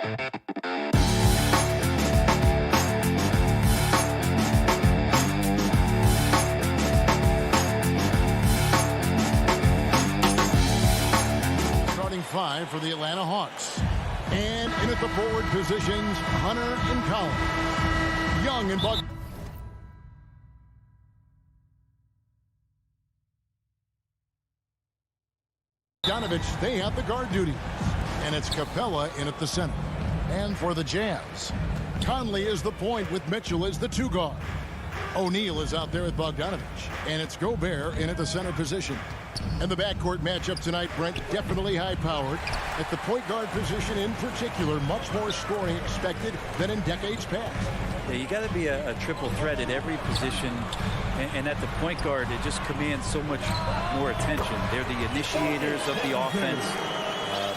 Starting 5 for the Atlanta Hawks. And in at the forward positions, Hunter and Collins. Young and Bogdanovich, they have the guard duties. And it's Capella in at the center. And for the Jazz, Conley is the point with Mitchell as the 2 guard. O'Neal is out there with Bogdanovich. And it's Gobert in at the center position. And the backcourt matchup tonight, Brent, definitely high-powered. At the point guard position in particular, much more scoring expected than in decades past. Yeah, you got to be a triple threat at every position. And at the point guard, it just commands so much more attention. They're the initiators of the offense.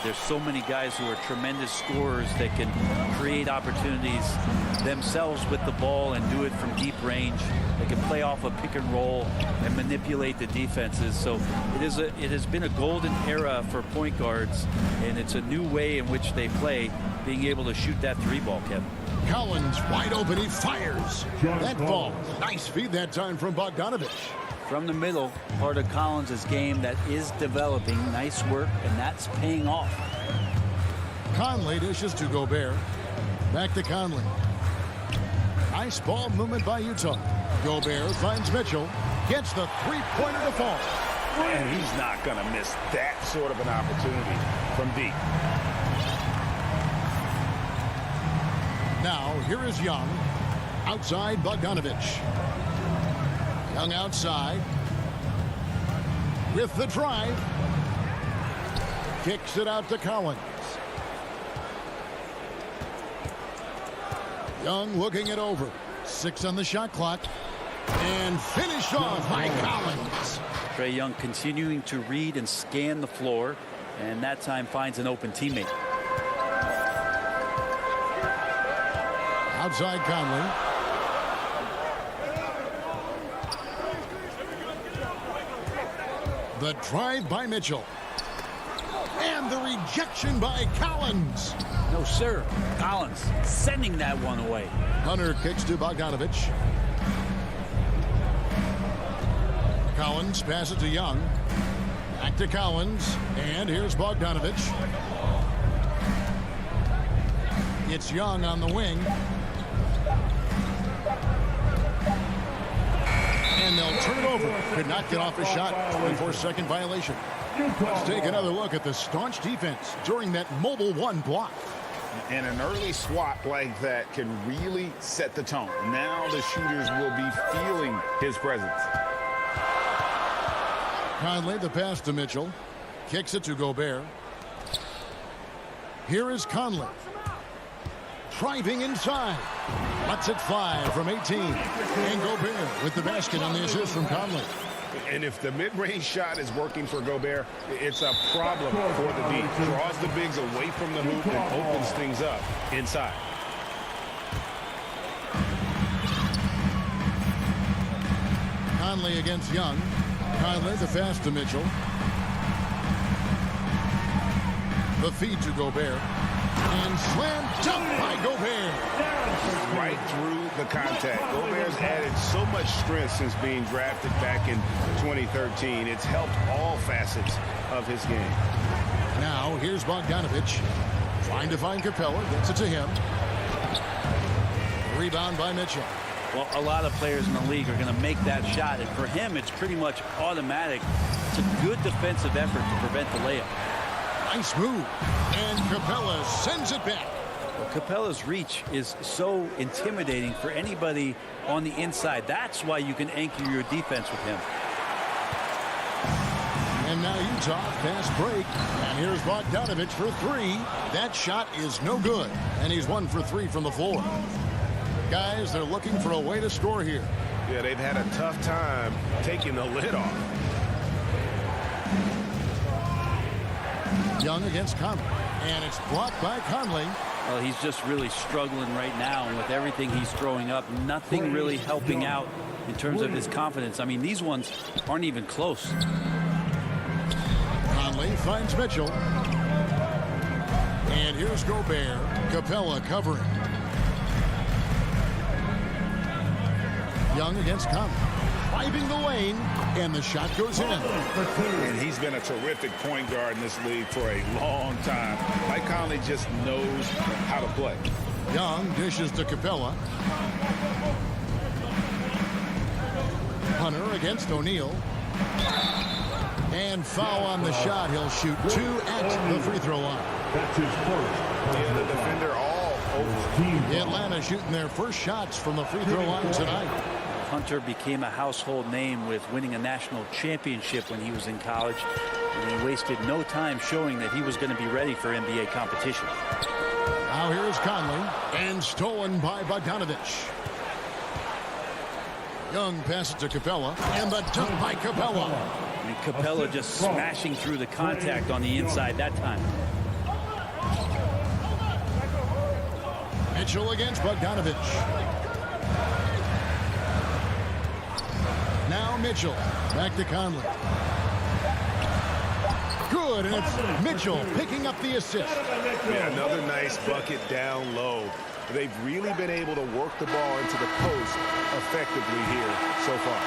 There's so many guys who are tremendous scorers that can create opportunities themselves with the ball and do it from deep range. They can play off a pick and roll and manipulate the defenses. So it has been a golden era for point guards, and it's a new way in which they play, being able to shoot that 3-ball, Kevin. Collins wide open, he fires. That ball, nice feed that time from Bogdanovich. From the middle, part of Collins' game that is developing. Nice work, and that's paying off. Conley dishes to Gobert. Back to Conley. Nice ball movement by Utah. Gobert finds Mitchell. Gets the 3-pointer to fall. And he's not going to miss that sort of an opportunity from deep. Now, here is Young. Outside Bogdanovich. Young outside. With the drive. Kicks it out to Collins. Young looking it over. 6 on the shot clock. And finished off by Collins. Trae Young continuing to read and scan the floor. And that time finds an open teammate. Outside Conley. The drive by Mitchell. And the rejection by Collins. No, sir. Collins sending that one away. Hunter kicks to Bogdanovich. Collins passes to Young. Back to Collins. And here's Bogdanovich. It's Young on the wing. And they'll turn it over. Could not get off a shot. 24-second violation. Let's take another look at the staunch defense during that mobile 1 block. And an early swat like that can really set the tone. Now the shooters will be feeling his presence. Conley, the pass to Mitchell. Kicks it to Gobert. Here is Conley. Driving inside. Lets it fly from 18. And Gobert with the basket on the assist from Conley. And if the mid-range shot is working for Gobert, it's a problem for the D. Draws the bigs away from the hoop and opens things up inside. Conley against Young. Conley the pass to Mitchell. The feed to Gobert. And slam dunk by Gobert. Right through the contact. Gobert's added so much strength since being drafted back in 2013. It's helped all facets of his game. Now here's Bogdanovich. Trying to find Capella. Gets it to him. Rebound by Mitchell. Well, a lot of players in the league are going to make that shot. And for him, it's pretty much automatic. It's a good defensive effort to prevent the layup. Nice move. And Capella sends it back. Well, Capella's reach is so intimidating for anybody on the inside. That's why you can anchor your defense with him. And now Utah fast break. And here's Bogdanovich for 3. That shot is no good. And he's 1 for 3 from the floor. Guys, they're looking for a way to score here. Yeah, they've had a tough time taking the lid off. Young against Conley. And it's blocked by Conley. Well, he's just really struggling right now. And with everything he's throwing up, nothing really helping out in terms of his confidence. I mean, these ones aren't even close. Conley finds Mitchell. And here's Gobert. Capella covering. Young against Conley. Driving the lane, and the shot goes in. And he's been a terrific point guard in this league for a long time. Mike Conley just knows how to play. Young dishes to Capella. Hunter against O'Neal. And foul on the shot. He'll shoot 2 at the free throw line. That's his first. Yeah, the defender all over. Atlanta shooting their first shots from the free throw line tonight. Hunter became a household name with winning a national championship when he was in college, and he wasted no time showing that he was going to be ready for NBA competition. Now here's Conley, and stolen by Bogdanovich. Young passes to Capella, and the dunk by Capella. I mean, Capella just smashing through the contact on the inside that time. Mitchell against Bogdanovich. Now Mitchell. Back to Conley. Good, and it's Mitchell picking up the assist. Yeah, another nice bucket down low. They've really been able to work the ball into the post effectively here so far.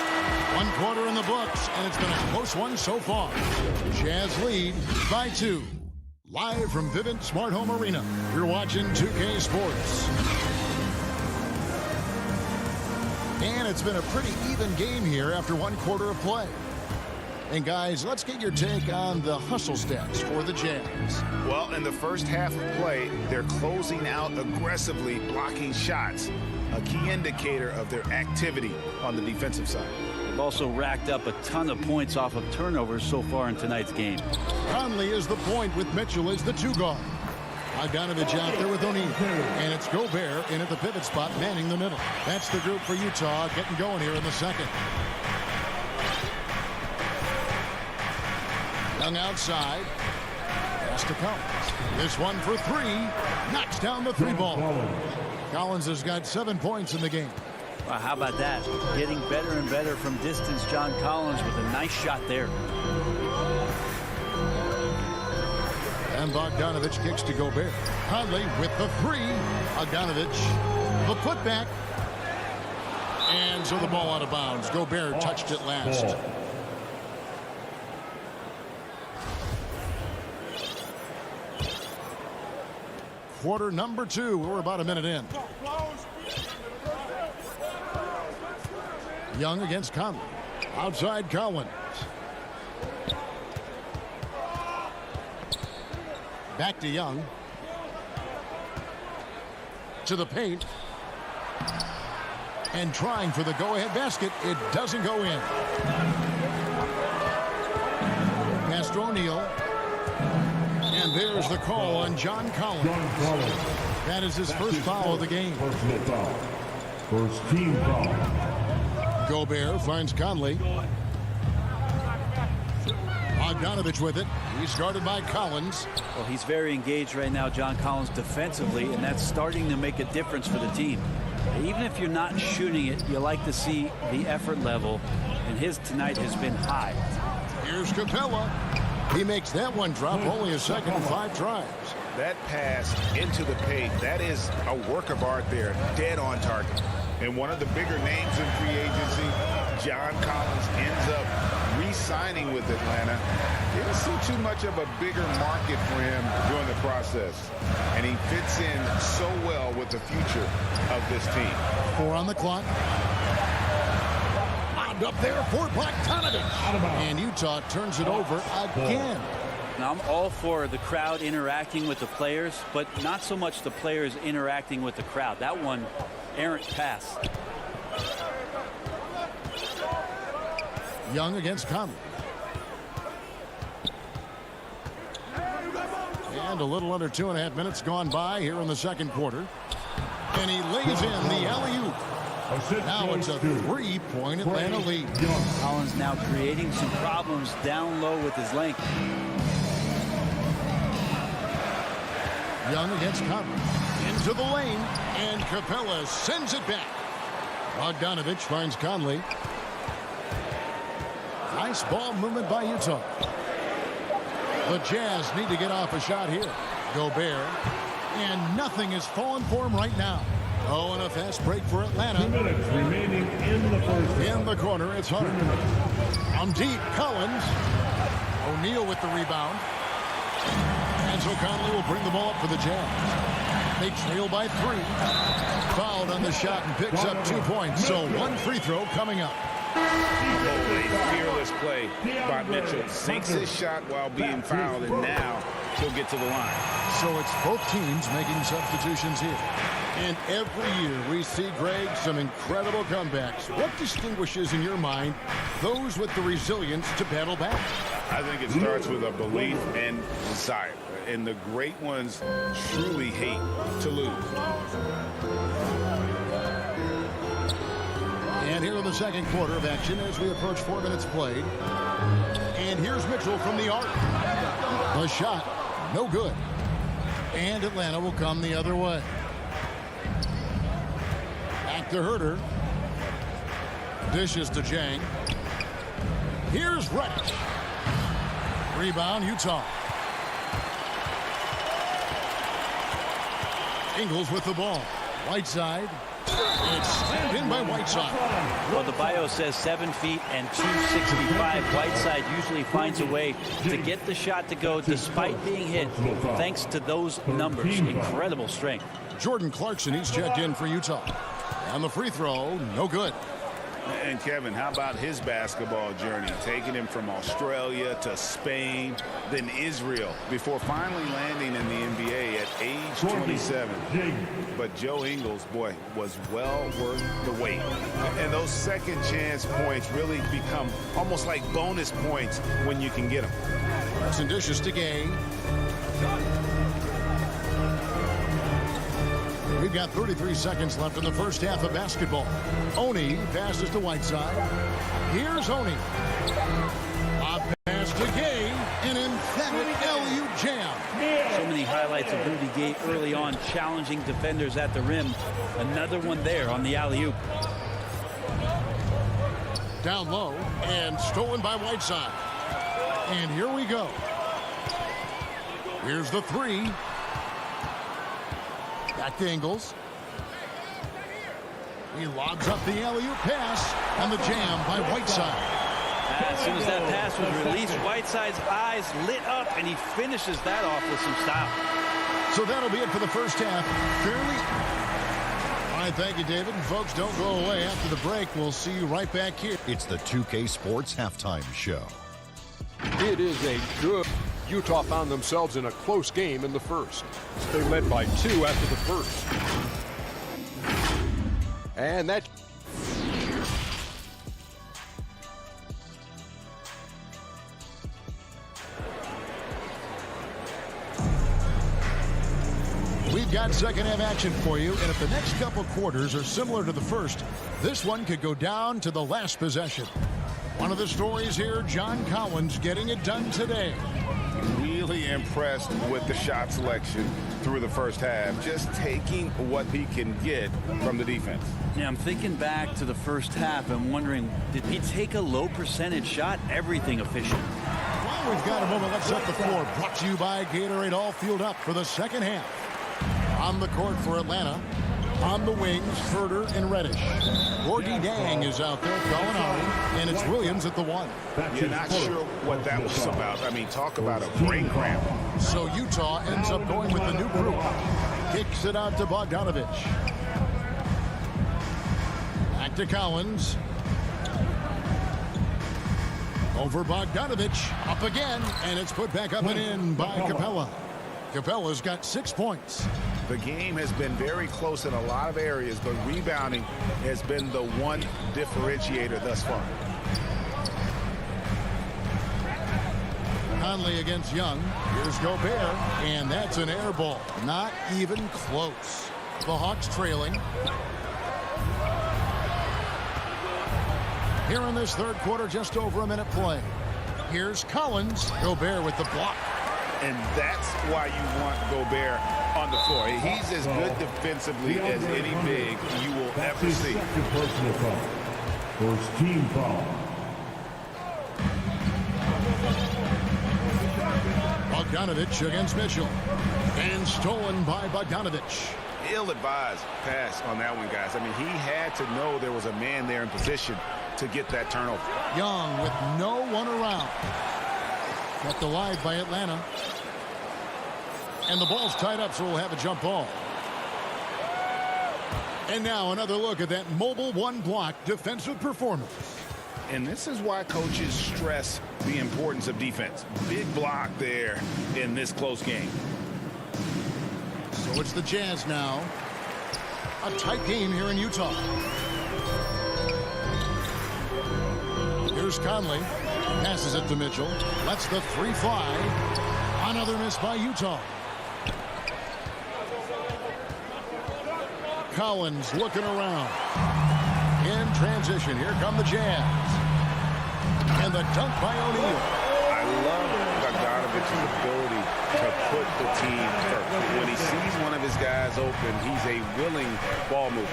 1 quarter in the books, and it's been a close one so far. Jazz lead by 2. Live from Vivint Smart Home Arena, you're watching 2K Sports. And it's been a pretty even game here after 1 quarter of play. And guys, let's get your take on the hustle stats for the Jazz. Well, in the first half of play, they're closing out aggressively, blocking shots, a key indicator of their activity on the defensive side. They've also racked up a ton of points off of turnovers so far in tonight's game. Conley is the point with Mitchell as the 2 guard. Bogdanovich out there with O'Neal. And it's Gobert in at the pivot spot, manning the middle. That's the group for Utah getting going here in the second. Young outside. Pass to Collins. This one for 3. Knocks down the 3-ball. Collins has got 7 points in the game. Well, how about that? Getting better and better from distance. John Collins with a nice shot there. And Bogdanovich kicks to Gobert. Conley with the 3. Bogdanovich, the putback. And so the ball out of bounds. Gobert touched it last. Quarter number 2. We're about a minute in. Young against Conley. Outside Collins. Back to Young. To the paint. And trying for the go-ahead basket. It doesn't go in. Pass to O'Neal. And there's the call on John Collins. That is his first foul of the game. Personal foul. First team foul. Gobert finds Conley. Bogdanovich with it. He's guarded by Collins. Well, he's very engaged right now, John Collins, defensively, and that's starting to make a difference for the team. Even if you're not shooting it, you like to see the effort level, and his tonight has been high. Here's Capella. He makes that one drop, only a second in 5 tries. That pass into the paint, that is a work of art there, dead on target. And one of the bigger names in free agency, John Collins, ends up re-signing with Atlanta. Didn't see too much of a bigger market for him during the process. And he fits in so well with the future of this team. 4 on the clock. Lobbed up there for Bogdanovich. And Utah turns it over again. Now, I'm all for the crowd interacting with the players, but not so much the players interacting with the crowd. That one, errant pass. Young against Conley. And a little under 2.5 minutes gone by here in the second quarter. And he lays in the alley-oop. Now it's a 3-point Atlanta lead. Collins now creating some problems down low with his length. Young against Conley. Into the lane. And Capella sends it back. Bogdanovich finds Conley. Nice ball movement by Utah. The Jazz need to get off a shot here. Gobert. And nothing is falling for him right now. Oh, and a fast break for Atlanta. 2 minutes remaining in the first half. In the corner, it's Hunter. On deep, Collins. O'Neal with the rebound. And so Conley will bring the ball up for the Jazz. They trail by 3. Fouled on the shot and picks up 2 points. So 1 free throw coming up. Oh, a fearless play by Mitchell. Sinks his shot while being fouled, and now he'll get to the line. So it's both teams making substitutions here. And every year we see, Greg, some incredible comebacks. What distinguishes, in your mind, those with the resilience to battle back? I think it starts with a belief and desire. And the great ones truly hate to lose. And here in the second quarter of action as we approach 4 minutes played. And here's Mitchell from the arc. The shot, no good. And Atlanta will come the other way. Back to Herter. Dishes to Jang. Here's Reddish. Rebound, Utah. Ingles with the ball. Whiteside. It's slammed in by Whiteside. Well, the bio says 7 feet and 265. Whiteside usually finds a way to get the shot to go despite being hit, thanks to those numbers. Incredible strength. Jordan Clarkson, he's checked in for Utah. And the free throw, no good. And Kevin, how about his basketball journey? Taking him from Australia to Spain, then Israel, before finally landing in the NBA at age 27. But Joe Ingles, boy, was well worth the wait. And those second chance points really become almost like bonus points when you can get them. Some dishes to Gay. We've got 33 seconds left in the first half of basketball. Oni passes to Whiteside. Here's Oni. A pass to Gay. An emphatic LU jam. So many highlights of Rudy Gay early on, challenging defenders at the rim. Another one there on the alley-oop. Down low and stolen by Whiteside. And here we go. Here's the 3. Back to Ingles. He lobs up the alley-oop pass and the jam by Whiteside. As soon as that pass was released, Whiteside's eyes lit up, and he finishes that off with some style. So that'll be it for the first half. All right, thank you, David. And folks, don't go away. After the break, we'll see you right back here. It's the 2K Sports Halftime Show. It is a good. Utah found themselves in a close game in the first. They led by 2 after the first. And that. We've got second half action for you, and if the next couple quarters are similar to the first, this one could go down to the last possession. One of the stories here, John Collins getting it done today. Really impressed with the shot selection through the first half, just taking what he can get from the defense. Yeah, I'm thinking back to the first half and wondering, did he take a low percentage shot? Everything efficient. Well, we've got a moment. Let's set the floor. Brought to you by Gatorade, all fueled up for the second half. On the court for Atlanta. On the wings, Herter and Reddish. Gorgie Dang is out there, Gallinari, and it's Williams at the 1. You're not sure what that was about. I mean, talk about a brain cramp. So Utah ends up going with the new group. Kicks it out to Bogdanovich. Back to Collins. Over Bogdanovich. Up again, and it's put back up and in by Capella. Capella's got 6 points. The game has been very close in a lot of areas, but rebounding has been the one differentiator thus far. Conley against Young. Here's Gobert, and that's an air ball. Not even close. The Hawks trailing. Here in this third quarter, just over a minute play. Here's Collins. Gobert with the block. And that's why you want Gobert on the floor. He's as good defensively as any big you will ever see. Second personal foul. First team foul. Bogdanovich against Mitchell. And stolen by Bogdanovich. Ill-advised pass on that one, guys. I mean, he had to know there was a man there in position to get that turnover. Young with no one around. Kept alive by Atlanta. And the ball's tied up, so we'll have a jump ball. And now another look at that mobile one-block defensive performance. And this is why coaches stress the importance of defense. Big block there in this close game. So it's the Jazz now. A tight game here in Utah. Here's Conley. Passes it to Mitchell. Lets the three fly. Another miss by Utah. Collins looking around. In transition, here come the Jazz. And the dunk by O'Neal. I love Bogdanovich's ability to put the team first. When he sees one of his guys open, he's a willing ball mover.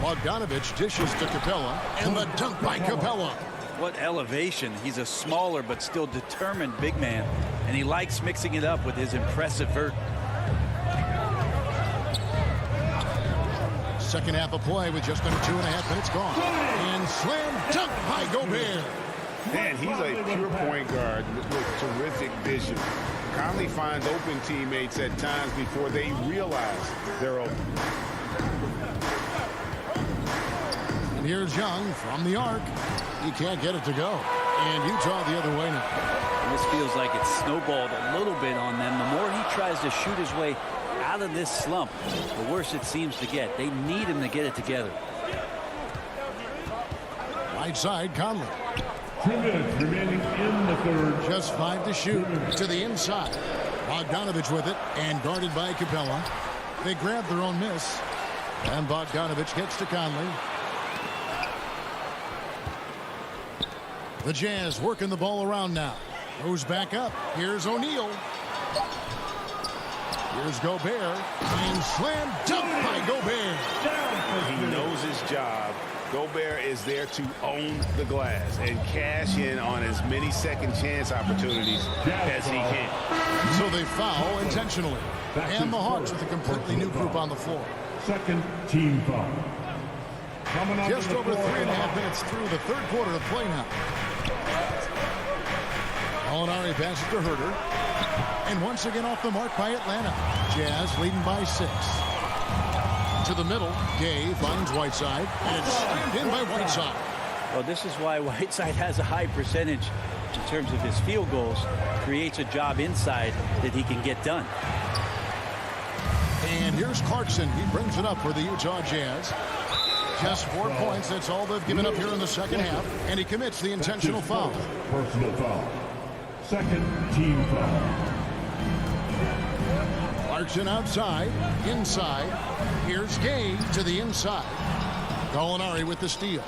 Bogdanovich dishes to Capella. And the dunk by Capella. What elevation. He's a smaller but still determined big man. And he likes mixing it up with his impressive vert. Second half of play with just under 2.5 minutes gone. And slam dunk by Gobert. Man, he's a pure point guard with terrific vision. Conley finds open teammates at times before they realize they're open. And here's Young from the arc. He can't get it to go. And Utah the other way now. And this feels like it's snowballed a little bit on them. The more he tries to shoot his way out of this slump, the worse it seems to get. They need him to get it together. Right side, Conley. 2 minutes remaining in the third. Just 5 to shoot. To the inside. Bogdanovich with it and guarded by Capella. They grab their own miss. And Bogdanovich gets to Conley. The Jazz working the ball around now. Goes back up. Here's O'Neal. Here's Gobert. And slam dunk by Gobert. He knows his job. Gobert is there to own the glass and cash in on as many second chance opportunities as he can. So they foul intentionally. And the Hawks with a completely new group on the floor. Second team foul. Just over 3.5 minutes through the third quarter of play now. Gallinari passes to Herter. And once again off the mark by Atlanta. Jazz leading by 6. To the middle, Gay finds Whiteside, and it's slammed in by Whiteside. Well, this is why Whiteside has a high percentage in terms of his field goals. Creates a job inside that he can get done. And here's Clarkson. He brings it up for the Utah Jazz. Just 4 points. That's all they've given up here in the second half. And he commits the intentional foul. Personal foul. Second team foul. Clarkson outside, inside. Here's Gay to the inside. Gallinari with the steal.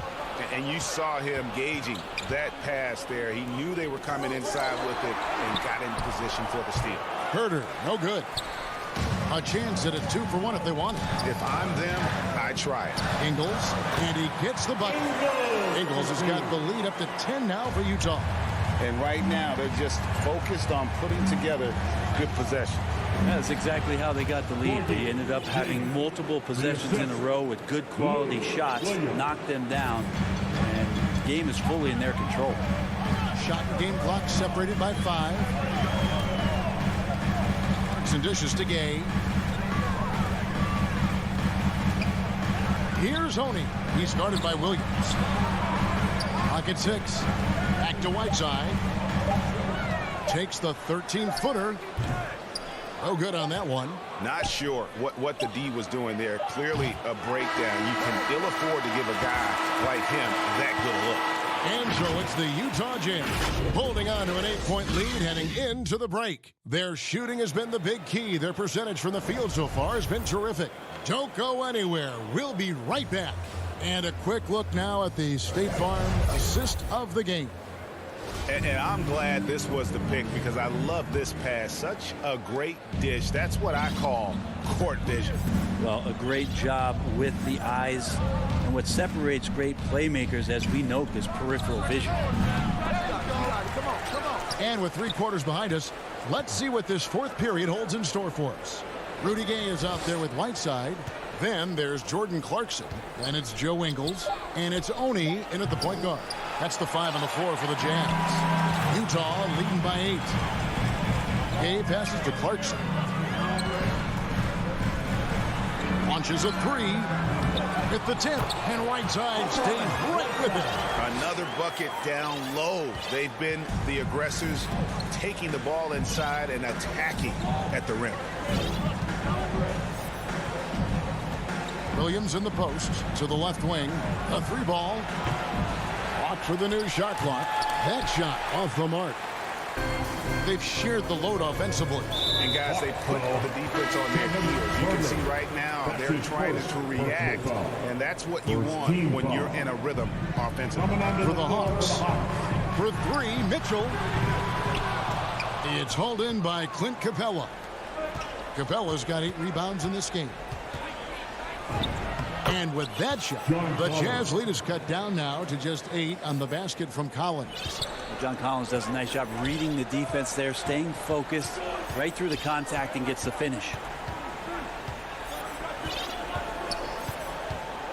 And you saw him gauging that pass there. He knew they were coming inside with it and got in position for the steal. Herter, no good. A chance at a 2-for-1 if they want it. If I'm them, I try it. Ingles, and he gets the bucket. Ingles has got the lead up to 10 now for Utah. And right now, they're just focused on putting together good possession. That's exactly how they got the lead. They ended up having multiple possessions in a row with good quality shots, knocked them down, and the game is fully in their control. Shot and game clock separated by 5. Some dishes to Gay. Here's Oney. He's guarded by Williams. Pocket 6. Back to Whiteside. Takes the 13-footer. No good on that one. Not sure what the D was doing there. Clearly a breakdown. You can ill afford to give a guy like him that good a look. And so it's the Utah Jazz holding on to an 8-point lead heading into the break. Their shooting has been the big key. Their percentage from the field so far has been terrific. Don't go anywhere. We'll be right back. And a quick look now at the State Farm assist of the game. And I'm glad this was the pick because I love this pass. Such a great dish. That's what I call court vision. Well, a great job with the eyes. And what separates great playmakers, as we note, is peripheral vision. And with 3 quarters behind us, let's see what this 4th period holds in store for us. Rudy Gay is out there with Whiteside. Then there's Jordan Clarkson. Then it's Joe Ingles. And it's Oni in at the point guard. That's the 5 on the floor for the Jazz. Utah leading by 8. Gay passes to Clarkson. Launches a 3. At the tip, and Whiteside stays right with it. Another bucket down low. They've been the aggressors, taking the ball inside and attacking at the rim. Williams in the post to the left wing. A 3 ball. Blocked for the new shot clock. That shot off the mark. They've shared the load offensively. And guys, they put the defense on their heels. You can see right now they're trying to react, and that's what you want when you're in a rhythm offensively. For the Hawks. For 3, Mitchell. It's hauled in by Clint Capella. Capella's got 8 rebounds in this game. And with that shot, the Jazz lead is cut down now to just 8 on the basket from Collins. John Collins does a nice job reading the defense there, staying focused right through the contact and gets the finish.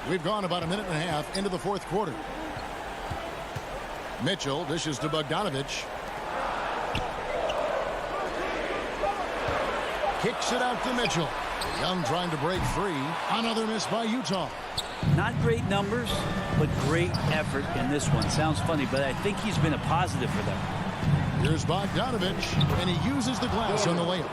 We've gone about a minute and a half into the 4th quarter. Mitchell dishes to Bogdanovich. Kicks it out to Mitchell. Young trying to break free. Another miss by Utah. Not great numbers, but great effort in this one. Sounds funny, but I think he's been a positive for them. Here's Bogdanovich, and he uses the glass on the layup.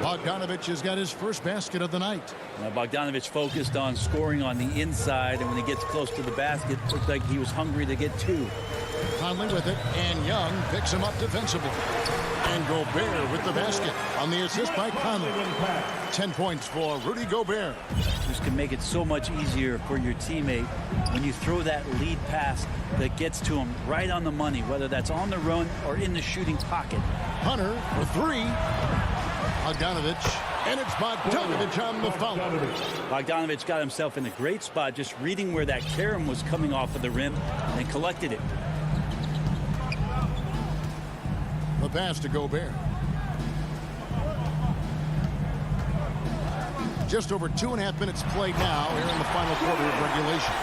Bogdanovich has got his first basket of the night. Bogdanovich focused on scoring on the inside, and when he gets close to the basket, looked like he was hungry to get 2. Conley with it, and Young picks him up defensively. And Gobert with the basket on the assist by Conley. 10 points for Rudy Gobert. This can make it so much easier for your teammate when you throw that lead pass that gets to him right on the money, whether that's on the run or in the shooting pocket. Hunter for 3. Bogdanovich, and it's Bogdanovich on the foul. Bogdanovich got himself in a great spot, just reading where that carom was coming off of the rim and collected it. The pass to Gobert. Just over 2.5 minutes played now here in the final quarter of regulation.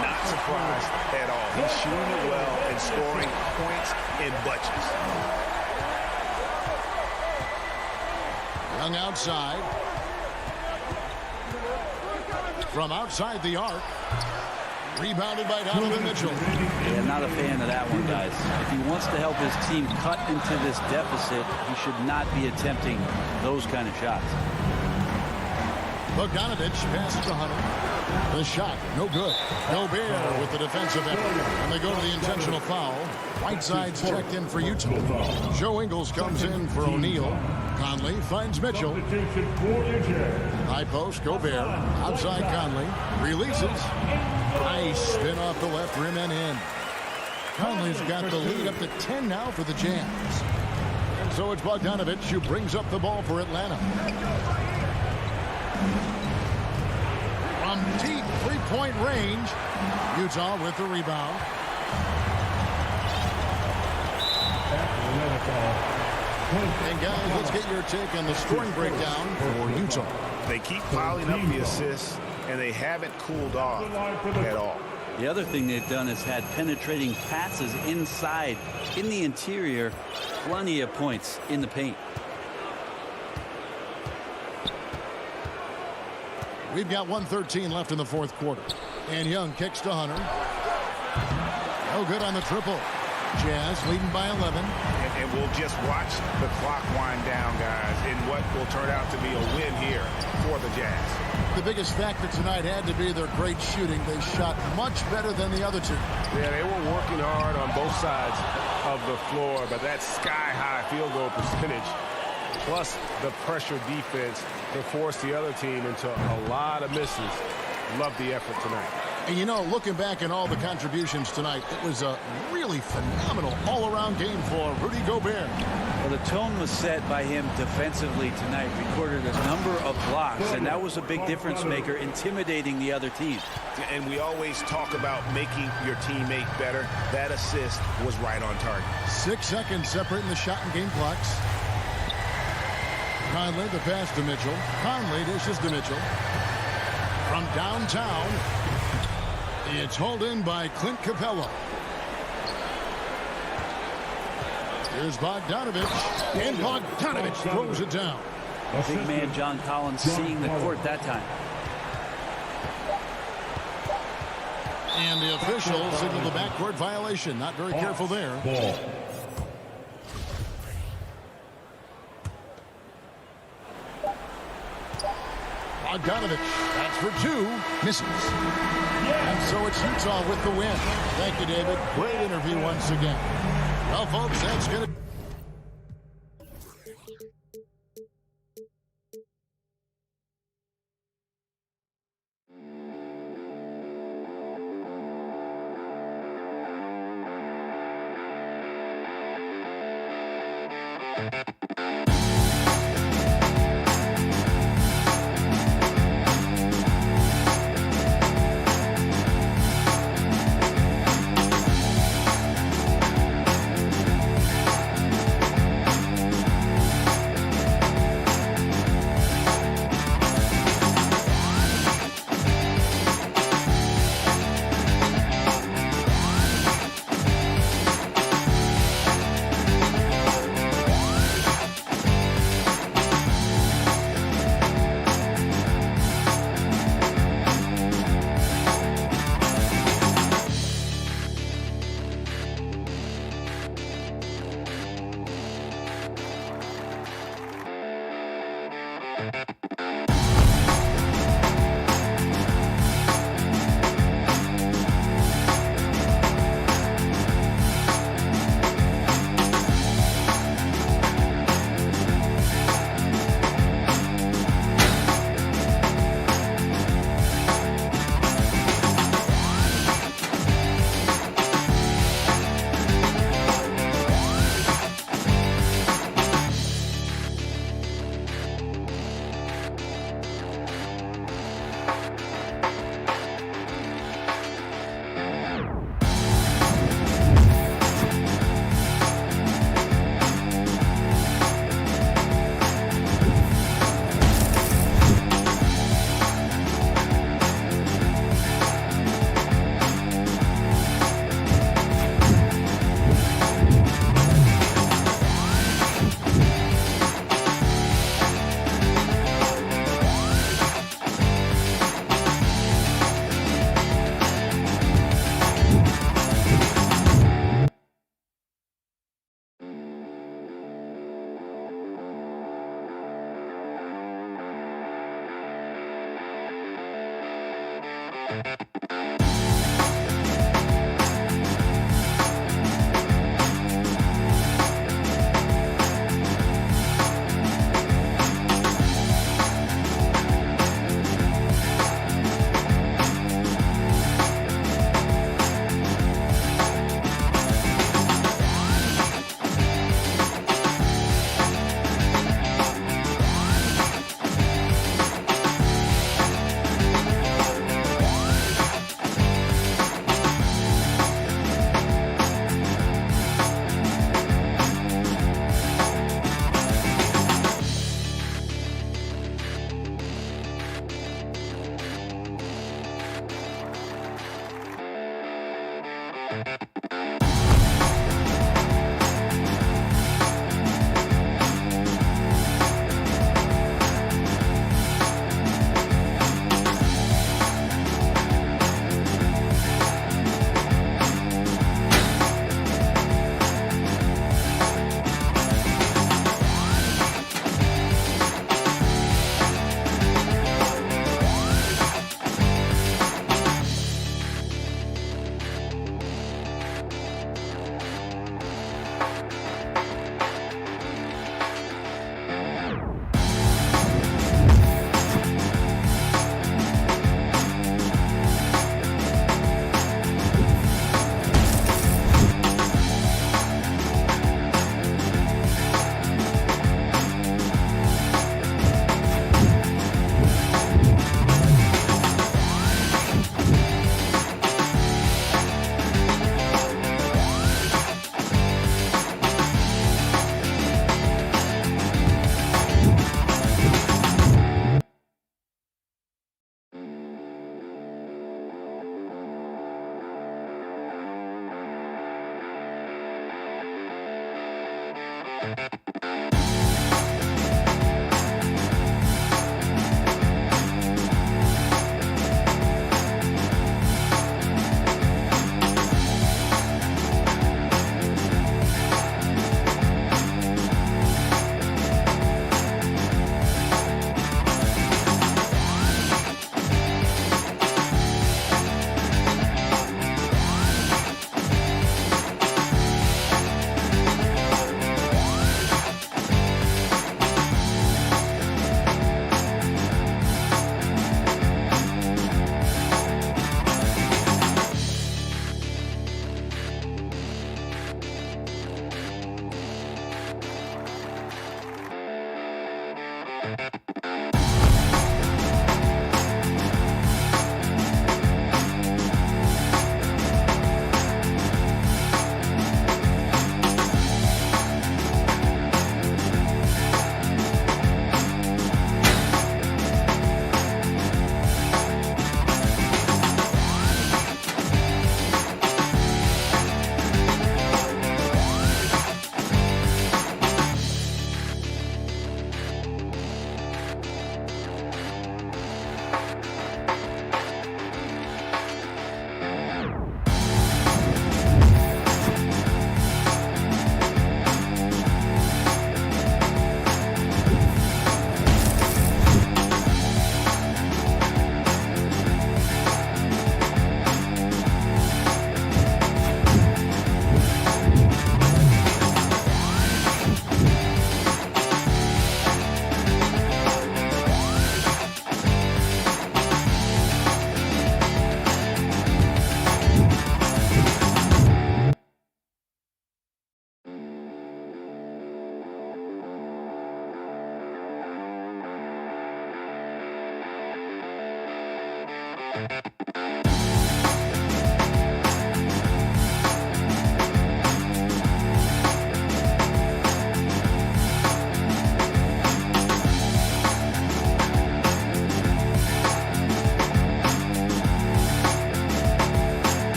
Not surprised at all. He's shooting it well and scoring points in bunches. Young outside. From outside the arc. Rebounded by Donovan Mitchell. Yeah, not a fan of that one, guys. If he wants to help his team cut into this deficit, he should not be attempting those kind of shots. Bogdanovich passes to Hunter. The shot, no good. Gobert with the defensive effort. And they go to the intentional foul. Whiteside's checked in for Utah. Joe Ingles comes in for O'Neal. Conley finds Mitchell. High post, Gobert. Outside Conley. Releases. Nice spin off the left rim and in. Conley's got the lead up to 10 now for the Jazz. And so it's Bogdanovich who brings up the ball for Atlanta. From deep 3-point range, Utah with the rebound. And guys, let's get your take on the scoring breakdown for Utah. They keep piling up the assists, and they haven't cooled off at all. The other thing they've done is had penetrating passes inside, in the interior, plenty of points in the paint. We've got 1:13 left in the 4th quarter. And Young kicks to Hunter. No good on the triple. Jazz leading by 11. And we'll just watch the clock wind down, guys, in what will turn out to be a win here for the Jazz. The biggest factor tonight had to be their great shooting. They shot much better than the other two. Yeah, they were working hard on both sides of the floor, but that sky-high field goal percentage, plus the pressure defense to force the other team into a lot of misses. Love the effort tonight. And you know, looking back at all the contributions tonight, it was a really phenomenal all-around game for Rudy Gobert. Well, the tone was set by him defensively tonight. Recorded a number of blocks, and that was a big difference maker, intimidating the other team. And we always talk about making your teammate better. That assist was right on target. 6 seconds separating the shot and game clocks. Conley, the pass to Mitchell. Conley dishes to Mitchell. From downtown, it's hauled in by Clint Capella. Here's Bogdanovich, and Bogdanovich throws it down. Big man John Collins seeing the court that time. And the officials signal the backcourt violation. Not very careful there. Ball. Bogdanovich, that's for 2, misses. And so it's Utah with the win. Thank you, David. Great interview once again. Well, folks, that's going to...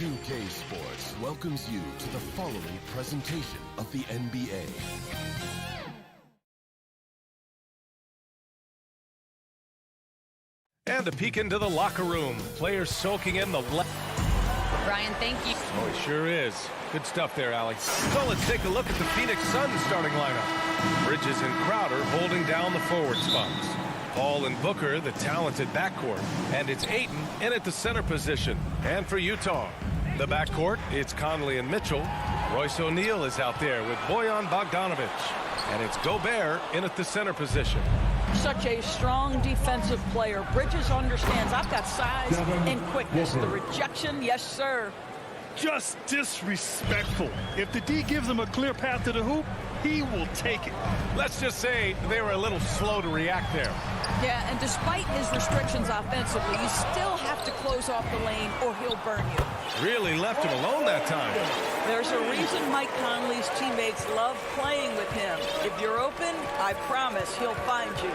2K Sports welcomes you to the following presentation of the NBA. And a peek into the locker room. Players soaking in the Brian, thank you. Oh, it sure is. Good stuff there, Allie. So let's take a look at the Phoenix Suns starting lineup. Bridges and Crowder holding down the forward spots. Paul and Booker, the talented backcourt. And it's Ayton in at the center position. And for Utah, the backcourt, it's Conley and Mitchell. Royce O'Neal is out there with Bojan Bogdanovic. And it's Gobert in at the center position. Such a strong defensive player. Bridges understands I've got size and quickness. The rejection, yes, sir. Just disrespectful. If the D gives him a clear path to the hoop, he will take it. Let's just say they were a little slow to react there. Yeah, and despite his restrictions offensively, you still have to close off the lane or he'll burn you. Really left him alone that time. There's a reason Mike Conley's teammates love playing with him. If you're open, I promise he'll find you.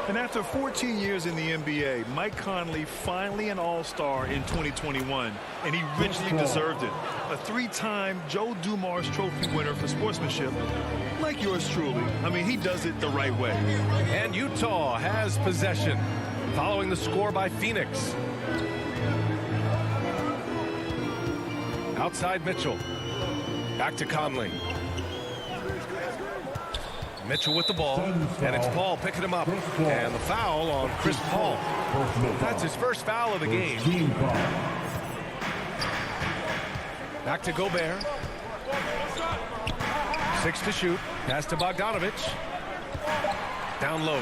And after 14 years in the NBA, Mike Conley finally an All-Star in 2021, and he richly deserved it. A three-time Joe Dumars Trophy winner for sportsmanship, like yours truly. I mean, he does it the right way. And Utah has possession, following the score by Phoenix. Outside Mitchell. Back to Conley. Mitchell with the ball, and it's Paul picking him up. And the foul on Chris Paul. That's his first foul of the game. Back to Gobert. 6 to shoot. Pass to Bogdanovic. Down low.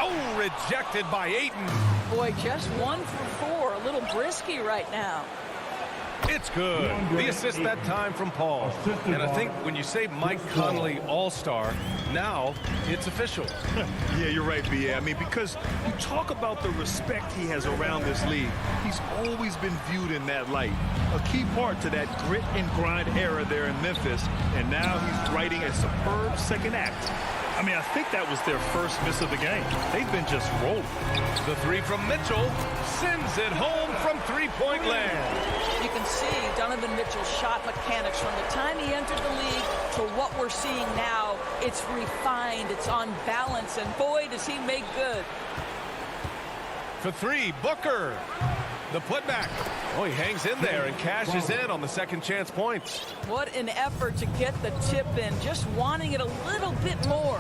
Oh, rejected by Ayton. Boy, just 1 for 4. A little brisky right now. It's good. The assist that time from Paul. And I think when you say Mike Conley All-Star, now it's official. Yeah, you're right, B.A. I mean, because you talk about the respect he has around this league. He's always been viewed in that light. A key part to that grit and grind era there in Memphis. And now he's writing a superb second act. I mean, I think that was their first miss of the game. They've been just rolling. The three from Mitchell sends it home from three-point land. You can see Donovan Mitchell's shot mechanics from the time he entered the league to what we're seeing now. It's refined, it's on balance, and boy, does he make good. For three, Booker. The putback. Oh, he hangs in there and cashes in on the second chance points. What an effort to get the tip in, just wanting it a little bit more.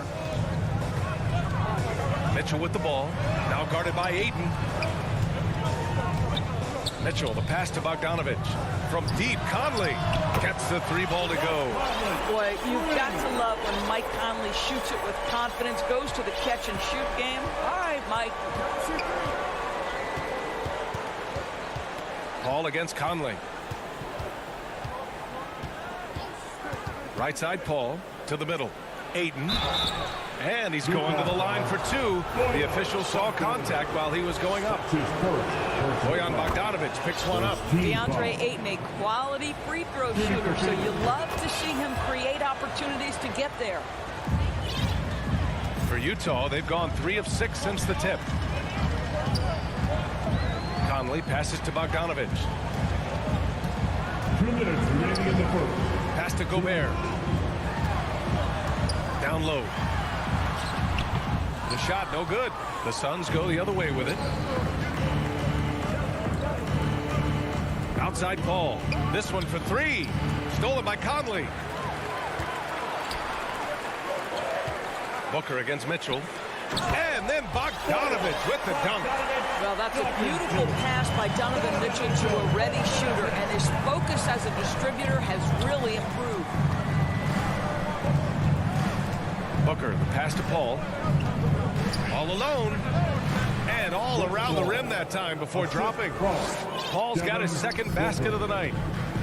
Mitchell with the ball, now guarded by Ayton. Mitchell, the pass to Bogdanovic. From deep, Conley gets the three ball to go. Boy, you've got to love when Mike Conley shoots it with confidence, goes to the catch and shoot game. All right, Mike. Paul against Conley. Right side, Paul to the middle. Ayton And he's going to the line for two. The official saw contact while he was going up. Bojan Bogdanovic picks one up. DeAndre Ayton, a quality free throw shooter, so you love to see him create opportunities to get there. For Utah, they've gone 3 of 6 since the tip. Conley passes to Bogdanovic. 2 minutes remaining in the first. Pass to Gobert. Down low. The shot no good. The Suns go the other way with it. Outside Paul. This one for 3. Stolen by Conley. Booker against Mitchell. And then Bogdanovic with the dunk. Well, that's a beautiful pass by Donovan Mitchell to a ready shooter, and his focus as a distributor has really improved. Booker, the pass to Paul. All alone. And all around the rim that time before dropping. Paul's got his second basket of the night.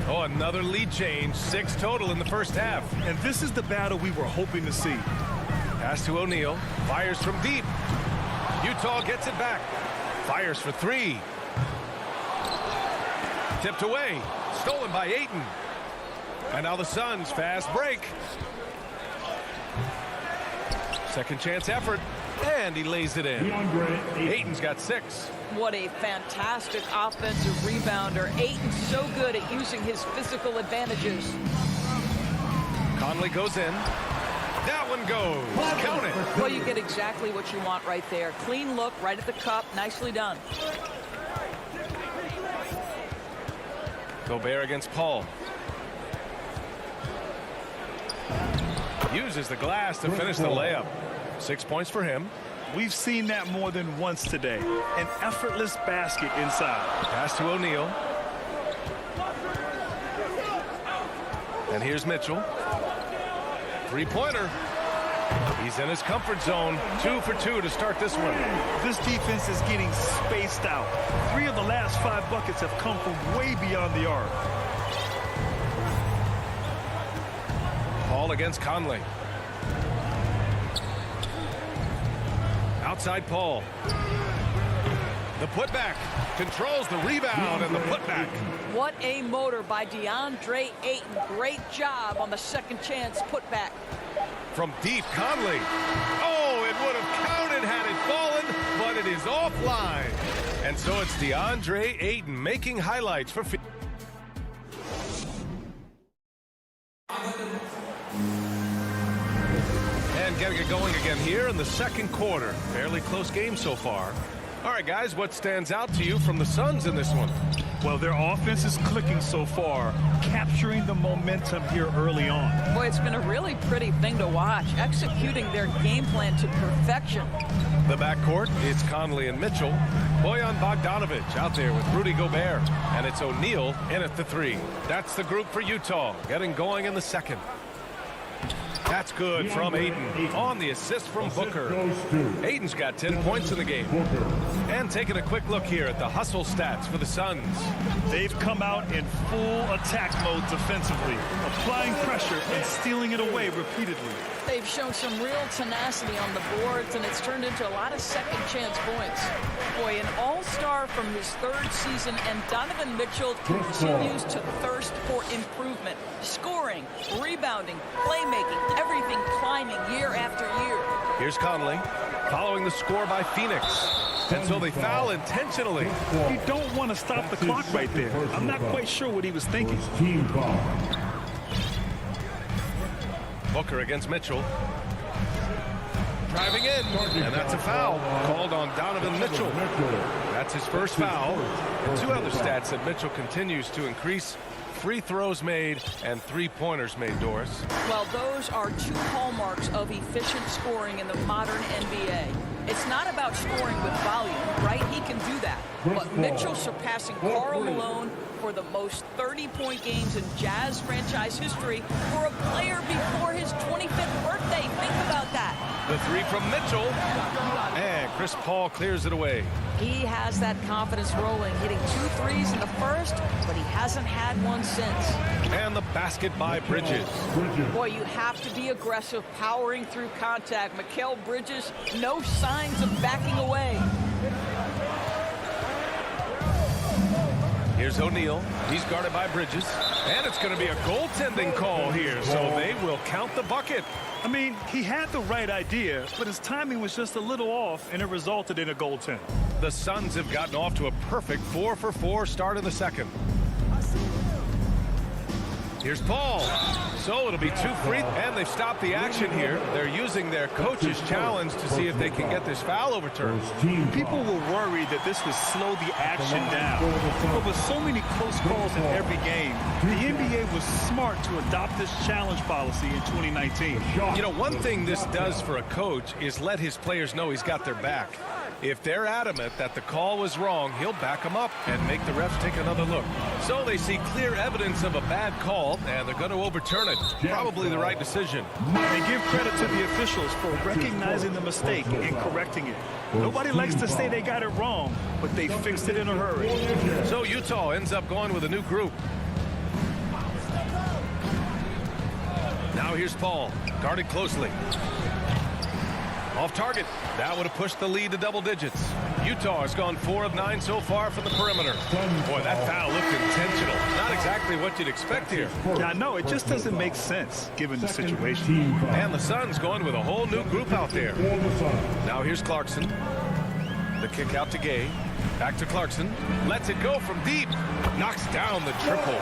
Oh, another lead change. 6 total in the first half. And this is the battle we were hoping to see. Pass to O'Neal. Fires from deep. Utah gets it back. Fires for 3. Tipped away. Stolen by Ayton. And now the Suns fast break. Second chance effort. And he lays it in. Ayton's got 6. What a fantastic offensive rebounder. Ayton's so good at using his physical advantages. Conley goes in. That one goes. Count it. Well, you get exactly what you want right there. Clean look, right at the cup. Nicely done. Gobert against Paul. Uses the glass to finish the layup. 6 points for him. We've seen that more than once today. An effortless basket inside. Pass to O'Neal. And here's Mitchell. 3-pointer. He's in his comfort zone. 2 for 2 to start this one. This defense is getting spaced out. 3 of the last 5 buckets have come from way beyond the arc. Paul against Conley. Outside Paul. The putback. Controls the rebound and the putback. What a motor by DeAndre Ayton. Great job on the second chance putback. From deep, Conley. Oh, it would have counted had it fallen, but it is offline. And so it's DeAndre Ayton making highlights for and getting it going again here in the second quarter. Fairly close game so far. All right, guys, what stands out to you from the Suns in this one? Well, their offense is clicking so far, capturing the momentum here early on. Boy, it's been a really pretty thing to watch, executing their game plan to perfection. The backcourt, it's Conley and Mitchell. Bojan Bogdanovic out there with Rudy Gobert. And it's O'Neal in at the 3. That's the group for Utah, getting going in the second. That's good from Ayton on the assist from Booker. Ayton's got 10 points in the game. And taking a quick look here at the hustle stats for the Suns. They've come out in full attack mode defensively, applying pressure and stealing it away repeatedly. They've shown some real tenacity on the boards, and it's turned into a lot of second chance points. Boy, an all-star from his 3rd season, and Donovan Mitchell continues to thirst for improvement. Scoring, rebounding, playmaking, everything climbing year after year. Here's Conley following the score by Phoenix. And so they foul intentionally. You don't want to stop the clock right there. I'm not quite sure what he was thinking. Booker against Mitchell. Driving in, and that's a foul called on Donovan Mitchell. That's his first foul. 2 other stats that Mitchell continues to increase: free throws made and 3-pointers made, Doris. Well, those are 2 hallmarks of efficient scoring in the modern NBA. It's not about scoring with volume, right? He can do that. But Mitchell surpassing Karl Malone for the most 30-point games in Jazz franchise history for a player before his 25th birthday. Think about that. The three from Mitchell. And Chris Paul clears it away. He has that confidence rolling, hitting 2 threes in the first, but he hasn't had one since. And the basket by Bridges. Boy, you have to be aggressive, powering through contact. Mikal Bridges, no signs of backing away. Here's O'Neal. He's guarded by Bridges. And it's going to be a goaltending call here, so they will count the bucket. I mean, he had the right idea, but his timing was just a little off, and it resulted in a goaltend. The Suns have gotten off to a perfect 4-for-4 start in the second. Here's Paul. So it'll be 2 free, and they've stopped the action here. They're using their coach's challenge to see if they can get this foul overturned. People were worried that this would slow the action down. But with so many close calls in every game, the NBA was smart to adopt this challenge policy in 2019. You know, one thing this does for a coach is let his players know he's got their back. If they're adamant that the call was wrong, he'll back them up and make the refs take another look. So they see clear evidence of a bad call, and they're going to overturn it. Probably the right decision. They give credit to the officials for recognizing the mistake and correcting it. Nobody likes to say they got it wrong, but they fixed it in a hurry. So Utah ends up going with a new group. Now here's Paul, guarded closely. Off target. That would have pushed the lead to double digits. Utah has gone 4 of 9 so far from the perimeter. Boy, that foul looked intentional. Not exactly what you'd expect here. Yeah, no, it just doesn't make sense given the situation. And the Suns going with a whole new group out there. Now here's Clarkson. The kick out to Gay. Back to Clarkson. Lets it go from deep. Knocks down the triple.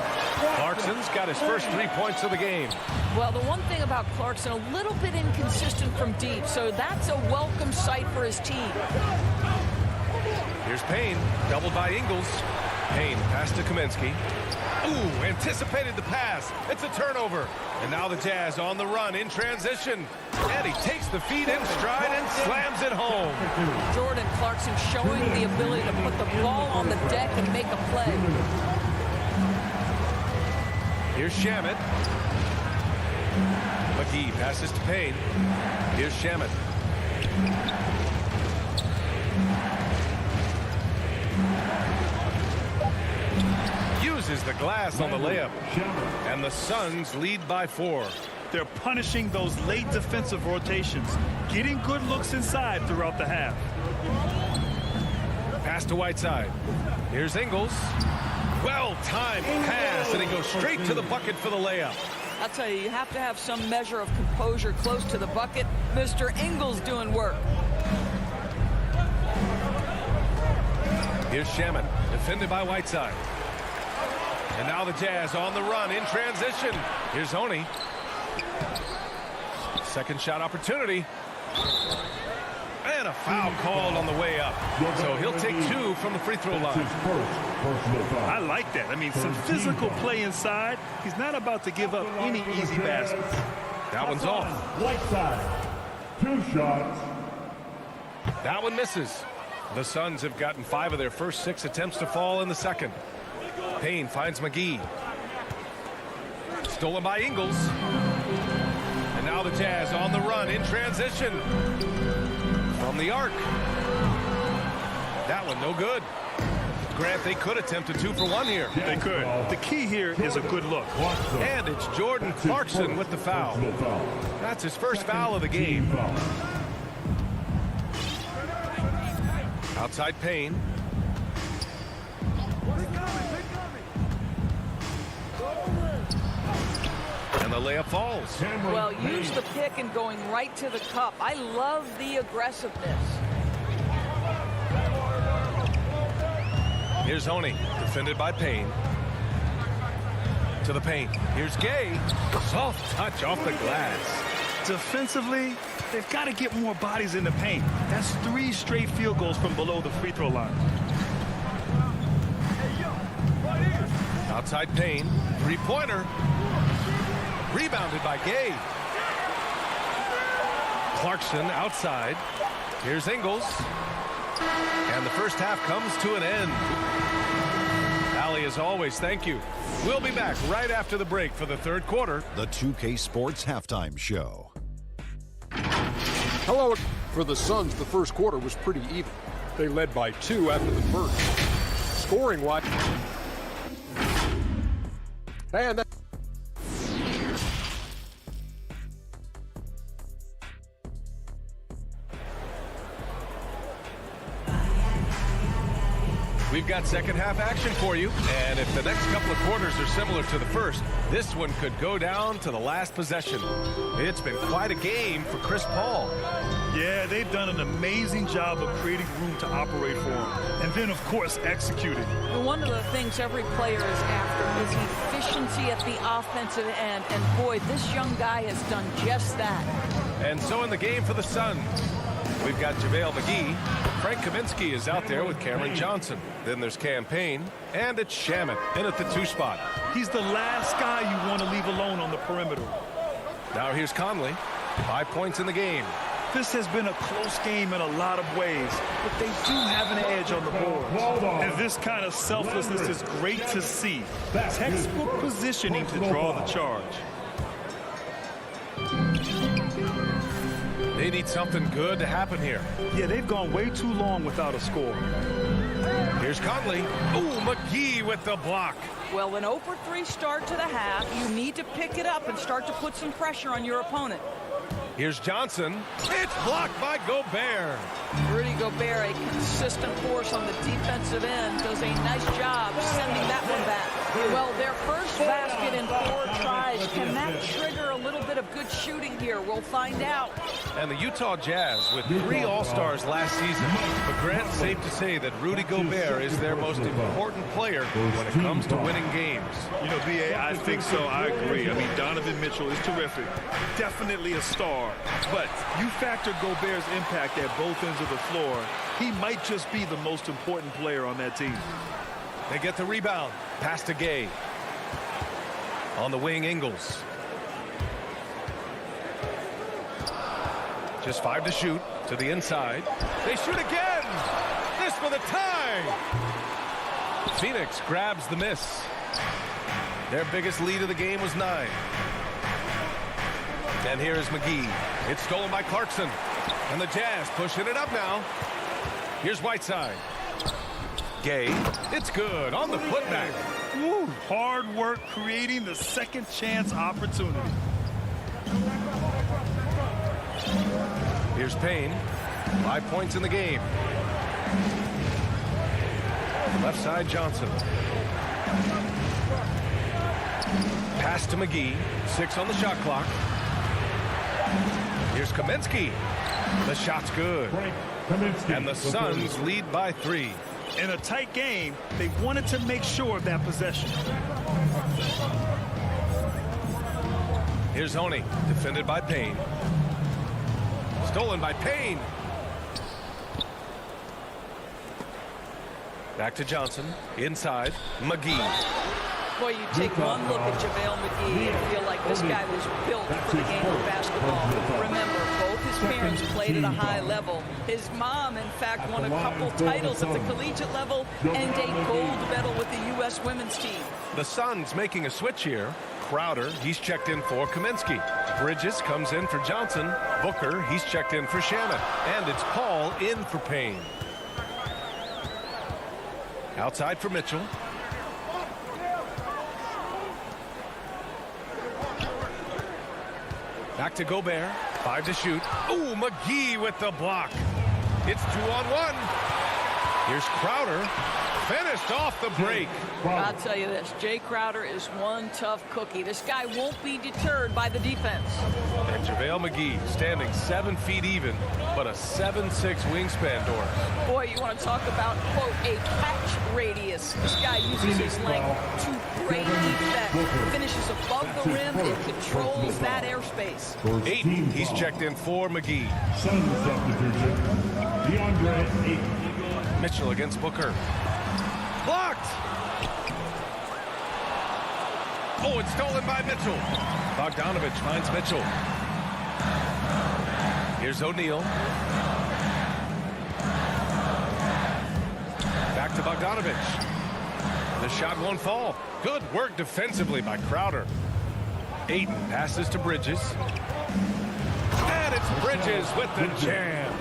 Clarkson's got his first 3 points of the game. Well, the one thing about Clarkson, a little bit inconsistent from deep, so that's a welcome sight for his team. Here's Payne, doubled by Ingles. Payne pass to Kaminsky. Ooh, anticipated the pass. It's a turnover. And now the Jazz on the run in transition. And he takes the feet in stride and slams it home. Jordan Clarkson showing the ability to put the ball on the deck and make a play. Here's Shamet. McGee passes to Payne. Here's Shamet. Uses the glass on the layup. And the Suns lead by 4. They're punishing those late defensive rotations, getting good looks inside throughout the half. Pass to Whiteside. Here's Ingles. Well-timed pass, and he goes straight to the bucket for the layup. I'll tell you, you have to have some measure of composure close to the bucket. Mr. Ingles doing work. Here's Shamet, defended by Whiteside. And now the Jazz on the run in transition. Here's Oni. Second shot opportunity. And a foul called on the way up. So he'll take 2 from the free throw line. I like that. I mean, some physical play inside. He's not about to give up any easy baskets. That one's off. Whiteside, 2 shots. That one misses. The Suns have gotten 5 of their first 6 attempts to fall in the second. Payne finds McGee. Stolen by Ingles. And now the Jazz on the run in transition. From the arc. That one no good. Grant, they could attempt a 2 for 1 here. They could. The key here is a good look. And it's Jordan Clarkson with the foul. That's his first foul of the game. Outside Payne. And the layup falls. Well, use the pick and going right to the cup. I love the aggressiveness. Here's Oni, defended by Payne. To the paint. Here's Gay. Soft touch off the glass. Defensively, they've got to get more bodies in the paint. That's 3 straight field goals from below the free throw line. Outside Payne. 3-pointer. Rebounded by Gay. Clarkson outside. Here's Ingles. And the first half comes to an end. Allie, as always, thank you. We'll be back right after the break for the third quarter. The 2K Sports Halftime Show. Hello. For the Suns, the first quarter was pretty even. They led by 2 after the first. Scoring-wise. And that We've got second half action for you, and if the next couple of quarters are similar to the first, this one could go down to the last possession. It's been quite a game for Chris Paul. Yeah, they've done an amazing job of creating room to operate for him, and then, of course, executing. One of the things every player is after is efficiency at the offensive end, and boy, this young guy has done just that. And so in the game for the Suns, we've got JaVale McGee. Frank Kaminsky is out there with Cameron Johnson. Then there's Cam Payne, and it's Shamet in at the 2 spot. He's the last guy you want to leave alone on the perimeter. Now here's Conley. 5 points in the game. This has been a close game in a lot of ways, but they do have an edge on the board. And this kind of selflessness is great to see. Textbook positioning to draw the charge. They need something good to happen here. Yeah, they've gone way too long without a score. Here's Conley. Ooh, McGee with the block. Well, an 0 for 3 start to the half. You need to pick it up and start to put some pressure on your opponent. Here's Johnson. It's blocked by Gobert. Rudy Gobert, a consistent force on the defensive end, does a nice job sending that one back. Well, their first basket in 4 tries. Can that trigger a little bit of good shooting here? We'll find out. And the Utah Jazz with 3 All-Stars last season. But Grant, safe to say that Rudy Gobert is their most important player when it comes to winning games. You know, B.A., I think so. I agree. I mean, Donovan Mitchell is terrific. Definitely a star. But you factor Gobert's impact at both ends of the floor, he might just be the most important player on that team. They get the rebound. Pass to Gay. On the wing, Ingles. Just 5 to shoot. To the inside. They shoot again. This for the tie. Phoenix grabs the miss. Their biggest lead of the game was 9. And here is McGee. It's stolen by Clarkson. And the Jazz pushing it up now. Here's Whiteside. Gay. It's good on the putback. Woo, hard work creating the second chance opportunity. Here's Payne. 5 points in the game. Left side, Johnson. Pass to McGee. 6 on the shot clock. Here's Kaminsky. The shot's good. And the Suns lead by 3. In a tight game, they wanted to make sure of that possession. Here's Honey, defended by Payne. Stolen by Payne. Back to Johnson. Inside, McGee. Boy, you take one look at JaVale McGee and feel like this guy was built for the game of basketball. Remember, both his parents played at a high level. His mom, in fact, won a couple titles at the collegiate level and a gold medal with the U.S. women's team. The Suns making a switch here. Crowder, he's checked in for Kaminsky. Bridges comes in for Johnson. Booker, he's checked in for Shannon. And it's Paul in for Payne. Outside for Mitchell. Back to Gobert. 5 to shoot. Ooh, McGee with the block. It's 2-on-1. Here's Crowder. Finished off the break. I'll tell you this, Jay Crowder is one tough cookie. This guy won't be deterred by the defense. And JaVale McGee standing 7 feet even, but a 7'6" wingspan, Doris. Boy, you want to talk about, quote, a catch radius. This guy uses his length to great effect. Finishes above the rim and controls that airspace. Ayton, he's checked in for McGee. Sun substitution, DeAndre Ayton. Mitchell against Booker. Blocked! Oh, it's stolen by Mitchell. Bogdanovich finds Mitchell. Here's O'Neal. Back to Bogdanovich. The shot won't fall. Good work defensively by Crowder. Ayton passes to Bridges. And it's It's Bridges with the jam.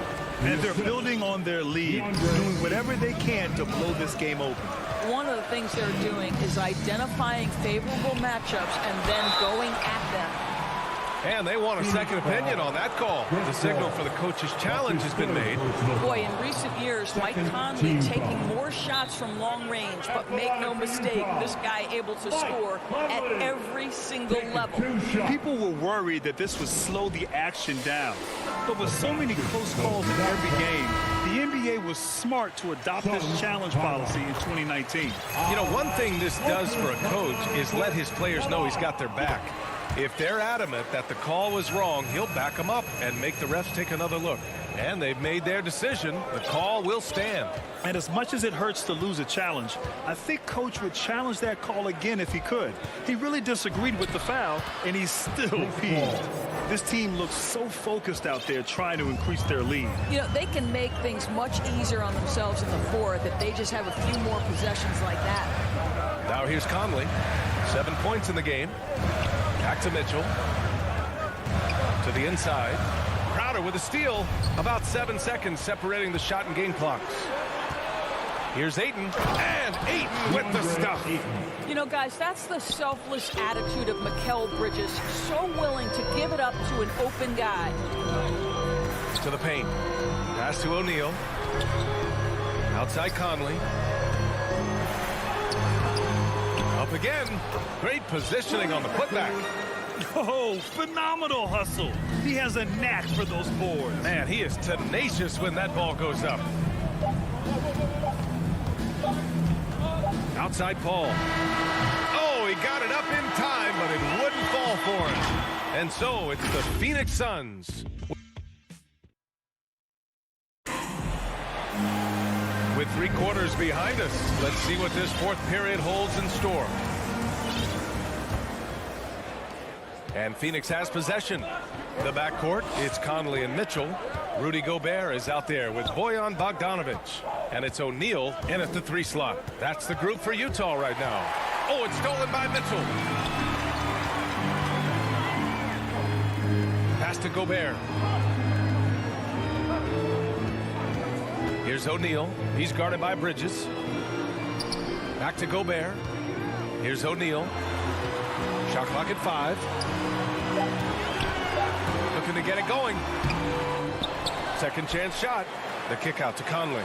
And they're building on their lead, doing whatever they can to blow this game open. One of the things they're doing is identifying favorable matchups and then going at them. And they want a second opinion on that call. The signal for the coach's challenge has been made. Boy, in recent years, Mike Conley taking more shots from long range, but make no mistake, this guy able to score at every single level. People were worried that this would slow the action down. But with so many close calls in every game, the NBA was smart to adopt this challenge policy in 2019. You know, one thing this does for a coach is let his players know he's got their back. If they're adamant that the call was wrong, he'll back them up and make the refs take another look. And they've made their decision. The call will stand. And as much as it hurts to lose a challenge, I think Coach would challenge that call again if he could. He really disagreed with the foul, and he's still peeved. This team looks so focused out there trying to increase their lead. You know, they can make things much easier on themselves in the fourth if they just have a few more possessions like that. Now here's Conley. 7 points in the game. Back to Mitchell. To the inside. Crowder with a steal. About 7 seconds separating the shot and game clocks. Here's Ayton. And Ayton with the stuff. You know, guys, that's the selfless attitude of Mikal Bridges. So willing to give it up to an open guy. To the paint. Pass to O'Neal. Outside Conley. Up again. Great positioning on the putback. Oh, phenomenal hustle. He has a knack for those boards. Man, he is tenacious when that ball goes up. Outside Paul. Oh, he got it up in time, but it wouldn't fall for him. And so it's the Phoenix Suns. With 3 quarters behind us, let's see what this fourth period holds in store. And Phoenix has possession. The backcourt, it's Conley and Mitchell. Rudy Gobert is out there with Bojan Bogdanovic. And it's O'Neal in at the 3 slot. That's the group for Utah right now. Oh, it's stolen by Mitchell. Pass to Gobert. Here's O'Neal. He's guarded by Bridges. Back to Gobert. Here's O'Neal. Shot clock at 5. Looking to get it going. Second chance shot. The kick out to Conley.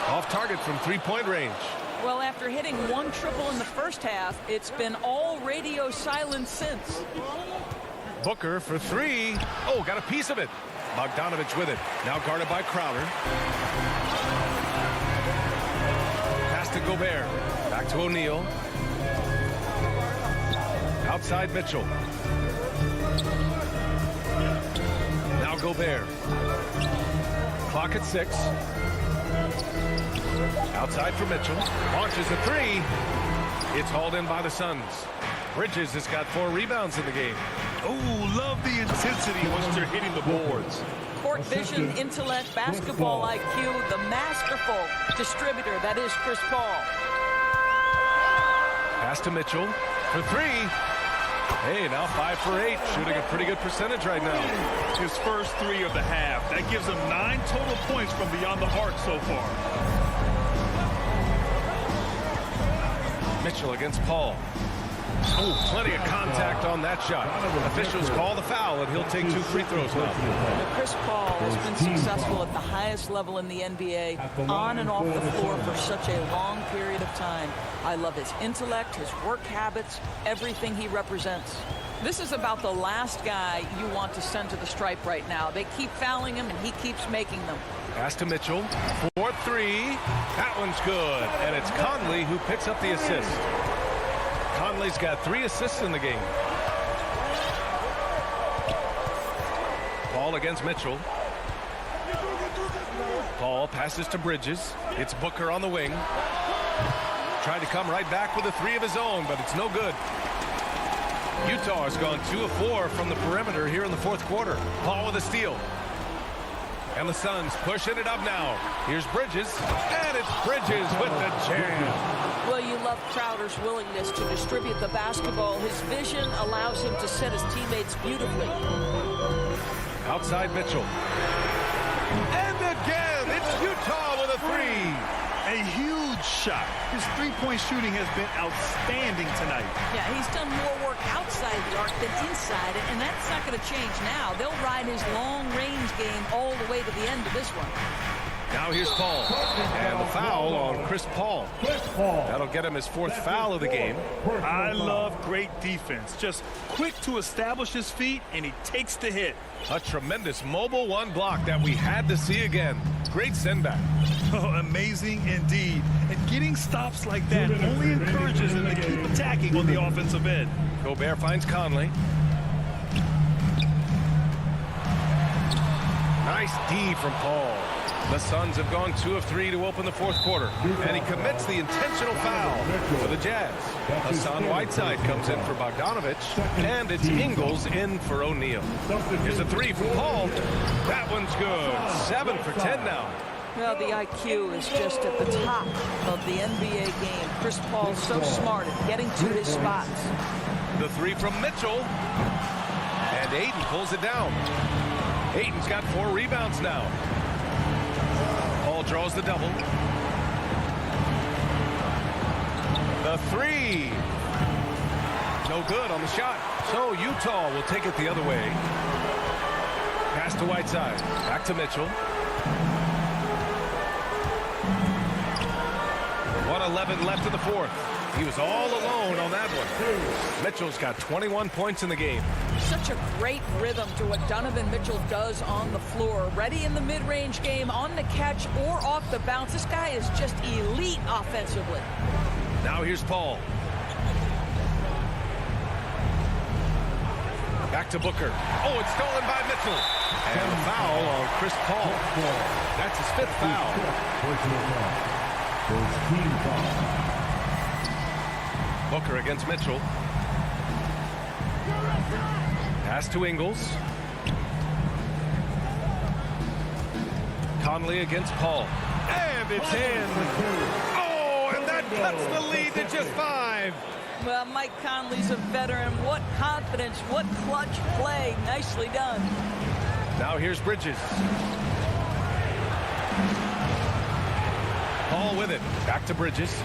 Off target from 3-point range. Well, after hitting 1 triple in the first half, it's been all radio silence since. Booker for 3. Oh, got a piece of it. Bogdanovic with it. Now guarded by Crowder. Pass to Gobert. Back to O'Neal. Outside Mitchell. Now Gobert. Clock at 6. Outside for Mitchell. Launches a 3. It's hauled in by the Suns. Bridges has got 4 rebounds in the game. Oh, love the intensity once they're hitting the boards. Court vision, intellect, basketball IQ, the masterful distributor that is Chris Paul. Pass to Mitchell for 3. Hey, now 5 for 8, shooting a pretty good percentage right now. His first 3 of the half. That gives him 9 total points from beyond the arc so far. Mitchell against Paul. Oh, plenty of contact on that shot. Officials call the foul, and he'll take 2 free throws now. Chris Paul has been successful at the highest level in the NBA, on and off the floor for such a long period of time. I love his intellect, his work habits, everything he represents. This is about the last guy you want to send to the stripe right now. They keep fouling him, and he keeps making them. Pass to Mitchell for 3. That one's good, and it's Conley who picks up the assist. Conley's got 3 assists in the game. Paul against Mitchell. Paul passes to Bridges. It's Booker on the wing. Trying to come right back with a 3 of his own, but it's no good. Utah has gone 2 of 4 from the perimeter here in the fourth quarter. Paul with a steal. And the Suns pushing it up now. Here's Bridges, and it's Bridges with the jam. Well, you love Crowder's willingness to distribute the basketball. His vision allows him to set his teammates beautifully. Outside Mitchell. And again, it's Utah with a three. A huge shot. His three-point shooting has been outstanding tonight. Yeah, he's done more work outside the arc than inside it, and that's not going to change now. They'll ride his long-range game all the way to the end of this one. Now here's Paul. And the foul on Chris Paul. That'll get him his fourth foul of the game. I love great defense. Just quick to establish his feet, and he takes the hit. A tremendous mobile one block that we had to see again. Great send back. Oh, amazing indeed. And getting stops like that only encourages him to keep attacking on the offensive end. Gobert finds Conley. Nice D from Paul. The Suns have gone 2 of 3 to open the fourth quarter. And he commits the intentional foul for the Jazz. Hassan Whiteside comes in for Bogdanovich. And it's Ingles in for O'Neal. Here's a three from Paul. That one's good. 7 for 10 now. Well, the IQ is just at the top of the NBA game. Chris Paul's so smart at getting to his spots. The three from Mitchell. And Ayton pulls it down. Ayton's got 4 rebounds now. Paul draws the double. The three. No good on the shot. So Utah will take it the other way. Pass to Whiteside. Back to Mitchell. 1:11 left in the fourth. He was all alone on that one. Mitchell's got 21 points in the game. Such a great rhythm to what Donovan Mitchell does on the floor. Ready in the mid-range game, on the catch, or off the bounce. This guy is just elite offensively. Now here's Paul. Back to Booker. Oh, it's stolen by Mitchell. And a foul on Chris Paul. That's his 5th foul. Booker against Mitchell. Pass to Ingles. Conley against Paul. And it's in. Oh, and that cuts the lead to just 5. Well, Mike Conley's a veteran. What confidence, what clutch play. Nicely done. Now here's Bridges. Paul with it. Back to Bridges.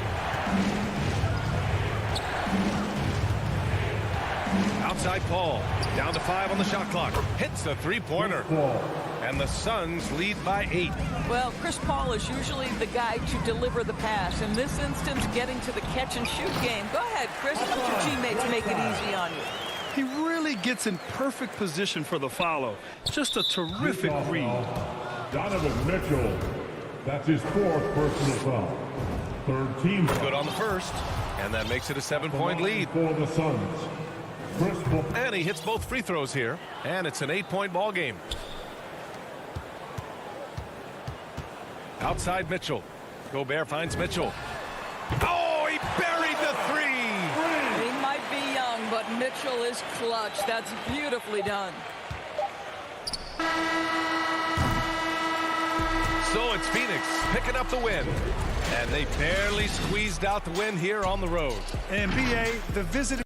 Outside Paul. Down to 5 on the shot clock. Hits a three-pointer. And the Suns lead by 8. Well, Chris Paul is usually the guy to deliver the pass. In this instance, getting to the catch-and-shoot game. Go ahead, Chris. Let your teammates make it easy on you. He really gets in perfect position for the follow. Just a terrific read. Donovan Mitchell. That's his 4th personal foul. 3rd team foul. Good on the first. And that makes it a 7-point lead. For the Suns. And he hits both free throws here. And it's an 8-point ball game. Outside Mitchell. Gobert finds Mitchell. Oh, he buried the three. He might be young, but Mitchell is clutch. That's beautifully done. So it's Phoenix picking up the win. And they barely squeezed out the win here on the road. NBA, the visiting.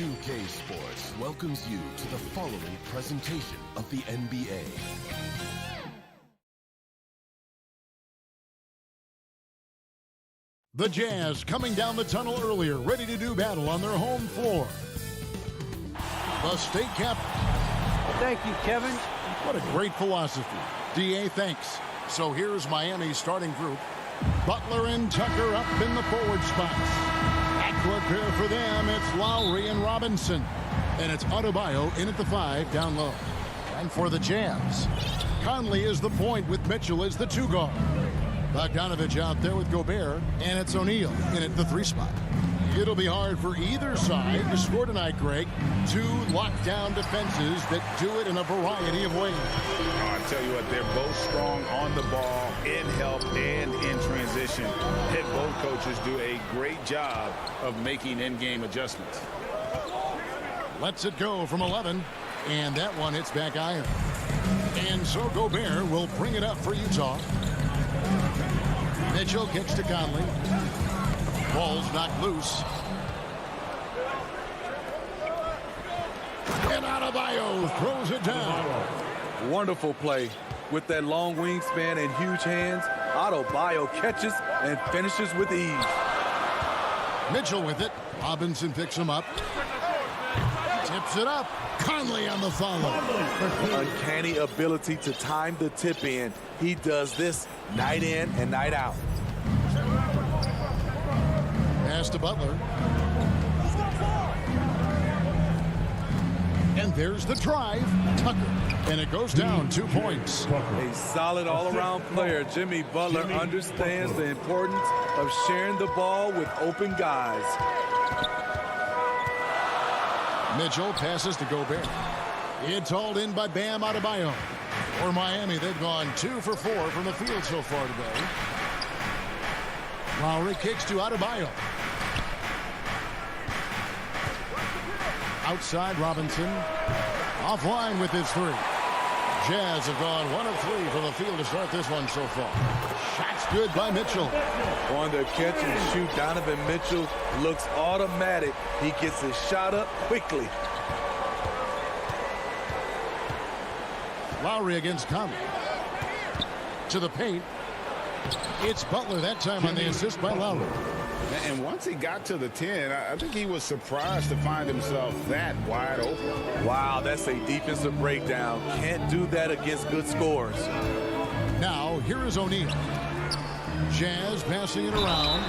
2K Sports welcomes you to the following presentation of the NBA. The Jazz coming down the tunnel earlier, ready to do battle on their home floor. The state cap. Thank you, Kevin. What a great philosophy. DA, thanks. So here's Miami's starting group. Butler and Tucker up in the forward spots. Backcourt pair for them, it's Lowry and Robinson. And it's Adebayo in at the 5 down low. And for the Jazz, Conley is the point with Mitchell as the 2 guard. Bogdanovich out there with Gobert, and it's O'Neal in at the 3 spot. It'll be hard for either side to score tonight, Greg. 2 lockdown defenses that do it in a variety of ways. I tell you what, they're both strong on the ball, in help, and in transition. And both coaches do a great job of making in-game adjustments. Lets it go from 11, and that one hits back iron. And so Gobert will bring it up for Utah. Mitchell kicks to Conley. Ball's knocked loose. And Adebayo throws it down. Wonderful play. With that long wingspan and huge hands, Adebayo catches and finishes with ease. Mitchell with it. Robinson picks him up. Tips it up. Conley on the follow. Uncanny ability to time the tip in. He does this night in and night out. Pass to Butler. And there's the drive. Tucker. And it goes down 2 points. A solid all-around player. Jimmy Butler understands the importance of sharing the ball with open guys. Mitchell passes to Gobert. It's hauled in by Bam Adebayo. For Miami, they've gone 2 for 4 from the field so far today. Lowry kicks to Adebayo. Outside Robinson. Offline with his 3. Jazz have gone 1 of 3 from the field to start this one so far. Shot's good by Mitchell. On the catch and shoot, Donovan Mitchell looks automatic. He gets his shot up quickly. Lowry against Conley. To the paint. It's Butler that time on the assist by Lowry. And once he got to the 10, I think he was surprised to find himself that wide open. Wow, that's a defensive breakdown. Can't do that against good scorers. Now, here is O'Neal. Jazz passing it around.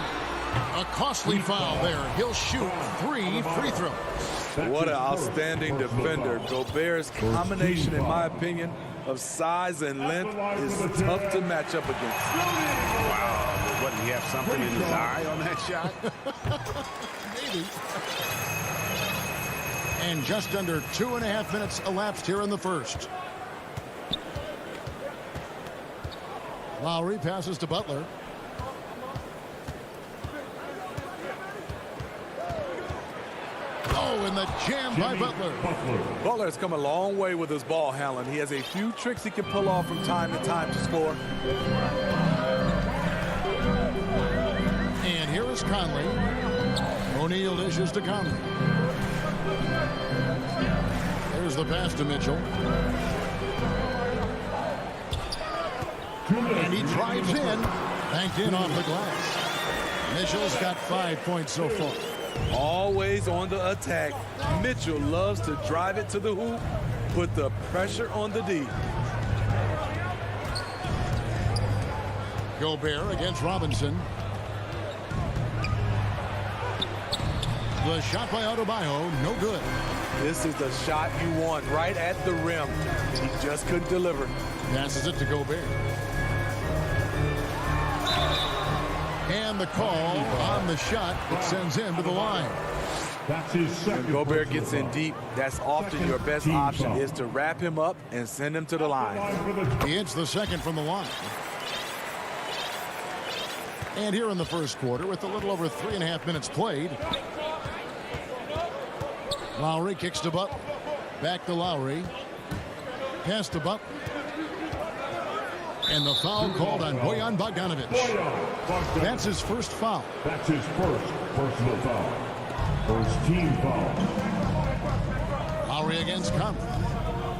A costly foul there. He'll shoot 3 free throws. What an outstanding defender. Gobert's combination, in my opinion, of size and length is tough to match up against. Wow. What, did he have something in his eye on that shot? Maybe. And just under 2.5 minutes elapsed here in the first. Lowry passes to Butler. Oh, and the jam by Butler. Butler has come a long way with his ball handling. He has a few tricks he can pull off from time to time to score. And here is Conley. O'Neal dishes to Conley. There's the pass to Mitchell. And he drives in. Banked in off the glass. Mitchell's got 5 points so far. Always on the attack. Mitchell loves to drive it to the hoop, put the pressure on the D. Gobert against Robinson. The shot by Adebayo, no good. This is the shot you want, right at the rim. He just couldn't deliver. Passes it to Gobert. And the call on the shot, it sends him to the line. That's his second. When Gobert gets in deep, that's often your best option, is to wrap him up and send him to the line. He hits the second from the line. And here in the first quarter, with a little over 3.5 minutes played, Lowry kicks to Butler. Back to Lowry. Pass to Butler. And the foul called on Bojan Bogdanovic. That's his first foul. That's his first personal foul. First team foul. Lowry against Conley.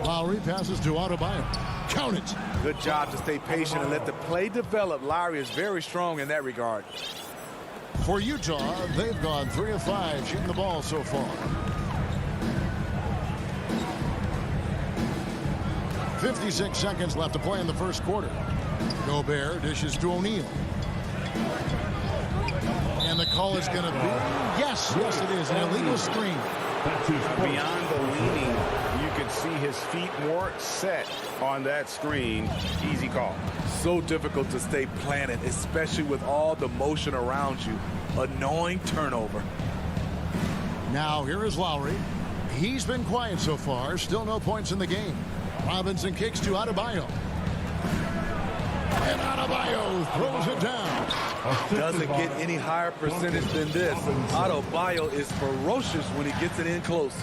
Lowry passes to Adebayo. Count it. Good job to stay patient and let the play develop. Lowry is very strong in that regard. For Utah, they've gone 3 of 5 shooting the ball so far. 56 seconds left to play in the first quarter. Gobert dishes to O'Neal. And the call is going to be, yes, it is, an illegal screen. Beyond the leaning, you could see his feet more set on that screen. Easy call. So difficult to stay planted, especially with all the motion around you. Annoying turnover. Now here is Lowry. He's been quiet so far. Still no points in the game. Robinson kicks to Adebayo. And Adebayo throws it down. Doesn't get any higher percentage than this. Adebayo is ferocious when he gets it in close.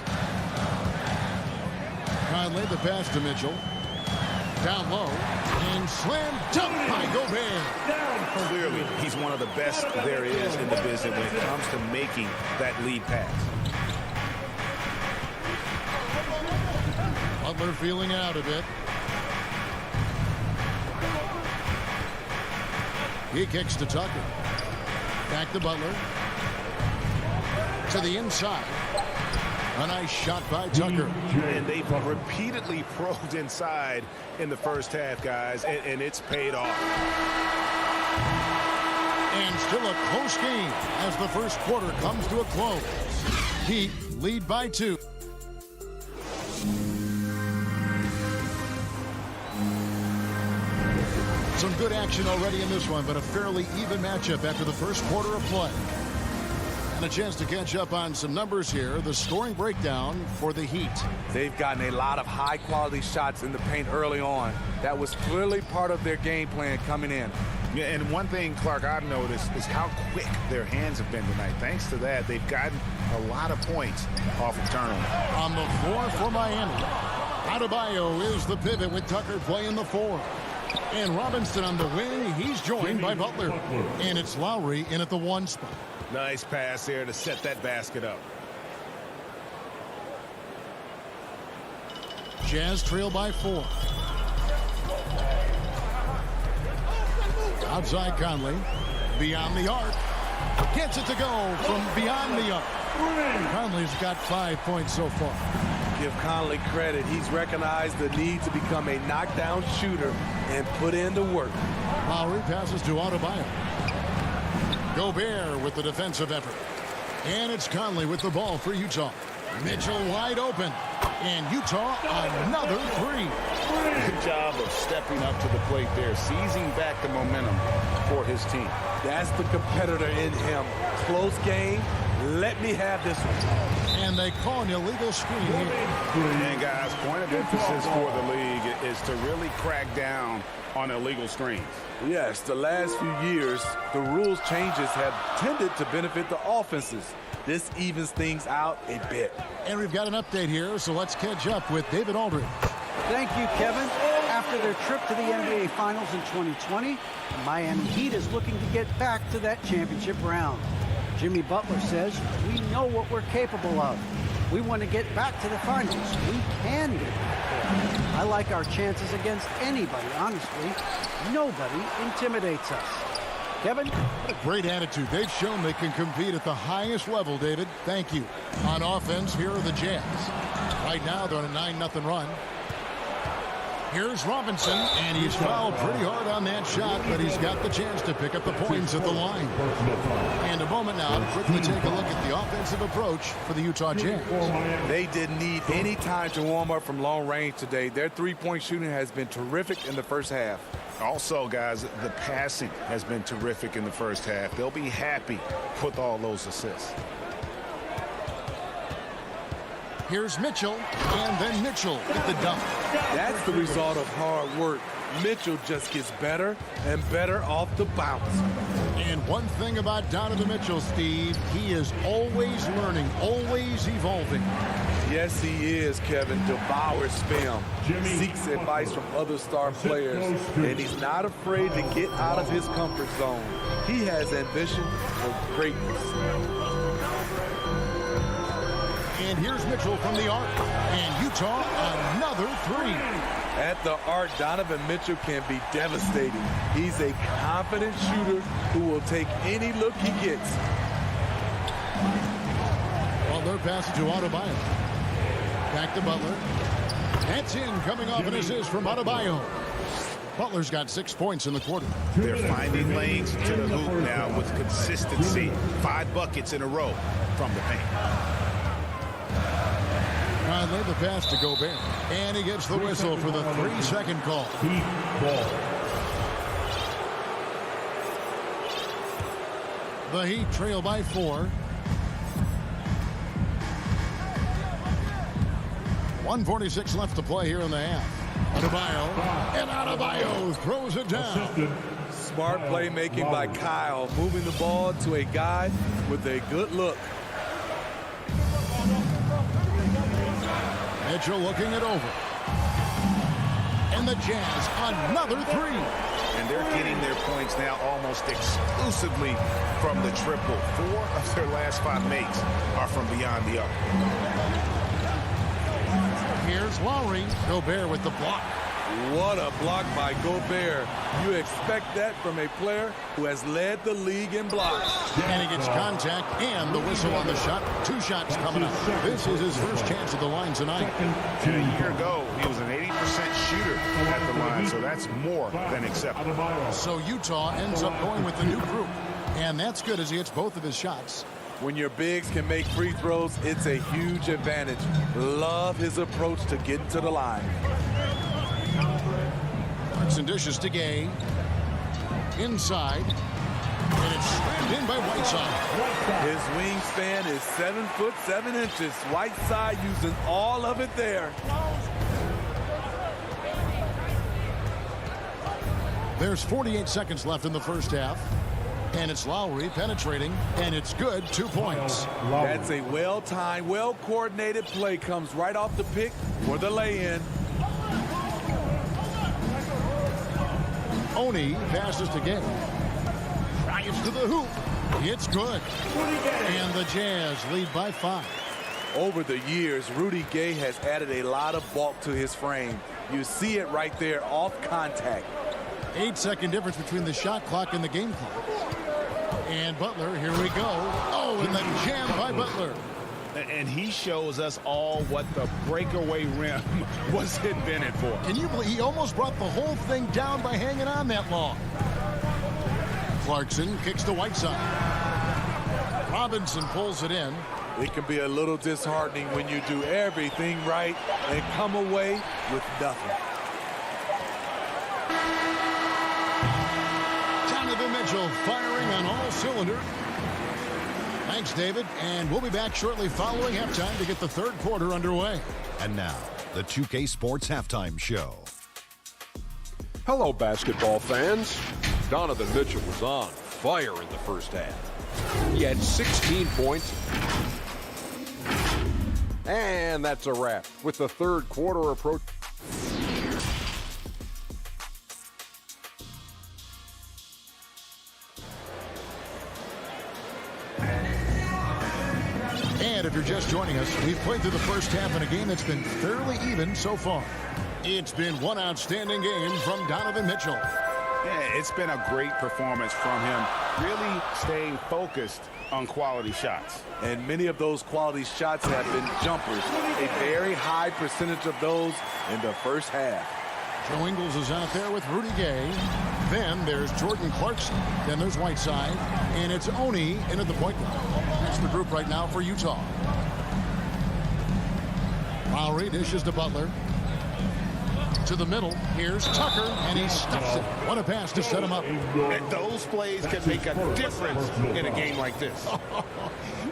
Conley, the pass to Mitchell. Down low. And slam dunk by Gobert. Clearly, he's one of the best there is in the business when it comes to making that lead pass. Butler feeling out a bit. He kicks to Tucker. Back to Butler. To the inside. A nice shot by Tucker. And they've repeatedly probed inside in the first half, guys, and it's paid off. And still a close game as the first quarter comes to a close. Heat lead by 2. Some good action already in this one, but a fairly even matchup after the first quarter of play. And a chance to catch up on some numbers here. The scoring breakdown for the Heat. They've gotten a lot of high-quality shots in the paint early on. That was clearly part of their game plan coming in. Yeah, and one thing, Clark, I've noticed is how quick their hands have been tonight. Thanks to that, they've gotten a lot of points off of turnover. On the floor for Miami, Adebayo is the pivot with Tucker playing the 4. And Robinson on the wing. He's joined by Butler. And it's Lowry in at the 1 spot. Nice pass there to set that basket up. Jazz trail by 4. Outside Conley. Beyond the arc. Gets it to go from beyond the arc. Conley's got 5 points so far. Give Conley credit. He's recognized the need to become a knockdown shooter and put in the work. Lowry passes to Adebayo. Gobert with the defensive effort. And it's Conley with the ball for Utah. Mitchell wide open. And Utah another 3. Good job of stepping up to the plate there, seizing back the momentum for his team. That's the competitor in him. Close game. Let me have this one. And they call an illegal screen here. And guys, point of emphasis for the league is to really crack down on illegal screens. Yes, the last few years, the rules changes have tended to benefit the offenses. This evens things out a bit. And we've got an update here, so let's catch up with David Aldridge. Thank you, Kevin. After their trip to the NBA Finals in 2020, the Miami Heat is looking to get back to that championship round. Jimmy Butler says, we know what we're capable of. We want to get back to the finals. We can get back there. I like our chances against anybody, honestly. Nobody intimidates us. Kevin? What a great attitude. They've shown they can compete at the highest level, David. Thank you. On offense, here are the Jazz. Right now, they're on a 9-0 run. Here's Robinson, and he's fouled pretty hard on that shot, but he's got the chance to pick up the points at the line. And a moment now to quickly take a look at the offensive approach for the Utah Jazz. They didn't need any time to warm up from long range today. Their three-point shooting has been terrific in the first half. Also, guys, the passing has been terrific in the first half. They'll be happy with all those assists. Here's Mitchell, and then Mitchell with the dunk. That's the result of hard work. Mitchell just gets better and better off the bounce. And one thing about Donovan Mitchell, Steve, he is always learning, always evolving. Yes, he is, Kevin. Devours film, seeks advice from other star players, and he's not afraid to get out of his comfort zone. He has ambition for greatness. And here's Mitchell from the arc. And Utah, another 3. At the arc, Donovan Mitchell can be devastating. He's a confident shooter who will take any look he gets. Butler passes to Adebayo. Back to Butler. That's in, coming off an assist from Adebayo. Butler's got 6 points in the quarter. They're finding lanes to the hoop now with consistency. 5 buckets in a row from the paint. Conley, the pass to Gobert. And he gets the whistle for the 3-second call. The Heat trail by 4. 1:46 left to play here in the half. Adebayo. And Adebayo throws it down. Smart playmaking by Kyle, moving the ball to a guy with a good look. Mitchell looking it over. And the Jazz, another 3. And they're getting their points now almost exclusively from the triple. 4 of their last 5 makes are from beyond the arc. Here's Lowry. Gobert with the block. What a block by Gobert. You expect that from a player who has led the league in blocks. And he gets contact and the whistle on the shot. 2 shots coming up. This is his first chance at the line tonight. And a year ago, he was an 80% shooter at the line, so that's more than acceptable. So Utah ends up going with the new group. And that's good as he hits both of his shots. When your bigs can make free throws, it's a huge advantage. Love his approach to getting to the line. And dishes to Gay. Inside. And it's slammed in by Whiteside. His wingspan is 7'7". Whiteside using all of it there. There's 48 seconds left in the first half. And it's Lowry penetrating, and it's good. 2 points. That's a well-timed, well-coordinated play. Comes right off the pick for the lay-in. Oni passes to Gay. Drives to the hoop. It's good. And the Jazz lead by 5. Over the years, Rudy Gay has added a lot of bulk to his frame. You see it right there off contact. 8-second difference between the shot clock and the game clock. And Butler, here we go. Oh, and the jam by Butler. And he shows us all what the breakaway rim was invented for. Can you believe he almost brought the whole thing down by hanging on that long? Clarkson kicks to Whiteside. Robinson pulls it in. It can be a little disheartening when you do everything right and come away with nothing. Donovan Mitchell firing on all cylinders. Thanks, David. And we'll be back shortly following halftime to get the third quarter underway. And now, the 2K Sports Halftime Show. Hello, basketball fans. Donovan Mitchell was on fire in the first half. He had 16 points. And that's a wrap with the third quarter approach. And if you're just joining us, we've played through the first half in a game that's been fairly even so far. It's been one outstanding game from Donovan Mitchell. Yeah, it's been a great performance from him, really staying focused on quality shots. And many of those quality shots have been jumpers. A very high percentage of those in the first half. Joe Ingles is out there with Rudy Gay. Then there's Jordan Clarkson. Then there's Whiteside. And it's Oni into the point guard. That's the group right now for Utah. Lowry dishes to Butler. To the middle. Here's Tucker, and he stuffs it. What a pass to set him up. And those plays can make a difference in a game like this.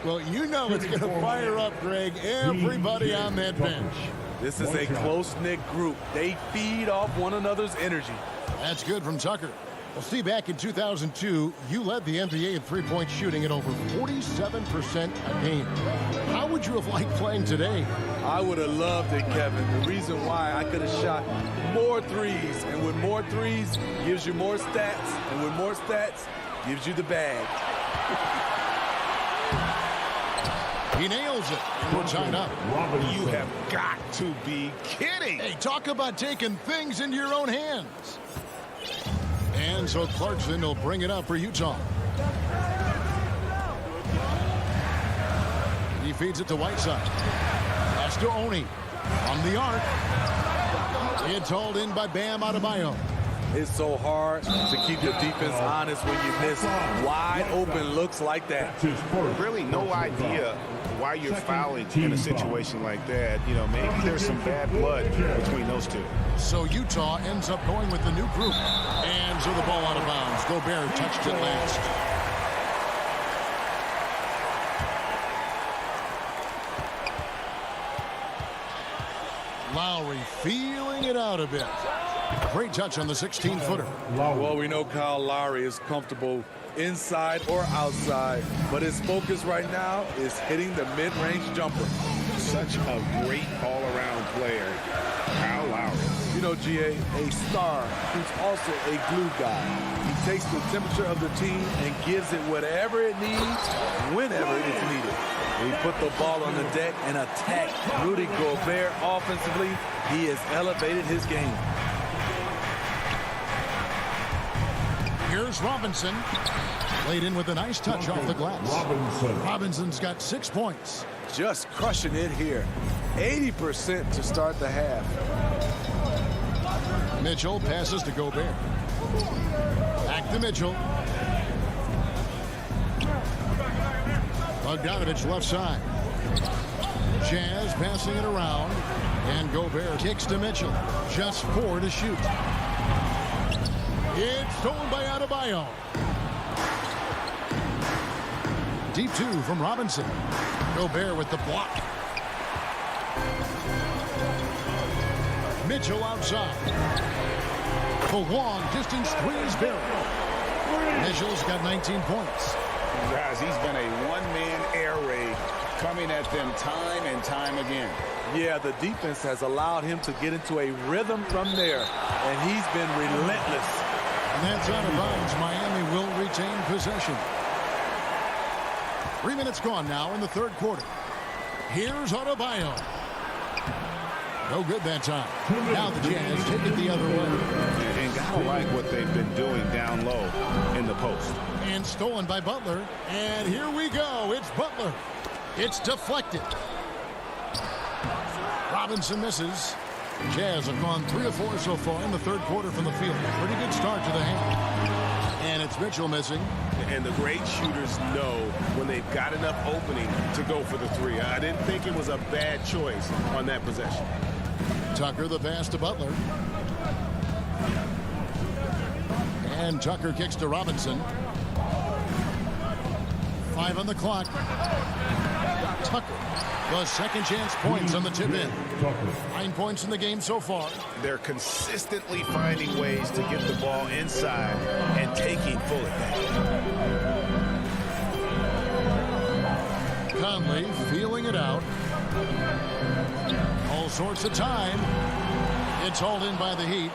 Well, you know it's going to fire up, Greg, everybody on that bench. This is a close-knit group. They feed off one another's energy. That's good from Tucker. Well, see, back in 2002, you led the NBA in three-point shooting at over 47% a game. How would you have liked playing today? I would have loved it, Kevin. The reason why I could have shot more threes, and with more threes gives you more stats, and with more stats gives you the bag. He nails it, and we're tied up. You have got to be kidding. Hey, talk about taking things into your own hands. And so Clarkson will bring it up for Utah. He feeds it to Whiteside. That's to Oni. From the arc. It's hauled in by Bam Adebayo. It's so hard to keep your defense honest when you miss wide open looks like that. Really no idea why you're fouling in a situation like that. You know, maybe there's some bad blood between those two. So Utah ends up going with the new group. And so the ball out of bounds. Gobert touched it last. Lowry feeling it out a bit. Great touch on the 16-footer. Well, we know Kyle Lowry is comfortable inside or outside, but his focus right now is hitting the mid-range jumper. Such a great all-around player, Kyle Lowry. You know, GA, a star who's also a glue guy. He takes the temperature of the team and gives it whatever it needs, whenever it's needed. He put the ball on the deck and attacked Rudy Gobert offensively. He has elevated his game. Here's Robinson. Laid in with a nice touch off the glass. Robinson's got 6 points. Just crushing it here. 80% to start the half. Mitchell passes to Gobert. Back to Mitchell. Bogdanovich left side. Jazz passing it around. And Gobert kicks to Mitchell. Just 4 to shoot. It's stolen by Adebayo. Deep 2 from Robinson. Gobert with the block. Mitchell outside. The long distance three is buried. Mitchell's got 19 points. Guys, he's been a one-man air raid coming at them time and time again. Yeah, the defense has allowed him to get into a rhythm from there, and he's been relentless. And that's out of bounds. Miami will retain possession. 3 minutes gone now in the third quarter. Here's Adebayo. No good that time. Now the Jazz take it the other way. And gotta like what they've been doing down low in the post. And stolen by Butler. And here we go. It's Butler. It's deflected. Robinson misses. Jazz have gone 3 of 4 so far in the third quarter from the field. Pretty good start to the half. And it's Mitchell missing. And the great shooters know when they've got enough opening to go for the three. I didn't think it was a bad choice on that possession. Tucker the pass to Butler. And Tucker kicks to Robinson. 5 on the clock. Tucker, the second chance points on the tip in. 9 points in the game so far. They're consistently finding ways to get the ball inside and taking full advantage. Conley feeling it out. All sorts of time. It's hauled in by the Heat.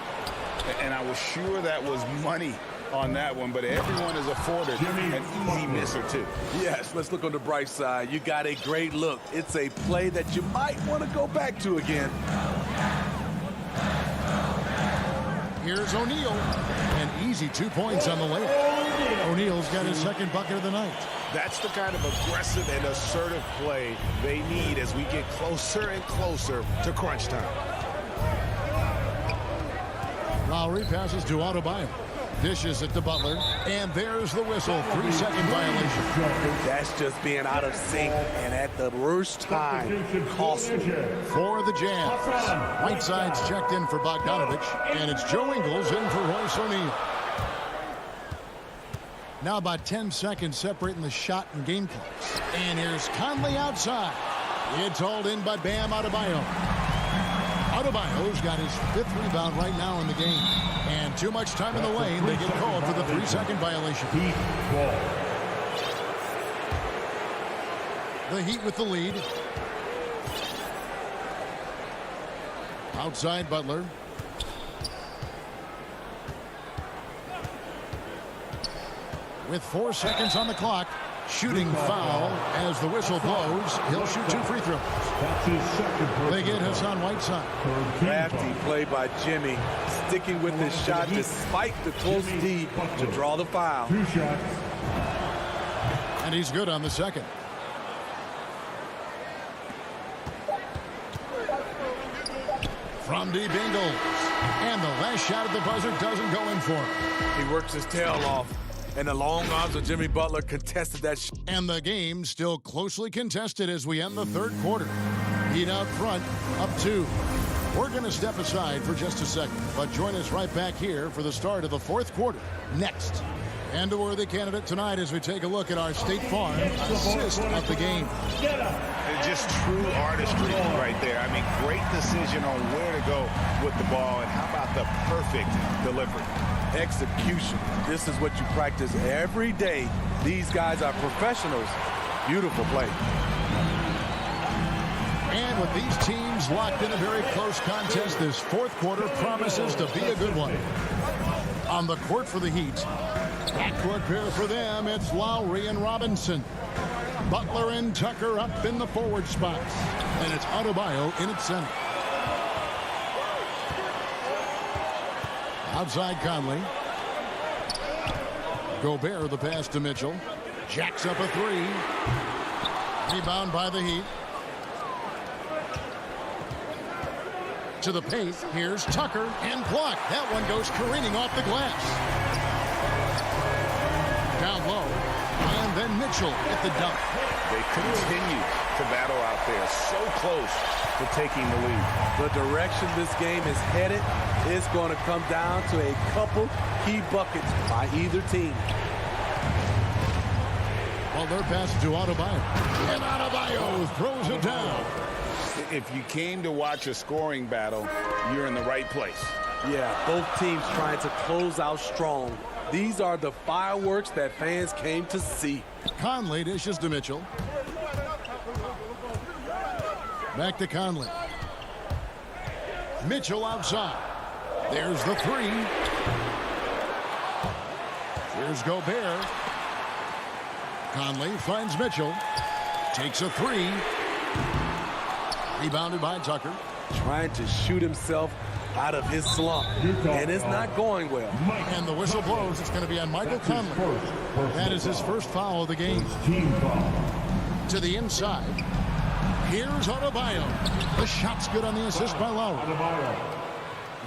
And I was sure that was money on that one, but everyone is afforded an easy miss or two. Yes, let's look on the bright side. You got a great look. It's a play that you might want to go back to again. Here's O'Neal. An easy 2 points on the layup. O'Neal's got his second bucket of the night. That's the kind of aggressive and assertive play they need as we get closer and closer to crunch time. Lowry passes to Adebayo. Dishes it to Butler. And there's the whistle. 3-second violation. That's just being out of sync and at the worst time. Costly. For the Jazz. Whiteside's checked in for Bogdanovich. And it's Joe Ingles in for Royce O'Neal. Now about 10 seconds separating the shot and game clocks. And here's Conley outside. It's hauled in by Bam Adebayo. Adebayo's got his 5th rebound right now in the game. And too much time in the lane. They get called for the 3-second violation. The Heat with the lead. Outside Butler. With 4 seconds on the clock. Shooting foul as the whistle blows. He'll shoot 2 free throws. That's his second. They get Hassan Whiteside. Crafty play by Jimmy, sticking with his shot despite the close D to draw the foul. 2 shots. And he's good on the second. From deep Ingles. And the last shot at the buzzer doesn't go in for him. He works his tail off. And the long arms of Jimmy Butler contested that shot. And the game still closely contested as we end the third quarter. Heat out front, up 2. We're going to step aside for just a second, but join us right back here for the start of the fourth quarter next. And a worthy candidate tonight as we take a look at our State Farm assist of the game. Just true artistry right there. I mean, great decision on where to go with the ball, and how about the perfect delivery? Execution. This is what you practice every day. These guys are professionals. Beautiful play. And with these teams locked in a very close contest, this fourth quarter promises to be a good one. On the court for the Heat, backcourt pair for them, it's Lowry and Robinson. Butler and Tucker up in the forward spots. And it's Adebayo in its center. Outside Conley. Gobert the pass to Mitchell. Jacks up a 3. Rebound by the Heat. To the paint. Here's Tucker and blocked. That one goes careening off the glass. Down low. And then Mitchell at the dunk. They continue to battle out there. So close to taking the lead. The direction this game is headed is going to come down to a couple key buckets by either team. Well, their pass to Adebayo. And Adebayo throws it down. If you came to watch a scoring battle, you're in the right place. Yeah, both teams trying to close out strong. These are the fireworks that fans came to see. Conley dishes to Mitchell. Back to Conley. Mitchell outside. There's the three. Here's Gobert. Conley finds Mitchell. Takes a three. Rebounded by Tucker. Trying to shoot himself out of his slump. And it's not going well. And the whistle blows. It's going to be on Michael Conley. That is his first foul of the game. To the inside. Here's Adebayo. The shot's good on the assist by Lowry.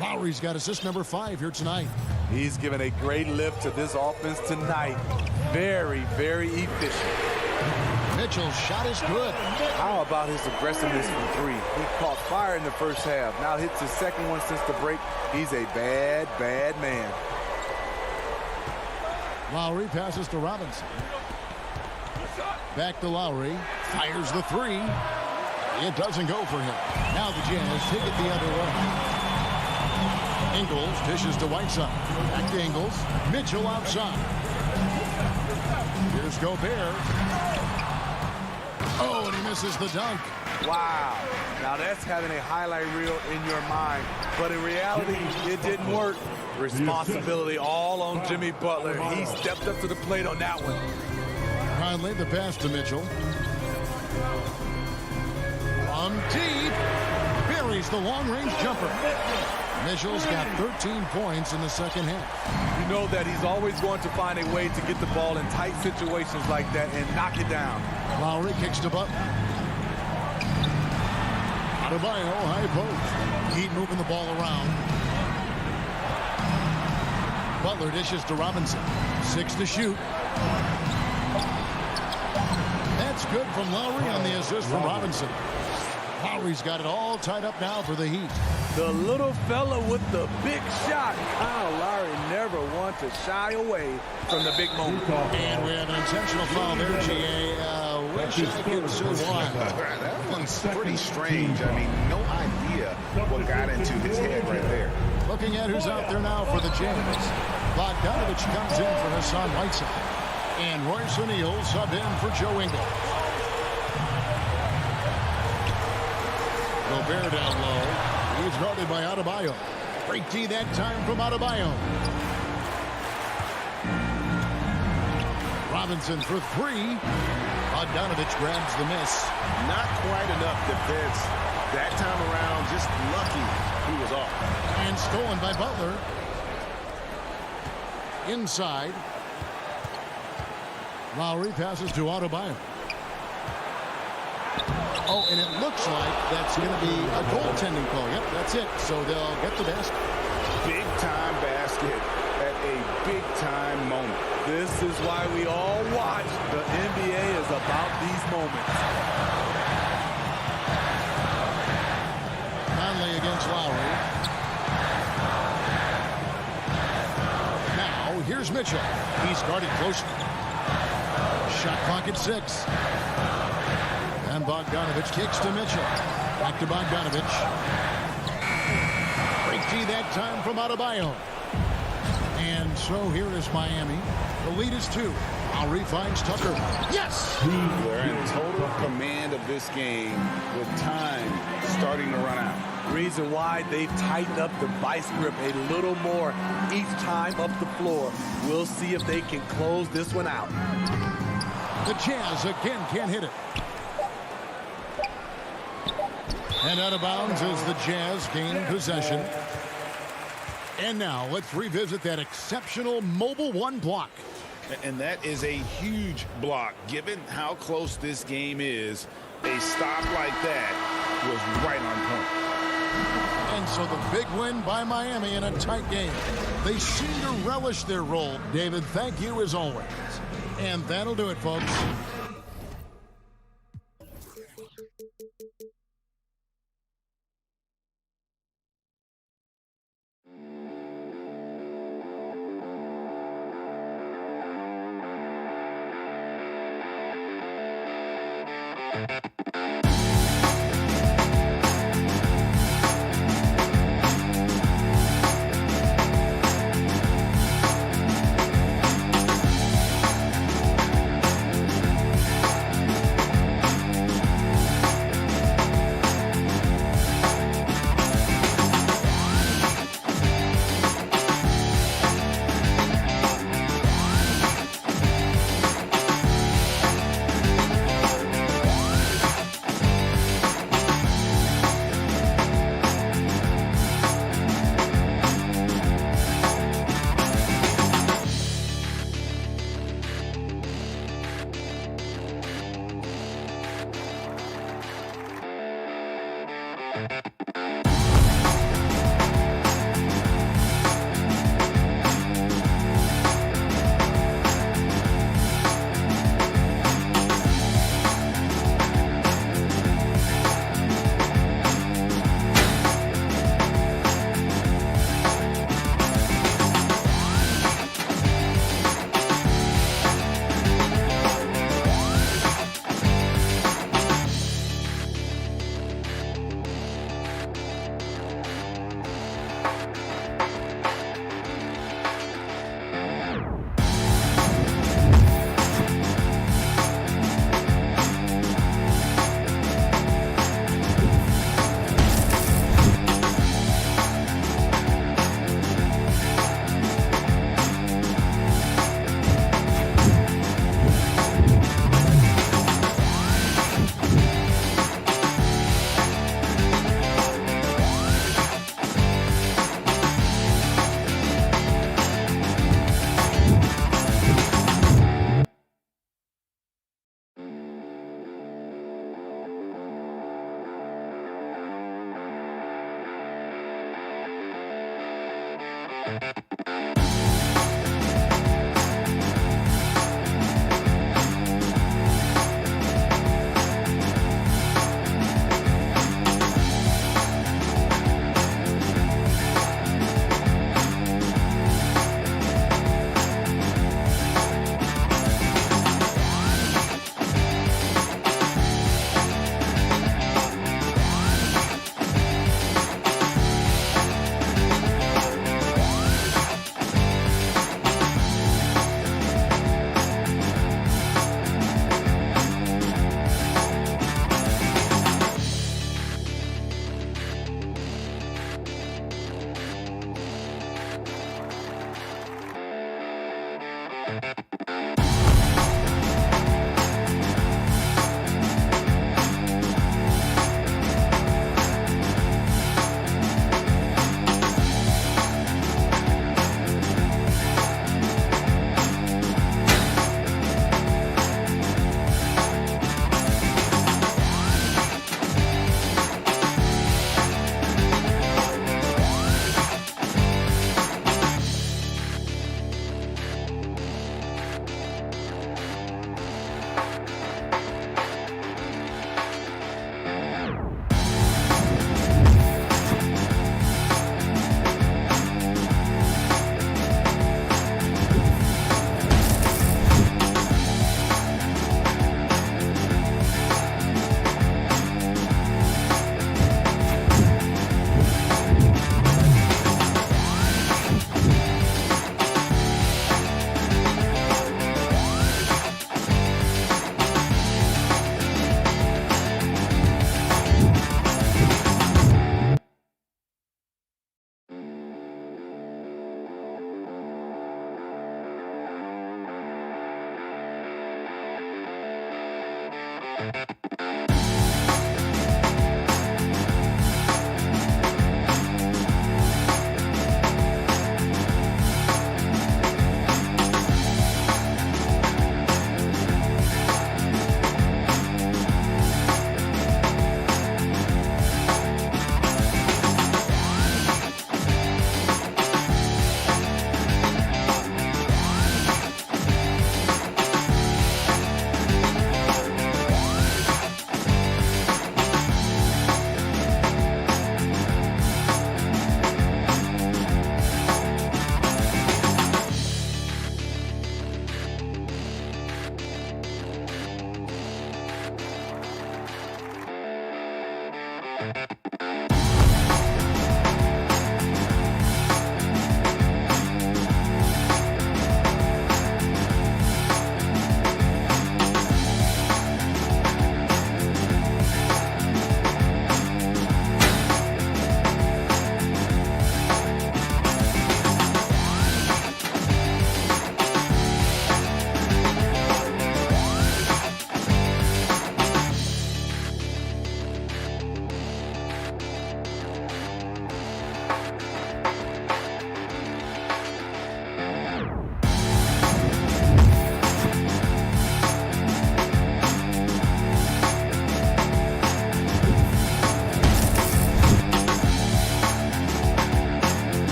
Lowry's got assist number 5 here tonight. He's given a great lift to this offense tonight. Very, very efficient. Mitchell's shot is good. How about his aggressiveness from 3? He caught fire in the first half. Now hits his second one since the break. He's a bad, bad man. Lowry passes to Robinson. Back to Lowry. Fires the 3. It doesn't go for him. Now the Jazz take it the other way. Ingles dishes to Whiteside. Back to Ingles. Mitchell outside. Here's Gobert. Oh, and he misses the dunk. Wow. Now that's having a highlight reel in your mind. But in reality, it didn't work. Responsibility all on Jimmy Butler. He stepped up to the plate on that one. Conley, the pass to Mitchell. From deep. Buries the long-range jumper. Mitchell's got 13 points in the second half. You know that he's always going to find a way to get the ball in tight situations like that and knock it down. Lowry kicks to Butler. Adebayo, high post. Heat moving the ball around. Butler dishes to Robinson. 6 to shoot. That's good from Lowry on the assist from Robinson. Lowry's got it all tied up now for the Heat. The little fella with the big shot. Kyle Lowry never wants to shy away from the big moment. And we have an intentional foul there, G.A. Wish I could say why. That one's pretty strange. I mean, no idea what got into his head right there. Looking at who's out there now for the Jazz. Bogdanovich comes in for Hassan Whiteside. And Royce O'Neal sub in for Joe Ingles. Gobert down low. He's guarded by Adebayo. Great D that time from Adebayo. Robinson for 3. Bogdanovich grabs the miss. Not quite enough defense that time around. Just lucky he was off. And stolen by Butler. Inside. Lowry passes to Adebayo. Oh, and it looks like that's going to be a goaltending call. Yep, that's it. So they'll get the basket. Big-time basket at a big-time moment. This is why we all watch. The NBA is about these moments. Conley against Lowry. Now, here's Mitchell. He's guarded closely. Shot clock at 6. And Bogdanovich kicks to Mitchell. Back to Bogdanovich. Great D that time from Adebayo. And so here is Miami. The lead is 2. Lowry finds Tucker. Yes! They're in total command of this game with time starting to run out. Reason why they've tightened up the vice grip a little more each time up the floor. We'll see if they can close this one out. The Jazz again can't hit it. And out of bounds as the Jazz gain possession. And now let's revisit that exceptional mobile 1 block. And that is a huge block. Given how close this game is, a stop like that was right on point. And so the big win by Miami in a tight game. They seem to relish their role. David, thank you as always. And that'll do it, folks.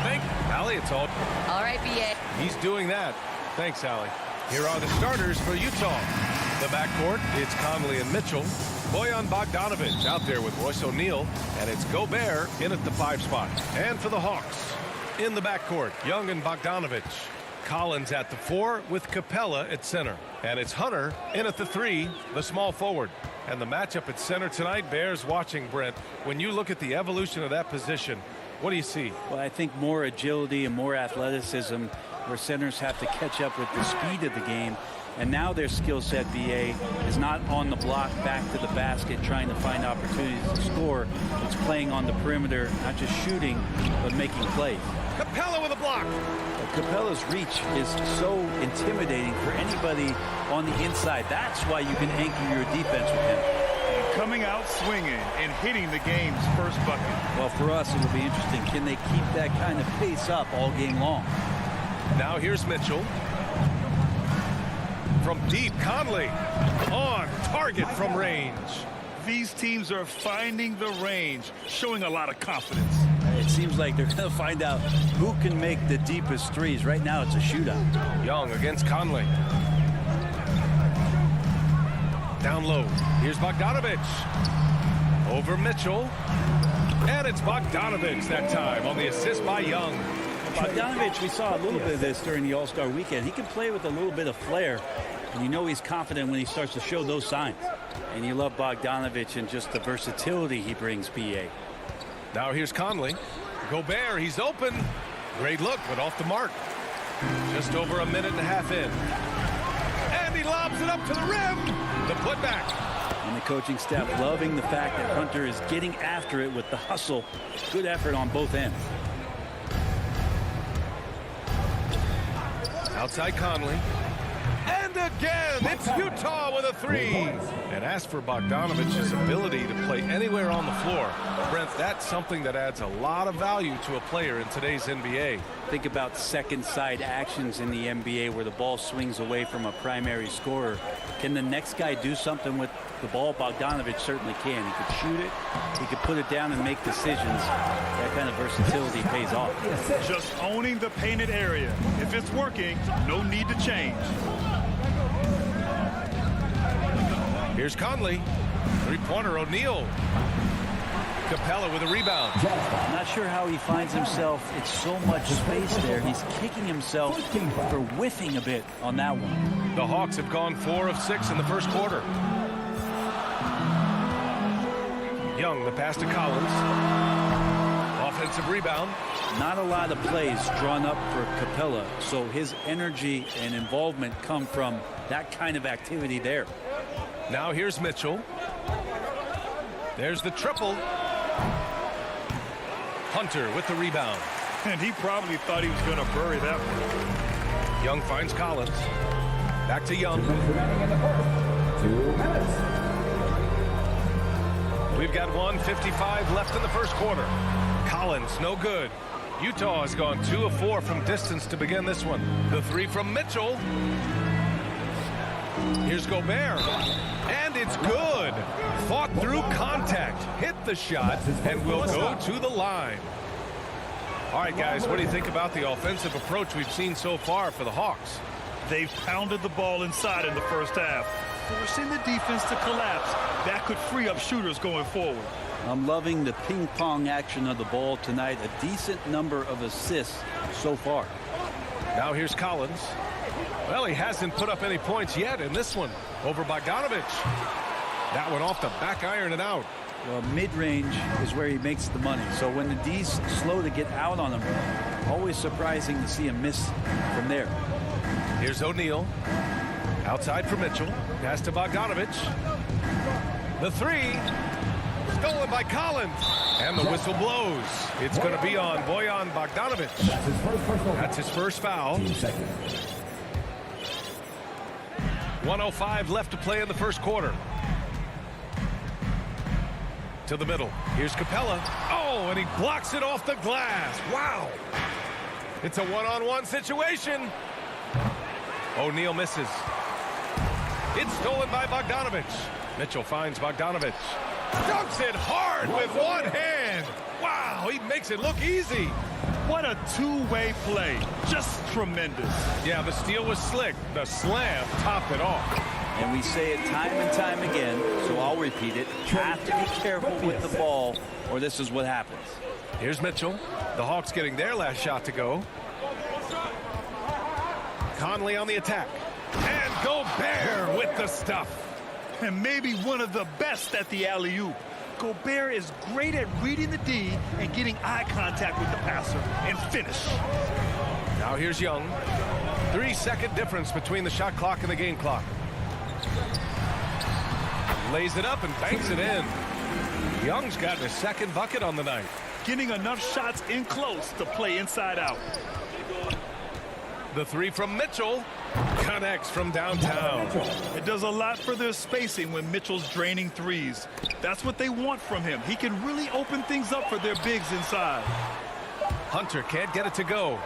Thank Allie, it's all right, BA. He's doing that. Thanks, Allie. Here are the starters for Utah. The backcourt, it's Conley and Mitchell. Bojan Bogdanovic out there with Royce O'Neal, and it's Gobert in at the 5 spot. And for the Hawks, in the backcourt, Young and Bogdanovic. Collins at the 4 with Capella at center. And it's Hunter in at the 3, the small forward. And the matchup at center tonight bears watching, Brent. When you look at the evolution of that position, what do you see? Well, I think more agility and more athleticism, where centers have to catch up with the speed of the game. And now their skill set, BA, is not on the block back to the basket trying to find opportunities to score. It's playing on the perimeter, not just shooting, but making plays. Capella with a block. Capella's reach is so intimidating for anybody on the inside. That's why you can anchor your defense with him. Coming out swinging and hitting the game's first bucket. Well, for us, it'll be interesting. Can they keep that kind of pace up all game long? Now here's Mitchell. From deep, Conley on target from range. These teams are finding the range, showing a lot of confidence. It seems like they're going to find out who can make the deepest threes. Right now, it's a shootout. Young against Conley. Down low. Here's Bogdanovic. Over Mitchell. And it's Bogdanovic that time on the assist by Young. Bogdanovic, we saw a little bit of this during the All-Star weekend. He can play with a little bit of flair, and you know he's confident when he starts to show those signs. And you love Bogdanovic and just the versatility he brings, PA. Now here's Conley. Gobert, he's open. Great look, but off the mark. Just over a minute and a half in. And he lobs it up to the rim. The putback. And the coaching staff loving the fact that Hunter is getting after it with the hustle. Good effort on both ends. Outside Conley. And again, it's Utah with a 3. And as for Bogdanovic's ability to play anywhere on the floor, Brent, that's something that adds a lot of value to a player in today's NBA. Think about second side actions in the NBA where the ball swings away from a primary scorer. Can the next guy do something with the ball? Bogdanovic certainly can. He could shoot it, he could put it down and make decisions. That kind of versatility pays off. Just owning the painted area. If it's working, no need to change. Here's Conley. 3-pointer, O'Neal. Capella with a rebound. I'm not sure how he finds himself. It's so much space there. He's kicking himself for whiffing a bit on that one. The Hawks have gone 4 of 6 in the first quarter. Young, the pass to Collins. Offensive rebound. Not a lot of plays drawn up for Capella, so his energy and involvement come from that kind of activity there. Now here's Mitchell. There's the triple. Hunter with the rebound. And he probably thought he was going to bury that one. Young finds Collins. Back to Young. 2 minutes. We've got 1:55 left in the first quarter. Collins, no good. Utah has gone 2 of 4 from distance to begin this one. The 3 from Mitchell. Here's Gobert. And it's good. Fought through contact. Hit the shot and will go to the line. All right, guys, what do you think about the offensive approach we've seen so far for the Hawks? They've pounded the ball inside in the first half, forcing the defense to collapse. That could free up shooters going forward. I'm loving the ping-pong action of the ball tonight. A decent number of assists so far. Now here's Collins. Well, he hasn't put up any points yet in this one over Bogdanovic. That one off the back iron and out. Well, mid-range is where he makes the money. So when the D's slow to get out on him, always surprising to see him miss from there. Here's O'Neal. Outside for Mitchell. Pass to Bogdanovic. The 3. Stolen by Collins. And the whistle blows. It's going to be on Bojan Bogdanovic. That's his first foul. 1:05 left to play in the first quarter. To the middle. Here's Capella. Oh, and he blocks it off the glass. Wow. It's a one-on-one situation. O'Neal misses. It's stolen by Bogdanovic. Mitchell finds Bogdanovic. Dunks it hard with one hand. Wow, he makes it look easy. What a two-way play. Just tremendous. Yeah, the steal was slick. The slam topped it off. And we say it time and time again, so I'll repeat it. Have to be careful with the ball, or this is what happens. Here's Mitchell. The Hawks getting their last shot to go. Conley on the attack. And Gobert with the stuff. And maybe one of the best at the alley-oop. Gobert is great at reading the D and getting eye contact with the passer and finish. Now here's Young. 3-second difference between the shot clock and the game clock. Lays it up and banks it in. Young's gotten his second bucket on the night. Getting enough shots in close to play inside out. The three from Mitchell connects from downtown. It does a lot for their spacing when Mitchell's draining threes. That's what they want from him. He can really open things up for their bigs inside. Hunter can't get it to go.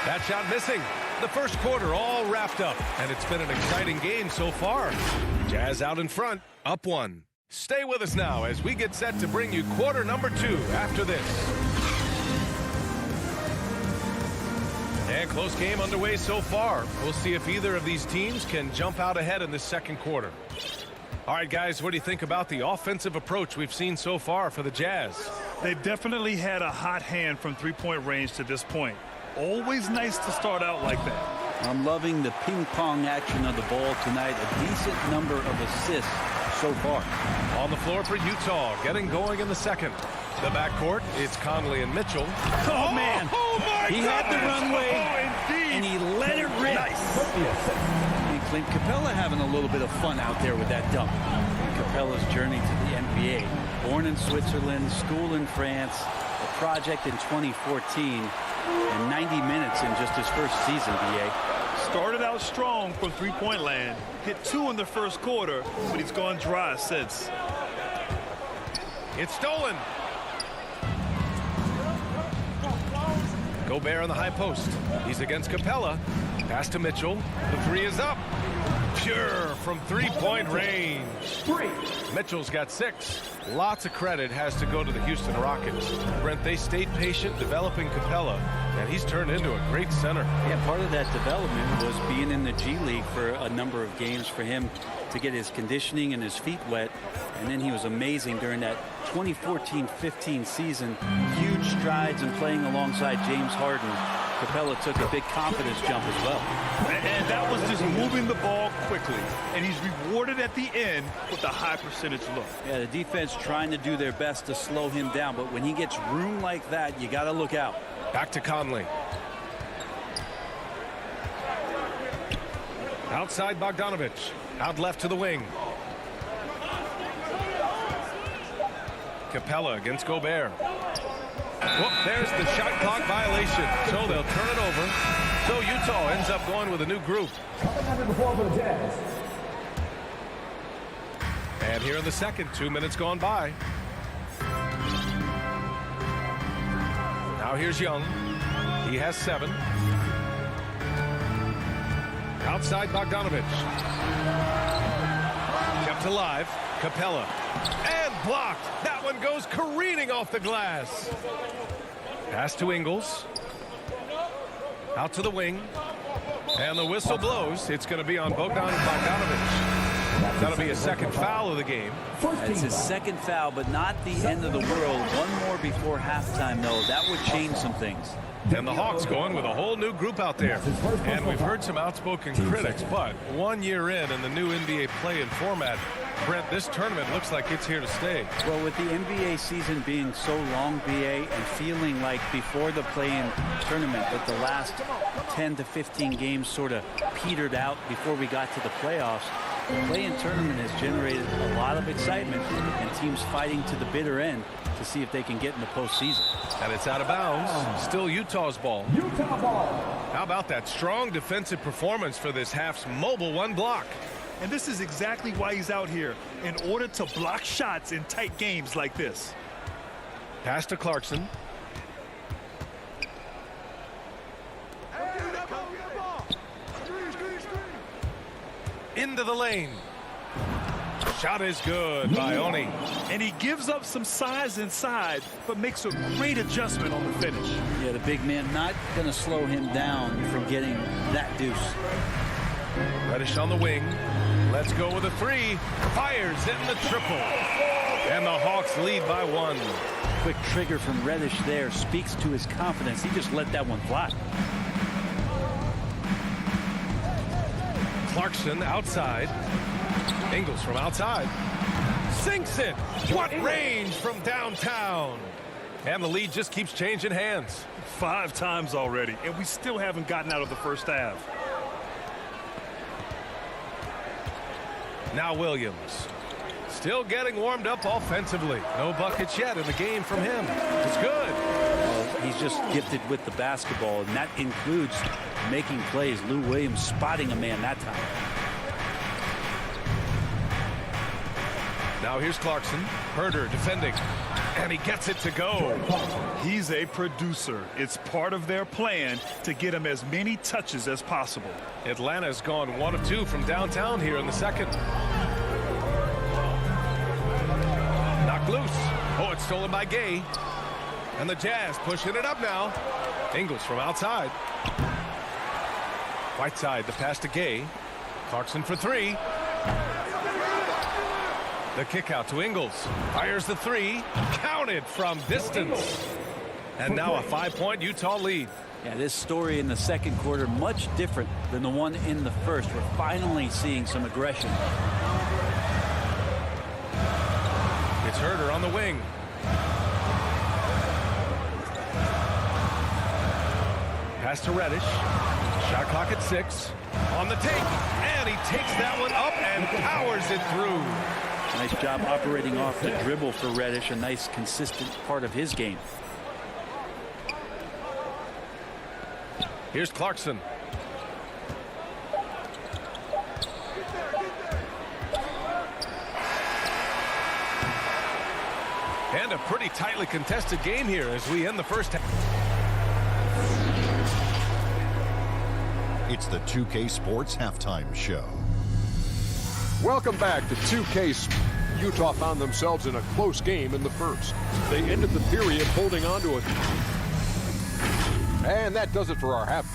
That shot missing. The first quarter all wrapped up, and it's been an exciting game so far. Jazz out in front, up one. Stay with us now as we get set to bring you quarter number 2 after this. And close game underway so far. We'll see if either of these teams can jump out ahead in this second quarter. All right, guys, what do you think about the offensive approach we've seen so far for the Jazz? They've definitely had a hot hand from three-point range to this point. Always nice to start out like that. I'm loving the ping-pong action of the ball tonight. A decent number of assists so far. On the floor for Utah, getting going in the second. The backcourt, it's Conley and Mitchell. Oh, man. He had the runway, and he let it rip. And Clint Capella having a little bit of fun out there with that dunk. Capella's journey to the NBA. Born in Switzerland, school in France, a project in 2014, and 90 minutes in just his first season, BA. Started out strong from three-point land. Hit 2 in the first quarter, but he's gone dry since. It's stolen. Gobert on the high post. He's against Capella. Pass to Mitchell. The three is up. Pure from three-point range. Mitchell's got 6. Lots of credit has to go to the Houston Rockets. Brent, they stayed patient developing Capella, and he's turned into a great center. Yeah, part of that development was being in the G League for a number of games for him to get his conditioning and his feet wet. And then he was amazing during that 2014-15 season. Huge strides in playing alongside James Harden. Capella took a big confidence jump as well. And that was just moving the ball quickly. And he's rewarded at the end with a high percentage look. Yeah, the defense trying to do their best to slow him down. But when he gets room like that, you got to look out. Back to Conley. Outside Bogdanovich. Out left to the wing. Capella against Gobert. Whoop, there's the shot clock violation. So they'll turn it over. So Utah ends up going with a new group. And here in the second, 2 minutes gone by. Now here's Young. He has 7. Outside Bogdanovich. Kept alive. Capella. And blocked. That one goes careening off the glass. Pass to Ingles. Out to the wing. And the whistle blows. It's going to be on Bogdanovich. That'll be a second foul of the game. It's his second foul, but not the end of the world. One more before halftime, though. That would change some things. And the Hawks going with a whole new group out there. And we've heard some outspoken critics, but 1 year in the new NBA play-in format, Brent, this tournament looks like it's here to stay. Well, with the NBA season being so long, BA, and feeling like before the play-in tournament that the last 10 to 15 games sort of petered out before we got to the playoffs, the play-in tournament has generated a lot of excitement and teams fighting to the bitter end to see if they can get in the postseason. And it's out of bounds. Still Utah's ball. How about that strong defensive performance for this half's mobile one block? And this is exactly why he's out here, in order to block shots in tight games like this. Pass to Clarkson. Into the lane. Shot is good by Oni. And he gives up some size inside, but makes a great adjustment on the finish. Yeah, the big man not going to slow him down from getting that deuce. Reddish on the wing. Let's go with a three. Fires in the triple. And the Hawks lead by 1. Quick trigger from Reddish there speaks to his confidence. He just let that one fly. Clarkson outside. Ingles from outside. Sinks it. What range from downtown. And the lead just keeps changing hands. 5 times already, and we still haven't gotten out of the first half. Now Williams. Still getting warmed up offensively. No buckets yet in the game from him. It's good. Well, he's just gifted with the basketball, and that includes making plays. Lou Williams spotting a man that time. Now here's Clarkson. Herder defending. And he gets it to go. He's a producer. It's part of their plan to get him as many touches as possible. Atlanta's gone 1 of 2 from downtown here in the second. Knocked loose. Oh, it's stolen by Gay. And the Jazz pushing it up now. Ingles from outside. Whiteside, the pass to Gay. Clarkson for 3. The kick out to Ingles. Fires the 3. Counted from distance. And now a 5-point Utah lead. Yeah, this story in the second quarter much different than the one in the first. We're finally seeing some aggression. It's Herder on the wing. Pass to Reddish. Shot clock at 6. On the take. And he takes that one up and powers it through. Nice job operating off the dribble for Reddish. A nice, consistent part of his game. Here's Clarkson. And a pretty tightly contested game here as we end the first half. It's the 2K Sports Halftime Show. Welcome back to 2K. Utah found themselves in a close game in the first. They ended the period holding on to it. And that does it for our half.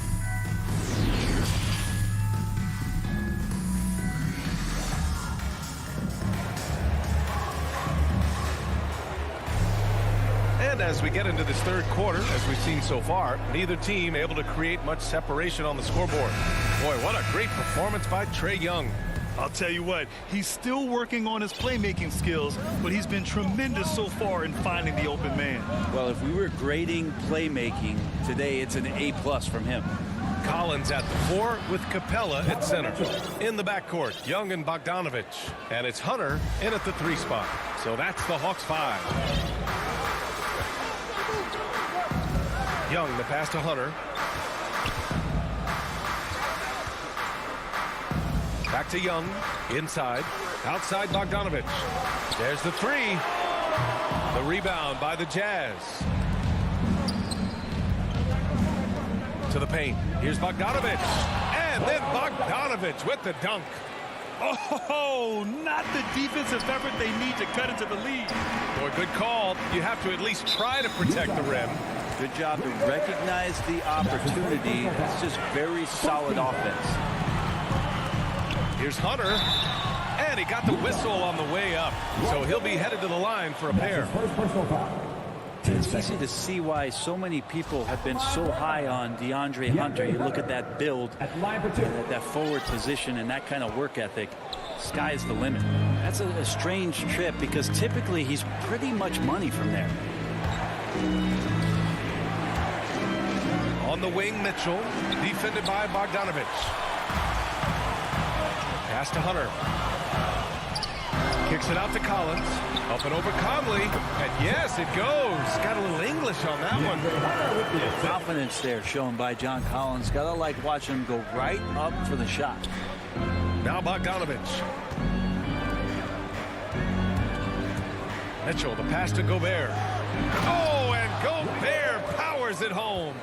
And as we get into this third quarter, as we've seen so far, neither team able to create much separation on the scoreboard. Boy, what a great performance by Trae Young. I'll tell you what, he's still working on his playmaking skills, but he's been tremendous so far in finding the open man. Well, if we were grading playmaking today, it's an A+ from him. Collins at the 4 with Capella at center. In the backcourt, Young and Bogdanovich. And it's Hunter in at the 3 spot. So that's the Hawks 5. Young, the pass to Hunter. Back to Young, inside, outside Bogdanovich. There's the 3. The rebound by the Jazz. To the paint. Here's Bogdanovich. And then Bogdanovich with the dunk. Oh, not the defensive effort they need to cut into the lead. Boy, good call. You have to at least try to protect the rim. Good job to recognize the opportunity. It's just very solid offense. Here's Hunter, and he got the whistle on the way up, so he'll be headed to the line for a pair. It's easy to see why so many people have been so high on DeAndre Hunter. You look at that build, that forward position, and that kind of work ethic. Sky's the limit. That's a strange trip because typically he's pretty much money from there. On the wing, Mitchell, defended by Bogdanovich. Pass to Hunter. Kicks it out to Collins. Up and over Conley. And yes, it goes. Got a little English on that one. Yeah, confidence there shown by John Collins. Gotta like watching him go right up for the shot. Now Bogdanovich. Mitchell, the pass to Gobert. Oh, and Gobert powers it home.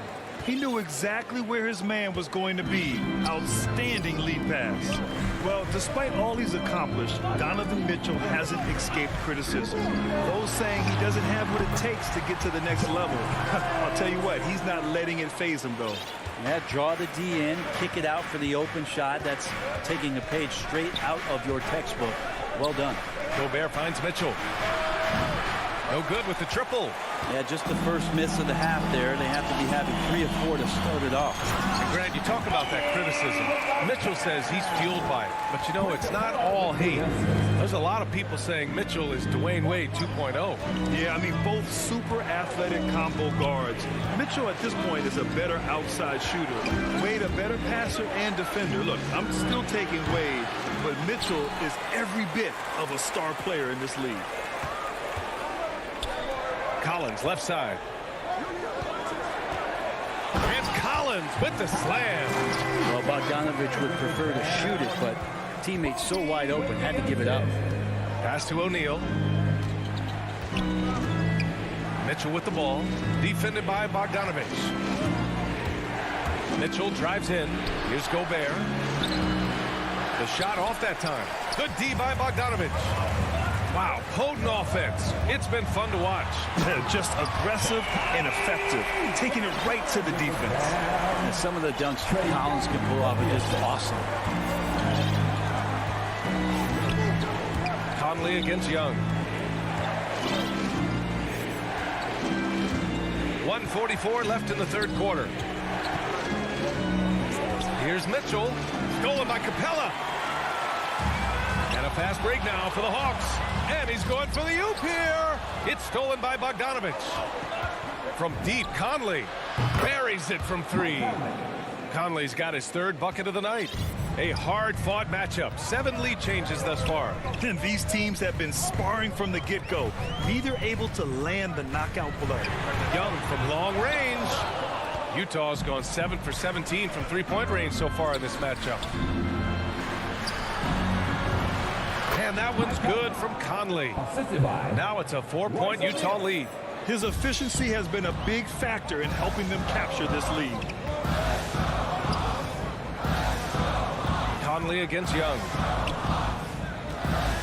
He knew exactly where his man was going to be. Outstanding lead pass. Well, despite all he's accomplished, Donovan Mitchell hasn't escaped criticism. Those saying he doesn't have what it takes to get to the next level. I'll tell you what, he's not letting it faze him, though. Yeah, draw the D in, kick it out for the open shot. That's taking a page straight out of your textbook. Well done. Gobert finds Mitchell. No good with the triple. Yeah, just the first miss of the half there. They have to be having 3 or 4 to start it off. And Grant, you talk about that criticism. Mitchell says he's fueled by it. But, you know, it's not all hate. There's a lot of people saying Mitchell is Dwayne Wade 2.0. Yeah, I mean, both super athletic combo guards. Mitchell at this point is a better outside shooter. Wade a better passer and defender. Look, I'm still taking Wade, but Mitchell is every bit of a star player in this league. Collins, left side. And Collins with the slam. Well, Bogdanovich would prefer to shoot it, but teammates so wide open, had to give it up. Pass to O'Neal. Mitchell with the ball. Defended by Bogdanovich. Mitchell drives in. Here's Gobert. The shot off that time. Good D by Bogdanovich. Wow, potent offense. It's been fun to watch. Just aggressive and effective, taking it right to the defense. And some of the dunks Collins can pull off are just awesome. Conley against Young. 1:44 left in the third quarter. Here's Mitchell. Stolen by Capella. And a fast break now for the Hawks. And he's going for the oop here. It's stolen by Bogdanovich. From deep, Conley buries it from 3. Conley's got his 3rd bucket of the night. A hard-fought matchup. 7 lead changes thus far. And these teams have been sparring from the get-go. Neither able to land the knockout blow. Young from long range. Utah's gone 7 for 17 from three-point range so far in this matchup. And that one's good from Conley. Now it's a 4-point Utah lead. His efficiency has been a big factor in helping them capture this lead. Conley against Young.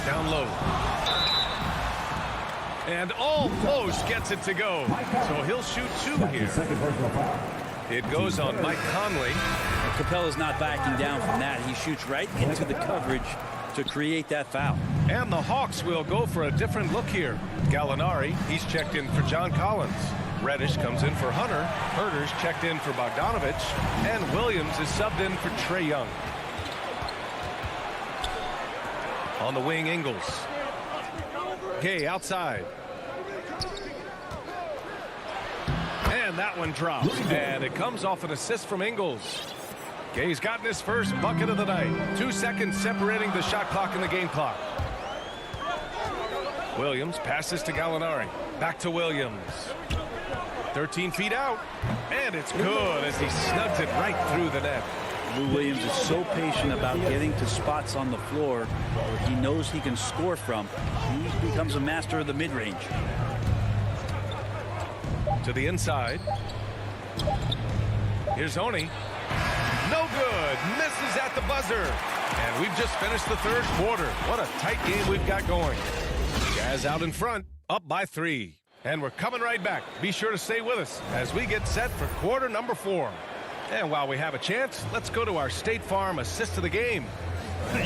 Down low. And almost gets it to go. So he'll shoot 2 here. It goes on Mike Conley. And Capella's not backing down from that. He shoots right into the coverage to create that foul. And the Hawks will go for a different look here. Gallinari, he's checked in for John Collins. Reddish comes in for Hunter. Herter's checked in for Bogdanovich. And Williams is subbed in for Trae Young. On the wing, Ingles. Gay outside. And that one drops. And it comes off an assist from Ingles. Gay's gotten his first bucket of the night. 2 seconds separating the shot clock and the game clock. Williams passes to Gallinari. Back to Williams. 13 feet out. And it's good as he snugs it right through the net. Lou Williams is so patient about getting to spots on the floor where he knows he can score from. He becomes a master of the mid-range. To the inside. Here's Oni. No good. Misses at the buzzer. And we've just finished the third quarter. What a tight game we've got going. Jazz out in front, up by 3. And we're coming right back. Be sure to stay with us as we get set for quarter number 4. And while we have a chance, let's go to our State Farm assist of the game.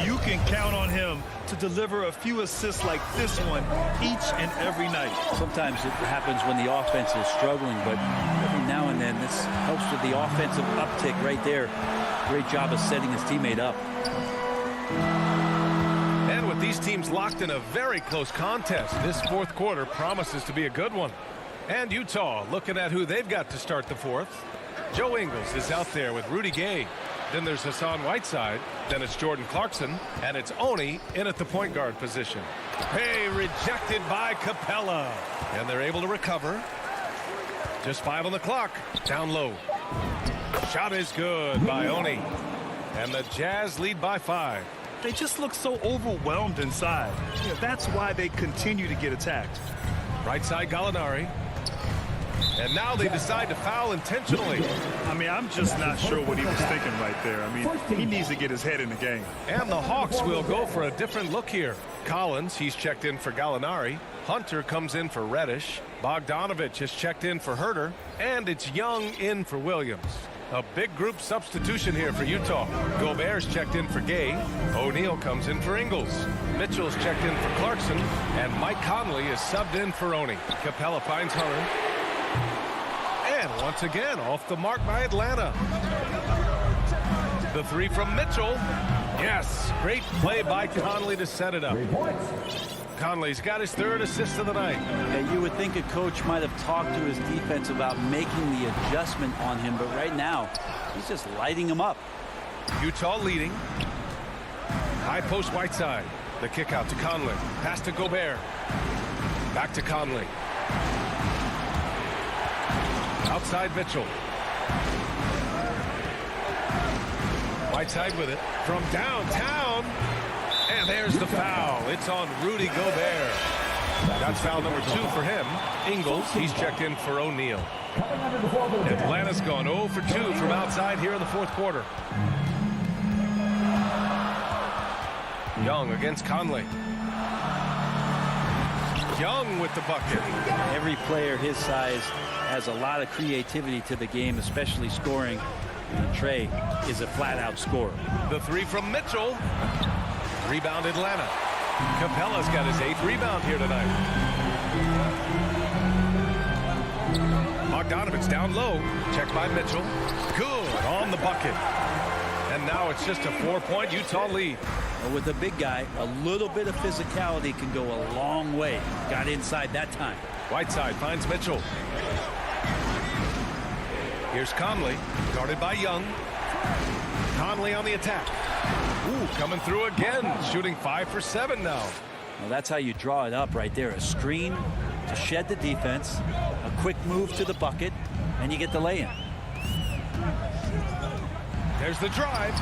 You can count on him to deliver a few assists like this one each and every night. Sometimes it happens when the offense is struggling, but every now and then this helps with the offensive uptick right there. Great job of setting his teammate up. And with these teams locked in a very close contest, this fourth quarter promises to be a good one. And Utah looking at who they've got to start the fourth. Joe Ingles is out there with Rudy Gay. Then there's Hassan Whiteside. Then it's Jordan Clarkson. And it's Oni in at the point guard position. Hey, rejected by Capella. And they're able to recover. Just 5 on the clock. Down low. Shot is good by Oni. And the Jazz lead by 5. They just look so overwhelmed inside. That's why they continue to get attacked. Right side Gallinari. And now they decide to foul intentionally. I mean, I'm just not sure what he was thinking right there. I mean, he needs to get his head in the game. And the Hawks will go for a different look here. Collins, he's checked in for Gallinari. Hunter comes in for Reddish. Bogdanovich has checked in for Herter. And it's Young in for Williams. A big group substitution here for Utah. Gobert's checked in for Gay. O'Neal comes in for Ingles. Mitchell's checked in for Clarkson. And Mike Conley is subbed in for Oni. Capella finds Hunter. And once again, off the mark by Atlanta. The three from Mitchell. Yes, great play by Conley to set it up. Conley's got his third assist of the night. Yeah, you would think a coach might have talked to his defense about making the adjustment on him, but right now, he's just lighting him up. Utah leading. High post Whiteside. The kick out to Conley. Pass to Gobert. Back to Conley. Outside Mitchell. Whiteside with it from downtown. And there's the foul. It's on Rudy Gobert. That's foul number 2 for him. Ingles, he's checked in for O'Neal. Atlanta's gone 0 for 2 from outside here in the fourth quarter. Young against Conley. Young with the bucket. Every player his size has a lot of creativity to the game, especially scoring. And Trey is a flat-out scorer. The three from Mitchell. Rebound Atlanta. Capella's got his 8th rebound here tonight. Bogdanovich down low. Checked by Mitchell. Good on the bucket. And now it's just a 4-point Utah lead. Well, with a big guy, a little bit of physicality can go a long way. Got inside that time. Whiteside finds Mitchell. Here's Conley, guarded by Young. Conley on the attack. Ooh, coming through again, shooting 5 for 7 now. Well, that's how you draw it up right there. A screen to shed the defense, a quick move to the bucket, and you get the lay-in. There's the drive.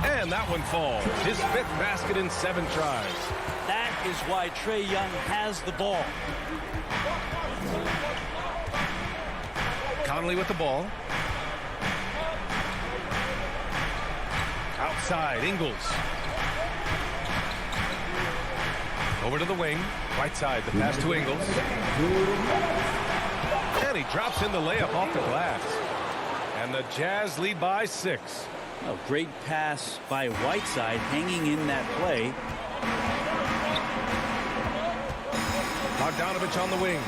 And that one falls. His 5th basket in 7 tries. That is why Trae Young has the ball. Conley with the ball. Outside, Ingles. Over to the wing. Right side, the pass to Ingles. And he drops in the layup off the glass. And the Jazz lead by 6. Oh, great pass by Whiteside, hanging in that play. Bogdanovich on the wing.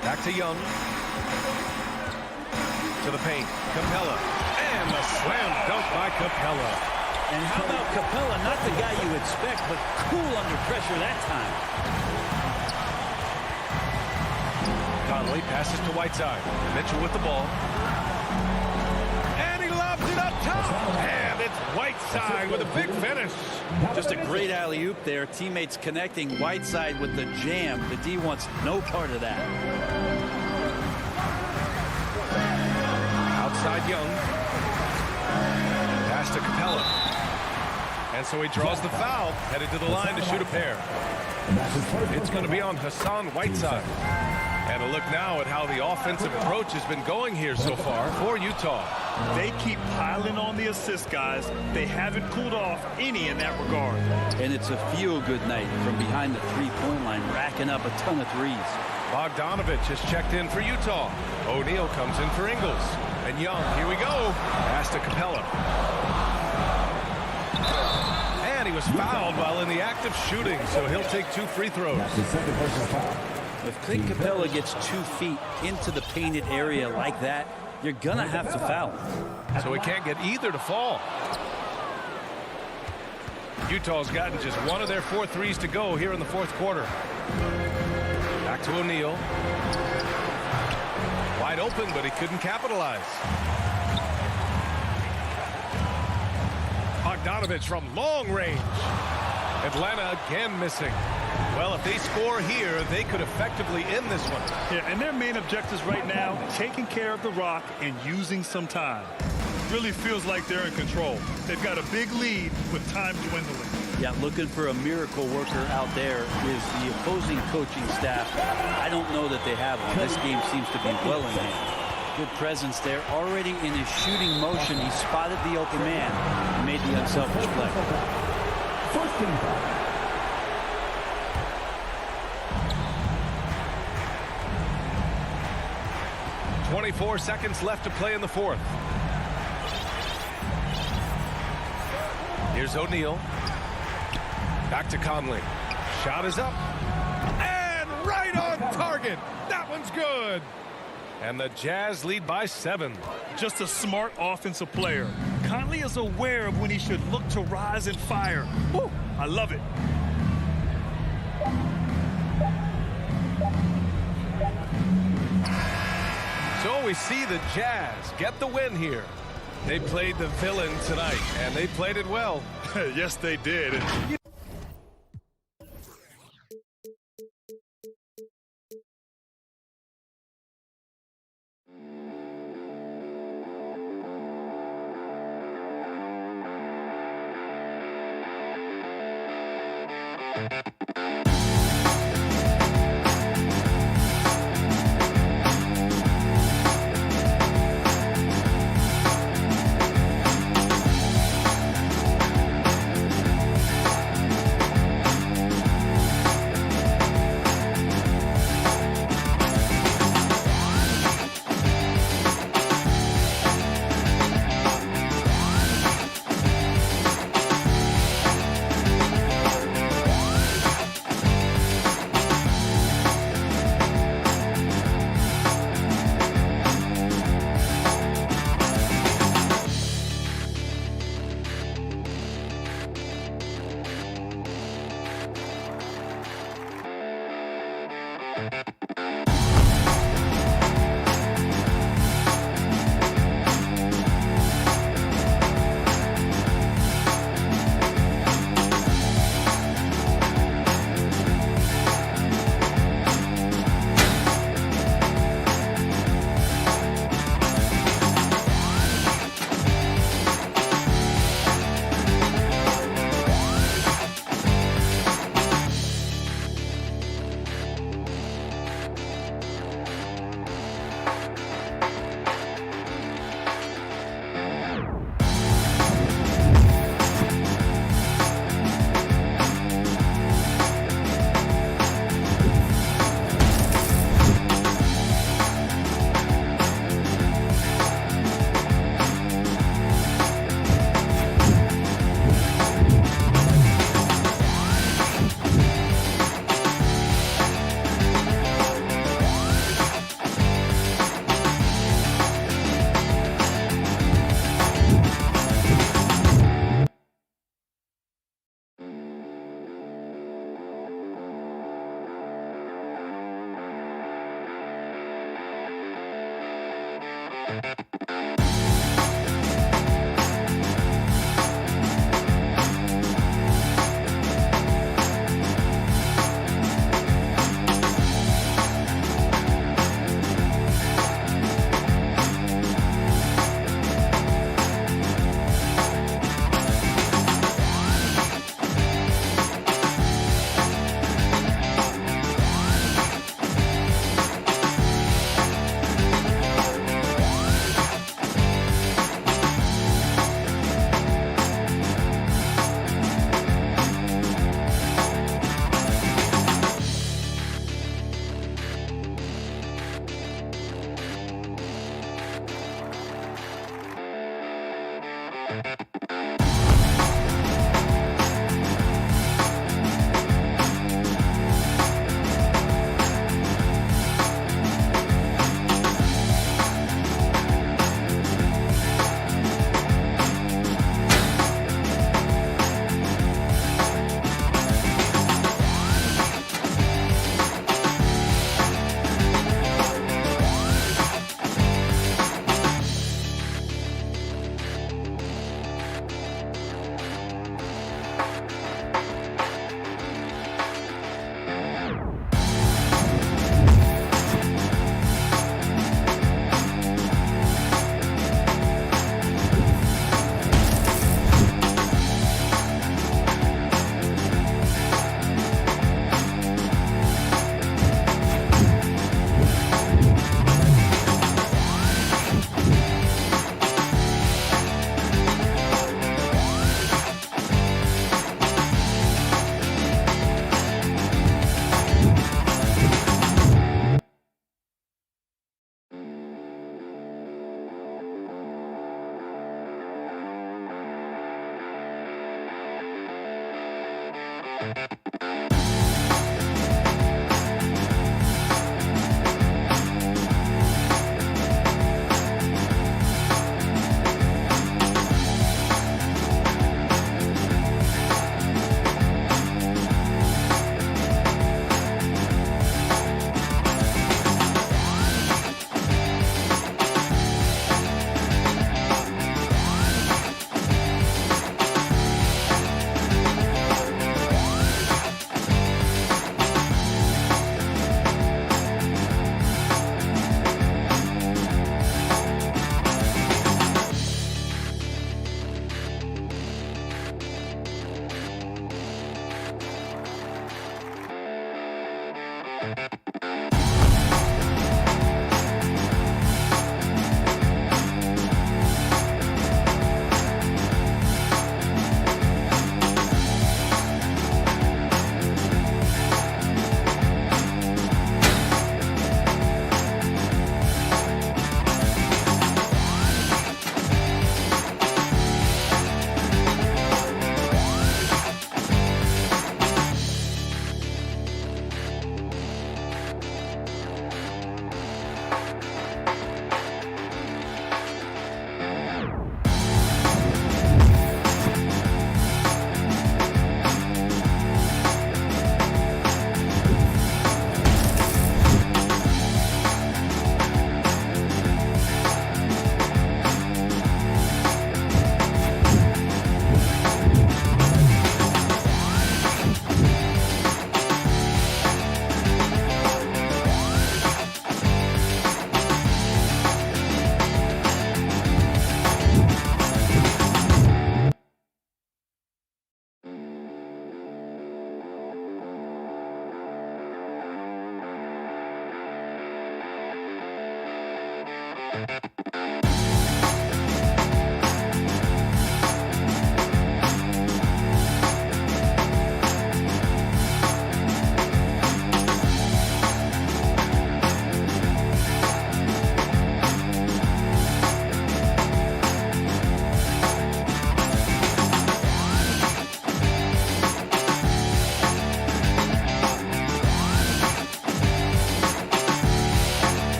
Back to Young. To the paint. Capella. And the slam dunk by Capella. And how about Capella? Not the guy you expect, but cool under pressure that time. Conley passes to Whiteside. Mitchell with the ball. And he lobs it up top. And it's Whiteside with a big finish. Just a great alley-oop there. Teammates connecting. Whiteside with the jam. The D wants no part of that. Outside Young. Pass to Capella. And so he draws the foul, headed to the line to shoot a pair. It's going to be on Hassan Whiteside. And a look now at how the offensive approach has been going here so far for Utah. They keep piling on the assist, guys. They haven't cooled off any in that regard. And it's a feel-good night from behind the three-point line, racking up a ton of threes. Bogdanovich has checked in for Utah. O'Neal comes in for Ingles. And Young, here we go. Pass to Capella. And he was fouled while in the act of shooting, so he'll take 2 free throws. If Clint Capella gets 2 feet into the painted area like that, you're going to have to foul him. So he can't get either to fall. Utah's gotten just 1 of their 4 threes to go here in the fourth quarter. Back to O'Neal. Wide open, but he couldn't capitalize. Bogdanovich from long range. Atlanta again missing. Well, if they score here, they could effectively end this one. Yeah, and their main objectives right now, taking care of the rock and using some time. Really feels like they're in control. They've got a big lead with time dwindling. Yeah, looking for a miracle worker out there is the opposing coaching staff. I don't know that they have one. This game seems to be well in hand. Good presence there. Already in his shooting motion, he spotted the open man and made the unselfish play. First and 24 seconds left to play in the fourth. Here's O'Neal. Back to Conley. Shot is up. And right on target. That one's good. And the Jazz lead by 7. Just a smart offensive player. Conley is aware of when he should look to rise and fire. Woo, I love it. So we see the Jazz get the win here. They played the villain tonight, and they played it well. Yes, they did.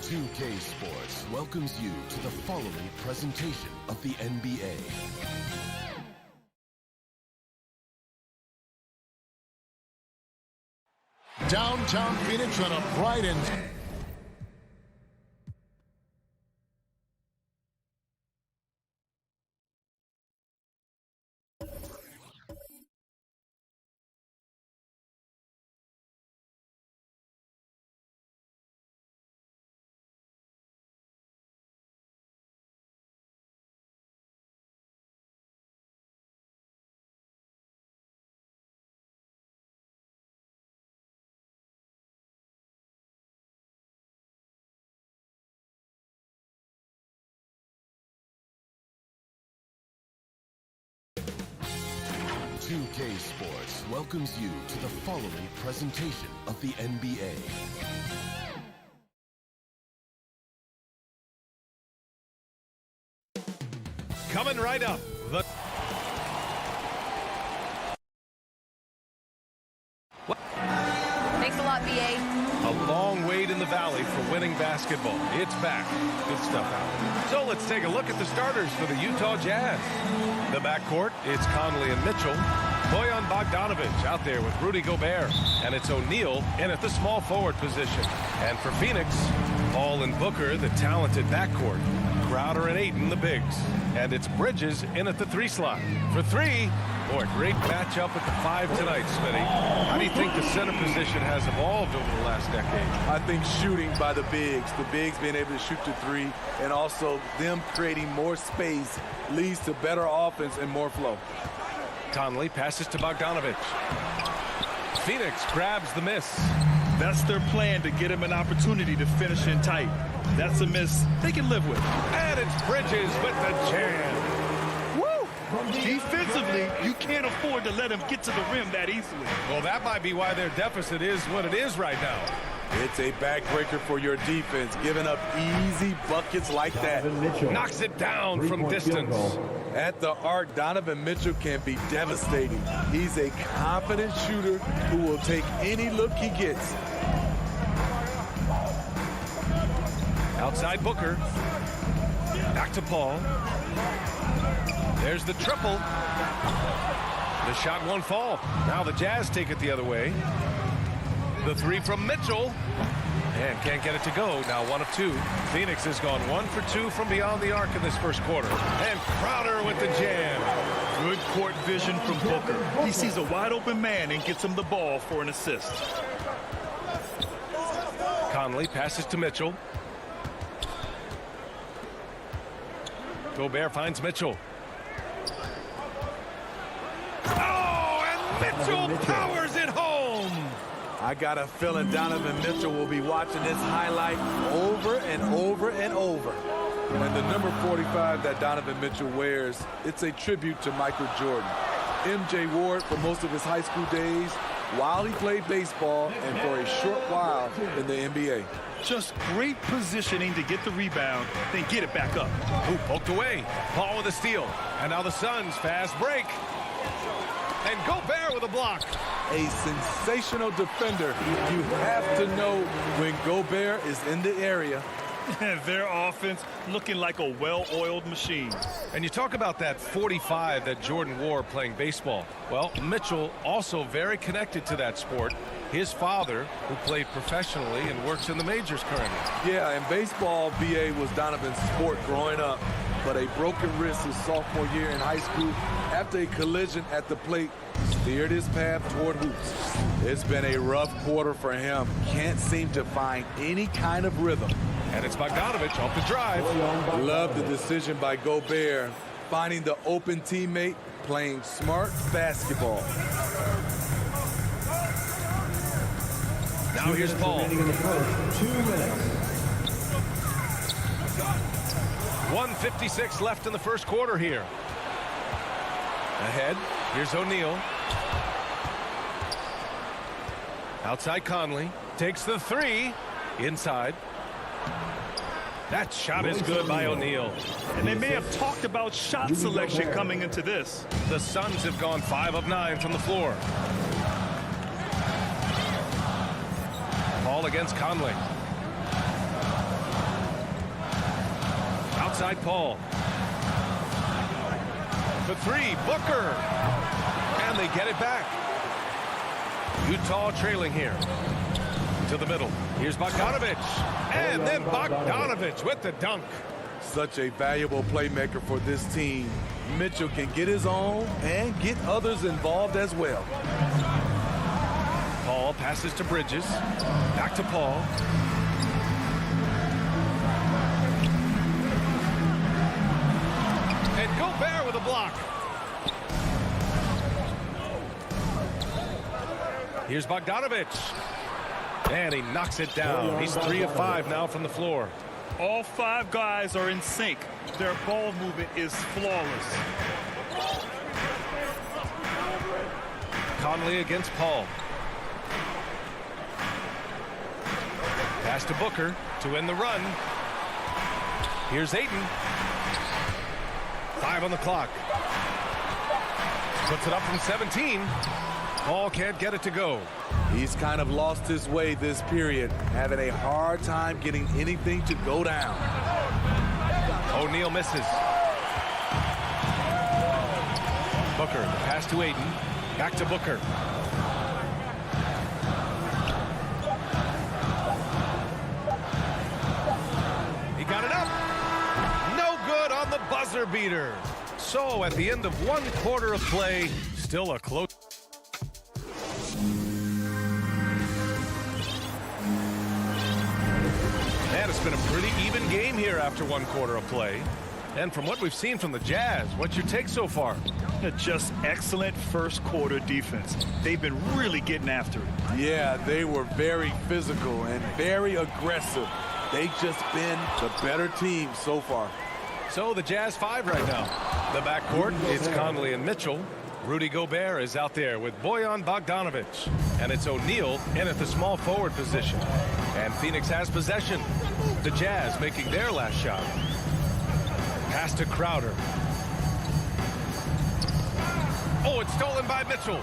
2K Sports welcomes you to the following presentation of the NBA. Downtown Phoenix on a bright and... .2K Sports welcomes you to the following presentation of the NBA. Coming right up. Thanks a lot, BA. A long wait in the valley for winning basketball. It's back. Good stuff out. So let's take a look at the starters for the Utah Jazz. The backcourt, it's Conley and Mitchell. Bojan Bogdanovic out there with Rudy Gobert. And it's O'Neal in at the small forward position. And for Phoenix, Paul and Booker, the talented backcourt. Crowder and Ayton, the bigs. And it's Bridges in at the 3 slot. For 3, boy, great matchup at the 5 tonight, Smitty. How do you think the center position has evolved over the last decade? I think shooting by the bigs being able to shoot the 3, and also them creating more space leads to better offense and more flow. Conley passes to Bogdanovic. Phoenix grabs the miss. That's their plan, to get him an opportunity to finish in tight. That's a miss they can live with. And it's Bridges with the jam. Woo! Defensively, you can't afford to let him get to the rim that easily. Well, that might be why their deficit is what it is right now. It's a backbreaker for your defense, giving up easy buckets like that. Knocks it down from distance. At the arc, Donovan Mitchell can be devastating. He's a confident shooter who will take any look he gets. Outside Booker. Back to Paul. There's the triple. The shot won't fall. Now the Jazz take it the other way. The 3 from Mitchell. And can't get it to go. Now 1 of 2. Phoenix has gone 1 for 2 from beyond the arc in this first quarter. And Crowder with the jam. Good court vision from Booker. He sees a wide open man and gets him the ball for an assist. Conley passes to Mitchell. Gobert finds Mitchell. Oh, and Mitchell powers it home. I got a feeling Donovan Mitchell will be watching this highlight over and over and over. And the number 45 that Donovan Mitchell wears, it's a tribute to Michael Jordan. MJ wore it for most of his high school days while he played baseball and for a short while in the NBA. Just great positioning to get the rebound, then get it back up. Who poked away. Paul with a steal. And now the Suns fast break. And Gobert with a block. A sensational defender. You have to know when Gobert is in the area. Their offense looking like a well-oiled machine. And you talk about that 45 that Jordan wore playing baseball. Well, Mitchell also very connected to that sport. His father, who played professionally and works in the majors currently. Yeah, and baseball, BA, was Donovan's sport growing up. But a broken wrist his sophomore year in high school after a collision at the plate steered his path toward hoops. It's been a rough quarter for him. Can't seem to find any kind of rhythm. And it's Bogdanovic off the drive. Love the decision by Gobert, finding the open teammate, playing smart basketball. Now here's Paul. 2 minutes. 1:56 left in the first quarter here. Ahead, here's O'Neal. Outside Conley. Takes the 3. Inside. That shot is good by O'Neal. And they may have talked about shot selection coming into this. The Suns have gone 5 of 9 from the floor. Paul against Conley. Outside Paul. For 3, Booker. And they get it back. Utah trailing here. To the middle. Here's Bogdanovic. And then Bogdanovic with the dunk. Such a valuable playmaker for this team. Mitchell can get his own and get others involved as well. Paul passes to Bridges. Back to Paul. And Gobert with a block. Here's Bogdanovic. And he knocks it down. He's 3 of 5 now from the floor. All 5 guys are in sync. Their ball movement is flawless. Conley against Paul. Pass to Booker to end the run. Here's Ayton. 5 on the clock. Puts it up from 17. Paul can't get it to go. He's kind of lost his way this period, having a hard time getting anything to go down. O'Neal misses. Booker, the pass to Aiden. Back to Booker. He got it up. No good on the buzzer beater. So at the end of 1 quarter of play, still a close. Man, it's been a pretty even game here after 1 quarter of play. And from what we've seen from the Jazz, what's your take so far? Just excellent first quarter defense. They've been really getting after it. Yeah, they were very physical and very aggressive. They've just been the better team so far. So the Jazz 5 right now. The backcourt, it's Conley and Mitchell. Rudy Gobert is out there with Bojan Bogdanovic. And it's O'Neal in at the small forward position. And Phoenix has possession. The Jazz making their last shot. Pass to Crowder. Oh, it's stolen by Mitchell.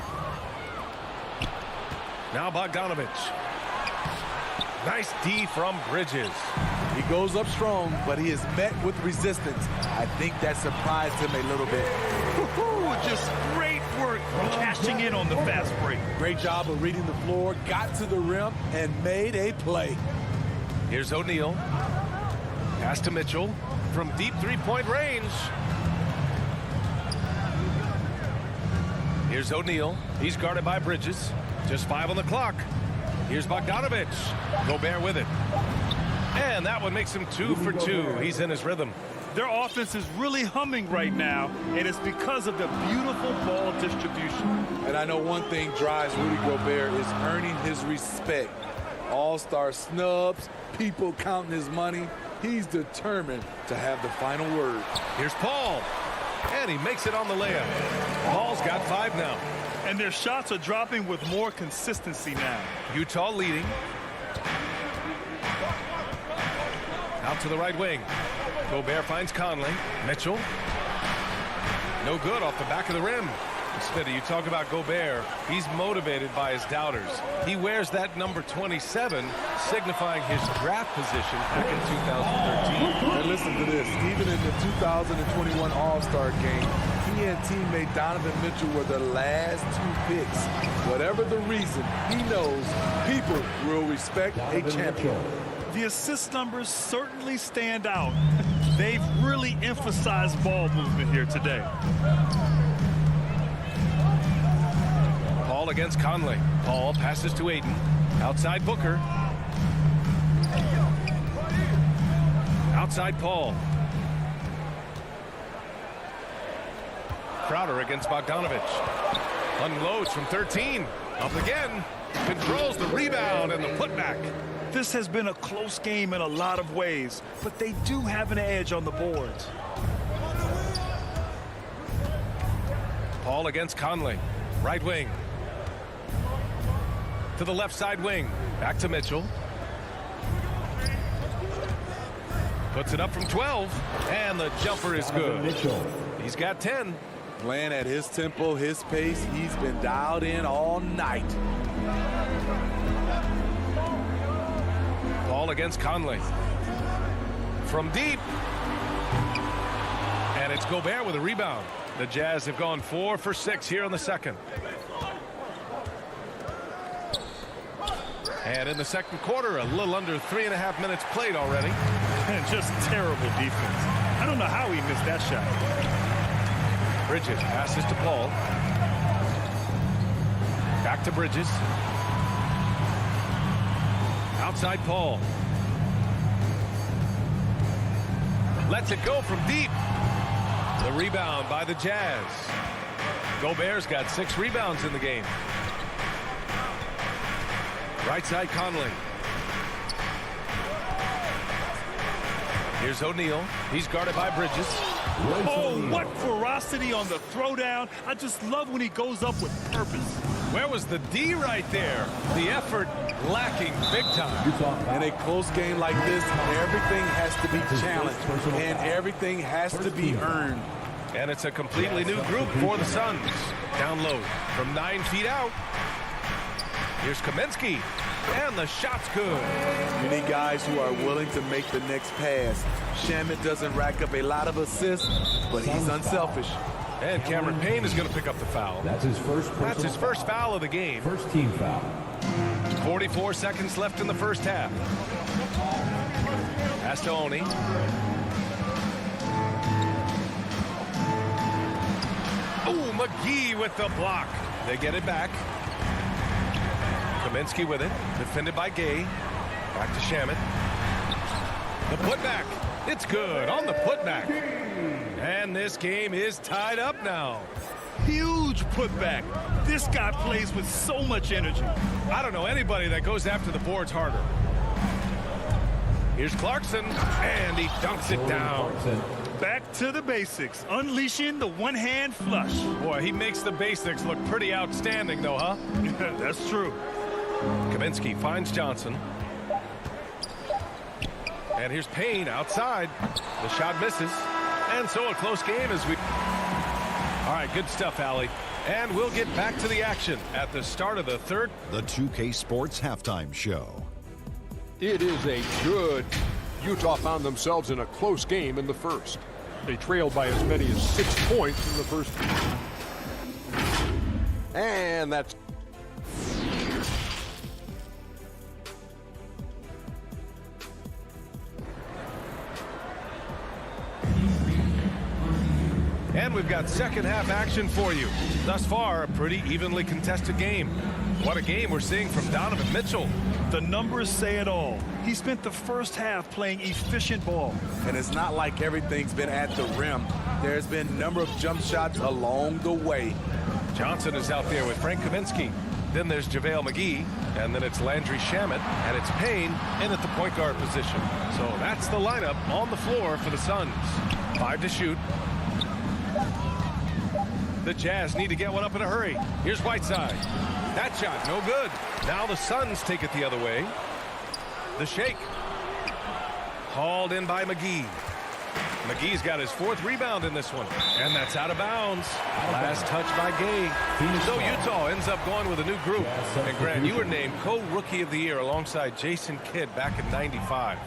Now Bogdanovic. Nice D from Bridges. He goes up strong, but he is met with resistance. I think that surprised him a little bit. Just great work cashing in on the fast break. Great job of reading the floor, got to the rim, and made a play. Here's O'Neal. Pass to Mitchell from deep three-point range. Here's O'Neal. He's guarded by Bridges. Just 5 on the clock. Here's Bogdanovic. Gobert with it. And that one makes him 2 for 2. He's in his rhythm. Their offense is really humming right now, and it's because of the beautiful ball distribution. And I know one thing drives Rudy Gobert is earning his respect. All-star snubs, people counting his money. He's determined to have the final word. Here's Paul. And he makes it on the layup. Paul's got 5 now. And their shots are dropping with more consistency now. Utah leading. Out to the right wing. Gobert finds Conley. Mitchell. No good off the back of the rim. Smitty, you talk about Gobert. He's motivated by his doubters. He wears that number 27, signifying his draft position back in 2013. And listen to this. Even in the 2021 All-Star game, he and teammate Donovan Mitchell were the last 2 picks. Whatever the reason, he knows people will respect a champion. The assist numbers certainly stand out. They've really emphasized ball movement here today. Paul against Conley. Paul passes to Aiden. Outside Booker. Outside Paul. Crowder against Bogdanovic. Unloads from 13. Up again. Controls the rebound and the putback. This has been a close game in a lot of ways, but they do have an edge on the boards. Paul against Conley. Right wing. To the left side wing. Back to Mitchell. Puts it up from 12. And the jumper is good. He's got 10. Playing at his tempo, his pace. He's been dialed in all night. Paul against Conley. From deep. And it's Gobert with a rebound. The Jazz have gone 4 for 6 here in the second. And in the second quarter, a little under 3.5 minutes played already. And just terrible defense. I don't know how he missed that shot. Bridges passes to Paul. Back to Bridges. Outside Paul. Lets it go from deep. The rebound by the Jazz. Gobert's got 6 rebounds in the game. Right side Conley. Here's O'Neal. He's guarded by Bridges. Oh, what ferocity on the throwdown. I just love when he goes up with purpose. Where was the D right there? The effort lacking big time. In a close game like this, everything has to be challenged and everything has to be earned. And it's a completely new group for the Suns. Down low from 9 feet out. Here's Kaminsky. And the shot's good. You need guys who are willing to make the next pass. Shamet doesn't rack up a lot of assists, but he's unselfish. And Cameron Payne is going to pick up the foul. That's his first foul of the game. First team foul. 44 seconds left in the first half. Pass to Oni. Oh, McGee with the block. They get it back. Kaminsky with it. Defended by Gay. Back to Shamet. The putback. It's good on the putback. And this game is tied up now. Huge putback. This guy plays with so much energy. I don't know anybody that goes after the boards harder. Here's Clarkson, and he dunks it down. Back to the basics, unleashing the one-hand flush. Boy, he makes the basics look pretty outstanding, though, huh? That's true. Kaminsky finds Johnson. And here's Payne outside. The shot misses. And so a close game as we... All right, good stuff, Allie. And we'll get back to the action at the start of the third. The 2K Sports Halftime Show. It is a good... Utah found themselves in a close game in the first. They trailed by as many as 6 points in the first. And that's... And we've got second half action for you. Thus far, a pretty evenly contested game. What a game we're seeing from Donovan Mitchell. The numbers say it all. He spent the first half playing efficient ball. And it's not like everything's been at the rim. There's been a number of jump shots along the way. Johnson is out there with Frank Kaminsky. Then there's JaVale McGee. And then it's Landry Shamet. And it's Payne in at the point guard position. So that's the lineup on the floor for the Suns. 5 to shoot. The Jazz need to get one up in a hurry. Here's Whiteside. That shot, no good. Now the Suns take it the other way. The shake. Hauled in by McGee. McGee's got his 4th rebound in this one. And that's out of bounds. Last touch by Gay. So Utah ends up going with a new group. And Grant, you were named co-rookie of the year alongside Jason Kidd back in '95.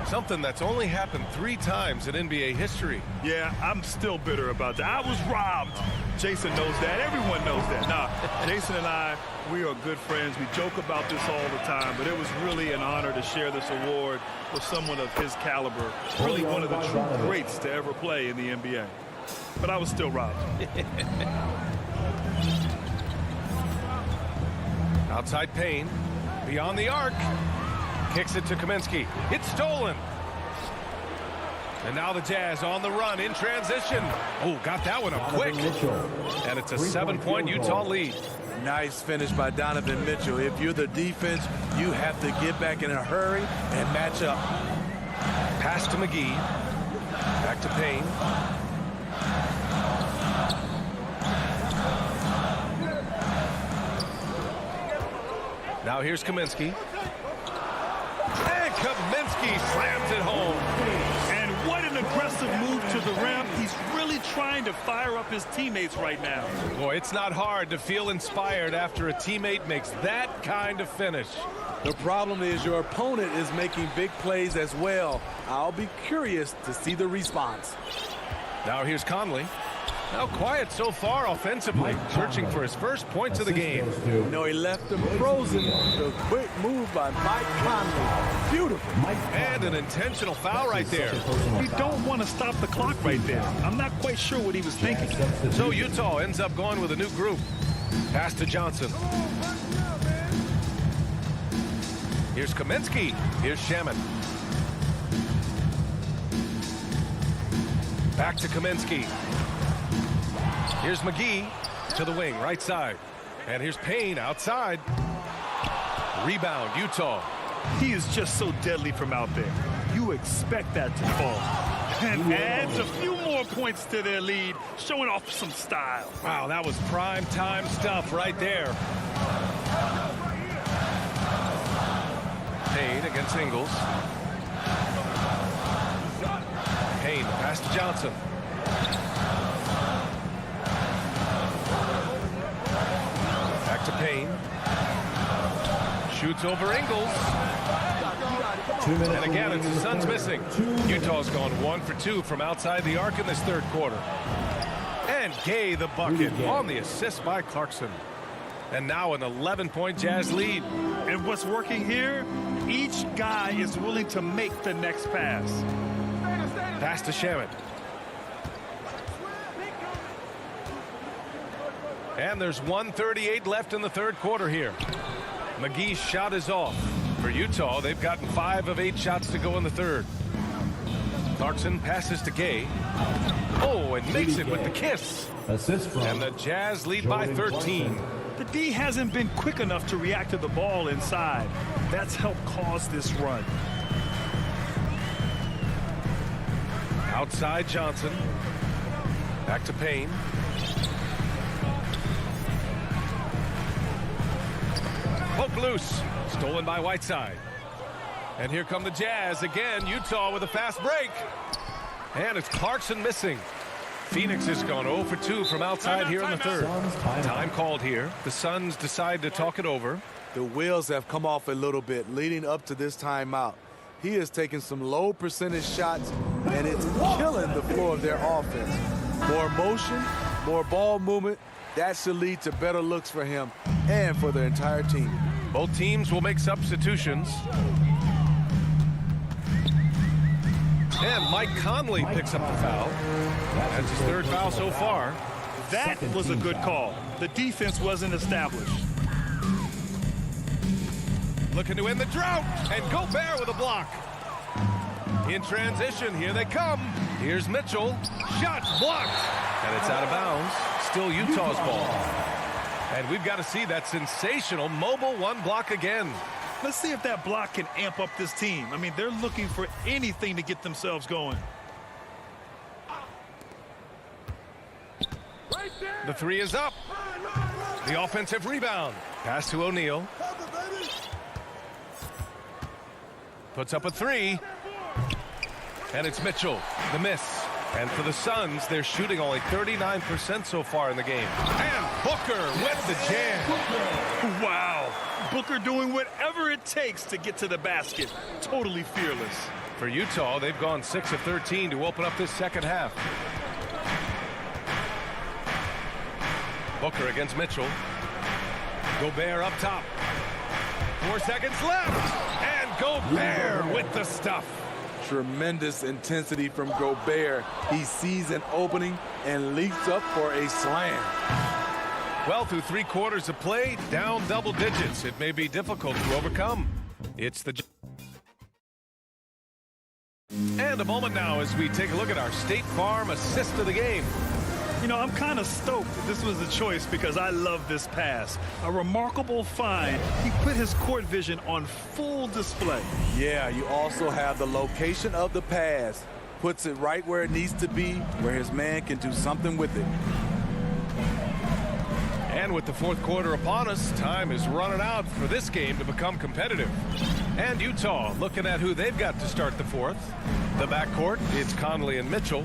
Something that's only happened 3 times in NBA history. Yeah, I'm still bitter about that. I was robbed. Jason knows that. Everyone knows that. Nah, Jason and I, we are good friends. We joke about this all the time, but it was really an honor to share this award with someone of his caliber. Really one of the true greats to ever play in the NBA. But I was still robbed. Outside Payne. Beyond the arc. Kicks it to Kaminsky. It's stolen. And now the Jazz on the run in transition. Oh, got that one up quick. And it's a 7-point Utah lead. Nice finish by Donovan Mitchell. If you're the defense, you have to get back in a hurry and match up. Pass to McGee. Back to Payne. Now here's Kaminsky. And Kaminsky slams it home. And what an aggressive move to the rim. He's really trying to fire up his teammates right now. Boy, it's not hard to feel inspired after a teammate makes that kind of finish. The problem is your opponent is making big plays as well. I'll be curious to see the response. Now here's Conley. Now quiet so far offensively, searching for his first points of the game. No, he left him frozen. The quick move by Mike Conley. Beautiful. And an intentional foul right there. You don't want to stop the clock right there. I'm not quite sure what he was thinking. So Utah ends up going with a new group. Pass to Johnson. Here's Kaminsky. Here's Shamet. Back to Kaminsky. Here's McGee to the wing, right side. And here's Payne outside. Rebound, Utah. He is just so deadly from out there. You expect that to fall. And adds a few more points to their lead, showing off some style. Wow, that was prime time stuff right there. Payne against Ingles. Payne, pass to Johnson. Payne. Shoots over Ingles. 2 minutes. And again, it's the Suns missing. Utah's gone 1 for 2 from outside the arc in this third quarter. And Gay the bucket on the assist by Clarkson. And now an 11-point Jazz lead. And what's working here, each guy is willing to make the next pass. Pass to Shaman. And there's 1:38 left in the third quarter here. McGee's shot is off. For Utah, they've gotten 5 of 8 shots to go in the third. Clarkson passes to Gay. Oh, and makes it with the kiss. Assist from and the Jazz lead by 13. The D hasn't been quick enough to react to the ball inside. That's helped cause this run. Outside Johnson. Back to Payne. Poke loose. Stolen by Whiteside. And here come the Jazz again. Utah with a fast break. And it's Clarkson missing. Phoenix has gone 0 for 2 from outside here in the third. Time called here. The Suns decide to talk it over. The wheels have come off a little bit leading up to this timeout. He is taking some low percentage shots, and it's killing the flow of their offense. More motion, more ball movement. That should lead to better looks for him and for the entire team. Both teams will make substitutions. And Mike Conley picks up the foul. That's his third foul so far. That was a good call. The defense wasn't established. Looking to end the drought. And Gobert with a block. In transition, here they come. Here's Mitchell. Shot blocked. And it's out of bounds. Still Utah's ball. And we've got to see that sensational mobile one block again. Let's see if that block can amp up this team. I mean, they're looking for anything to get themselves going. The three is up. The offensive rebound. Pass to O'Neal. Puts up a three. And it's Mitchell. The miss. And for the Suns, they're shooting only 39% so far in the game. And Booker with the jam. Wow. Booker doing whatever it takes to get to the basket. Totally fearless. For Utah, they've gone 6 of 13 to open up this second half. Booker against Mitchell. Gobert up top. 4 seconds left. And Gobert with the stuff. Tremendous intensity from Gobert. He sees an opening and leaps up for a slam. Well, through 3 quarters of play, down double digits. It may be difficult to overcome. It's the... And a moment now as we take a look at our State Farm assist of the game. You know, I'm kind of stoked this was the choice because I love this pass. A remarkable find. He put his court vision on full display. Yeah, you also have the location of the pass. Puts it right where it needs to be, where his man can do something with it. And with the fourth quarter upon us, time is running out for this game to become competitive. And Utah looking at who they've got to start the fourth. The backcourt, it's Conley and Mitchell.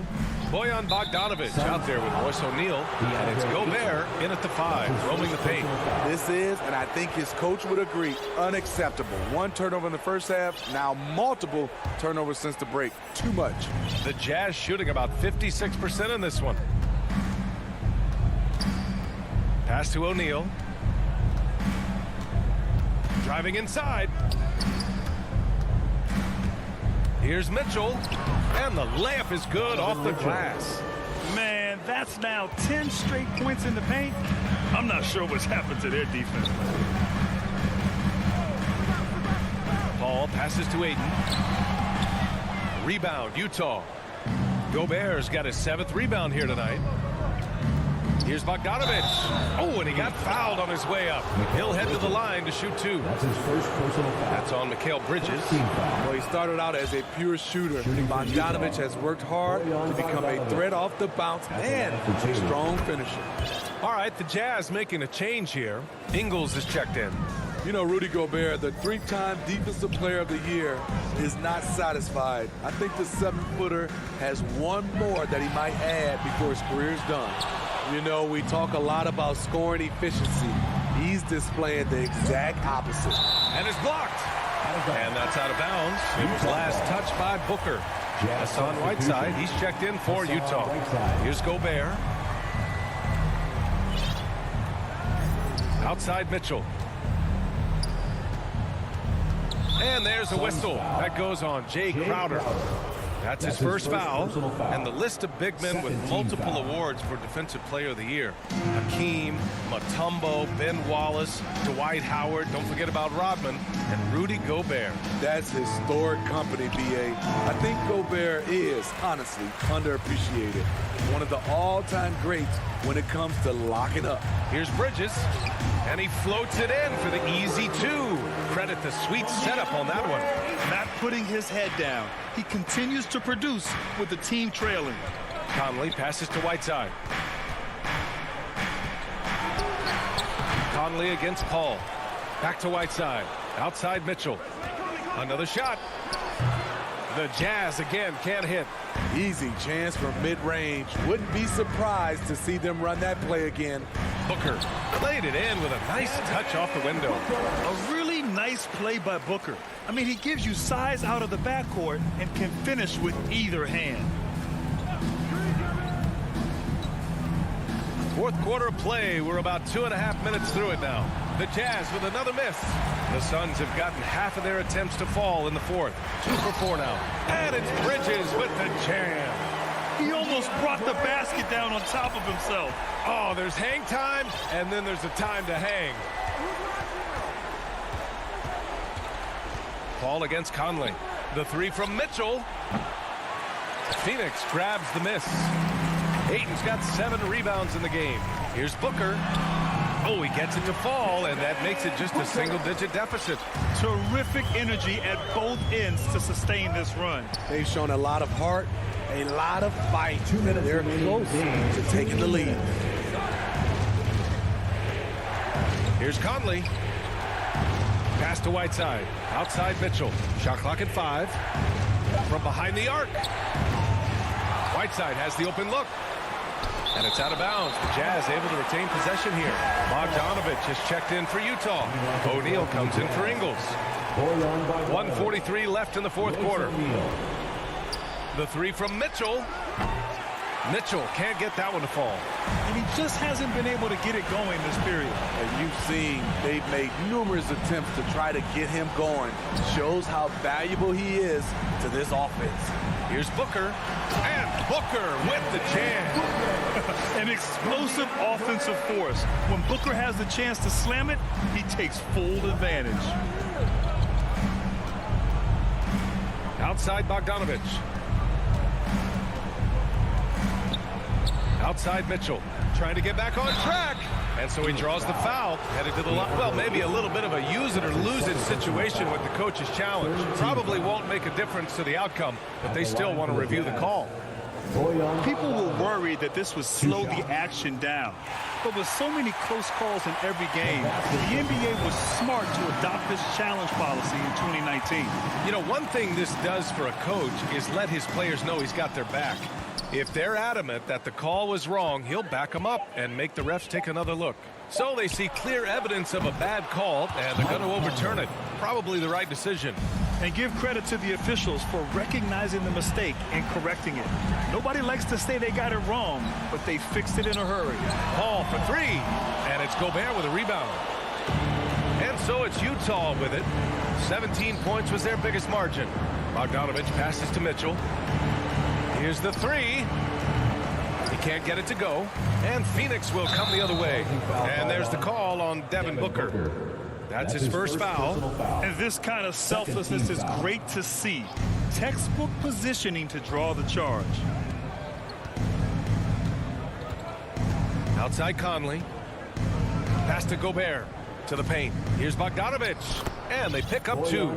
Bojan Bogdanovic out there with Royce O'Neal. And it's Gobert in at the 5, roaming the paint. This is, and I think his coach would agree, unacceptable. 1 turnover in the first half, now multiple turnovers since the break. Too much. The Jazz shooting about 56% in this one. Pass to O'Neal. Driving inside. Here's Mitchell. And the layup is good off the glass. Man, that's now 10 straight points in the paint. I'm not sure what's happened to their defense. Paul passes to Aiden. Rebound, Utah. Gobert's got his 7th rebound here tonight. Here's Bogdanovic. Oh, and he got fouled on his way up. He'll head to the line to shoot 2. That's his first personal foul. That's on Mikal Bridges. Well, he started out as a pure shooter. Bogdanovic has worked hard to become a threat off the bounce and a strong finisher. All right, the Jazz making a change here. Ingles is checked in. You know, Rudy Gobert, the 3-time Defensive Player of the Year, is not satisfied. I think the 7-footer has one more that he might add before his career is done. You know, we talk a lot about scoring efficiency. He's displaying the exact opposite. And is blocked. And that's out of bounds. It was last touched by Booker. Hassan Whiteside, he's checked in for Utah. Here's Gobert. Outside Mitchell. And there's a whistle. That goes on Jay Crowder. That's his first foul. And the list of big men with multiple awards for Defensive Player of the Year. Hakeem, Mutombo, Ben Wallace, Dwight Howard, don't forget about Rodman, and Rudy Gobert. That's historic company, B.A. I think Gobert is, honestly, underappreciated. One of the all-time greats when it comes to locking up. Here's Bridges, and he floats it in for the easy two. Credit the sweet setup on that one. Not putting his head down. He continues to produce with the team trailing. Conley passes to Whiteside. Conley against Paul. Back to Whiteside. Outside Mitchell. Another shot. The Jazz again can't hit. Easy chance from mid-range. Wouldn't be surprised to see them run that play again. Booker played it in with a nice touch off the window. A really nice play by Booker. I mean, he gives you size out of the backcourt and can finish with either hand. Fourth quarter of play. We're about 2.5 minutes through it now. The Jazz with another miss. The Suns have gotten half of their attempts to fall in the fourth. 2 for 4 now. And it's Bridges with the jam. He almost brought the basket down on top of himself. Oh, there's hang time, and then there's a time to hang. Paul against Conley. The three from Mitchell. Phoenix grabs the miss. Ayton's got 7 rebounds in the game. Here's Booker. Oh, he gets it to fall, and that makes it just a single-digit deficit. Terrific energy at both ends to sustain this run. They've shown a lot of heart, a lot of fight. 2 minutes. They're close to taking the lead. Here's Conley. Pass to Whiteside. Outside Mitchell. Shot clock at 5. From behind the arc. Whiteside has the open look. And it's out of bounds. The Jazz able to retain possession here. Bogdanovich has checked in for Utah. O'Neal comes in for Ingles. 1:43 left in the fourth quarter. The three from Mitchell. Mitchell can't get that one to fall. And he just hasn't been able to get it going this period. And you've seen they've made numerous attempts to try to get him going. Shows how valuable he is to this offense. Here's Booker. And Booker with the jam. An explosive offensive force. When Booker has the chance to slam it, he takes full advantage. Outside Bogdanovich. Outside Mitchell. Trying to get back on track. And so he draws the foul. Headed to the line. Well, maybe a little bit of a use it or lose it situation with the coach's challenge. Probably won't make a difference to the outcome, but they still want to review the call. People were worried that this would slow the action down. But with so many close calls in every game, the NBA was smart to adopt this challenge policy in 2019. You know, one thing this does for a coach is let his players know he's got their back. If they're adamant that the call was wrong, he'll back them up and make the refs take another look. So they see clear evidence of a bad call, and they're going to overturn it. Probably the right decision. And give credit to the officials for recognizing the mistake and correcting it. Nobody likes to say they got it wrong, but they fixed it in a hurry. Paul for 3, and it's Gobert with a rebound. And so it's Utah with it. 17 points was their biggest margin. Bogdanovich passes to Mitchell. Here's the 3. He can't get it to go. And Phoenix will come the other way. And there's the call on Devin Booker. That's his first foul. And this kind of selflessness is great to see. Textbook positioning to draw the charge. Outside Conley. Pass to Gobert. To the paint. Here's Bogdanovich. And they pick up 2.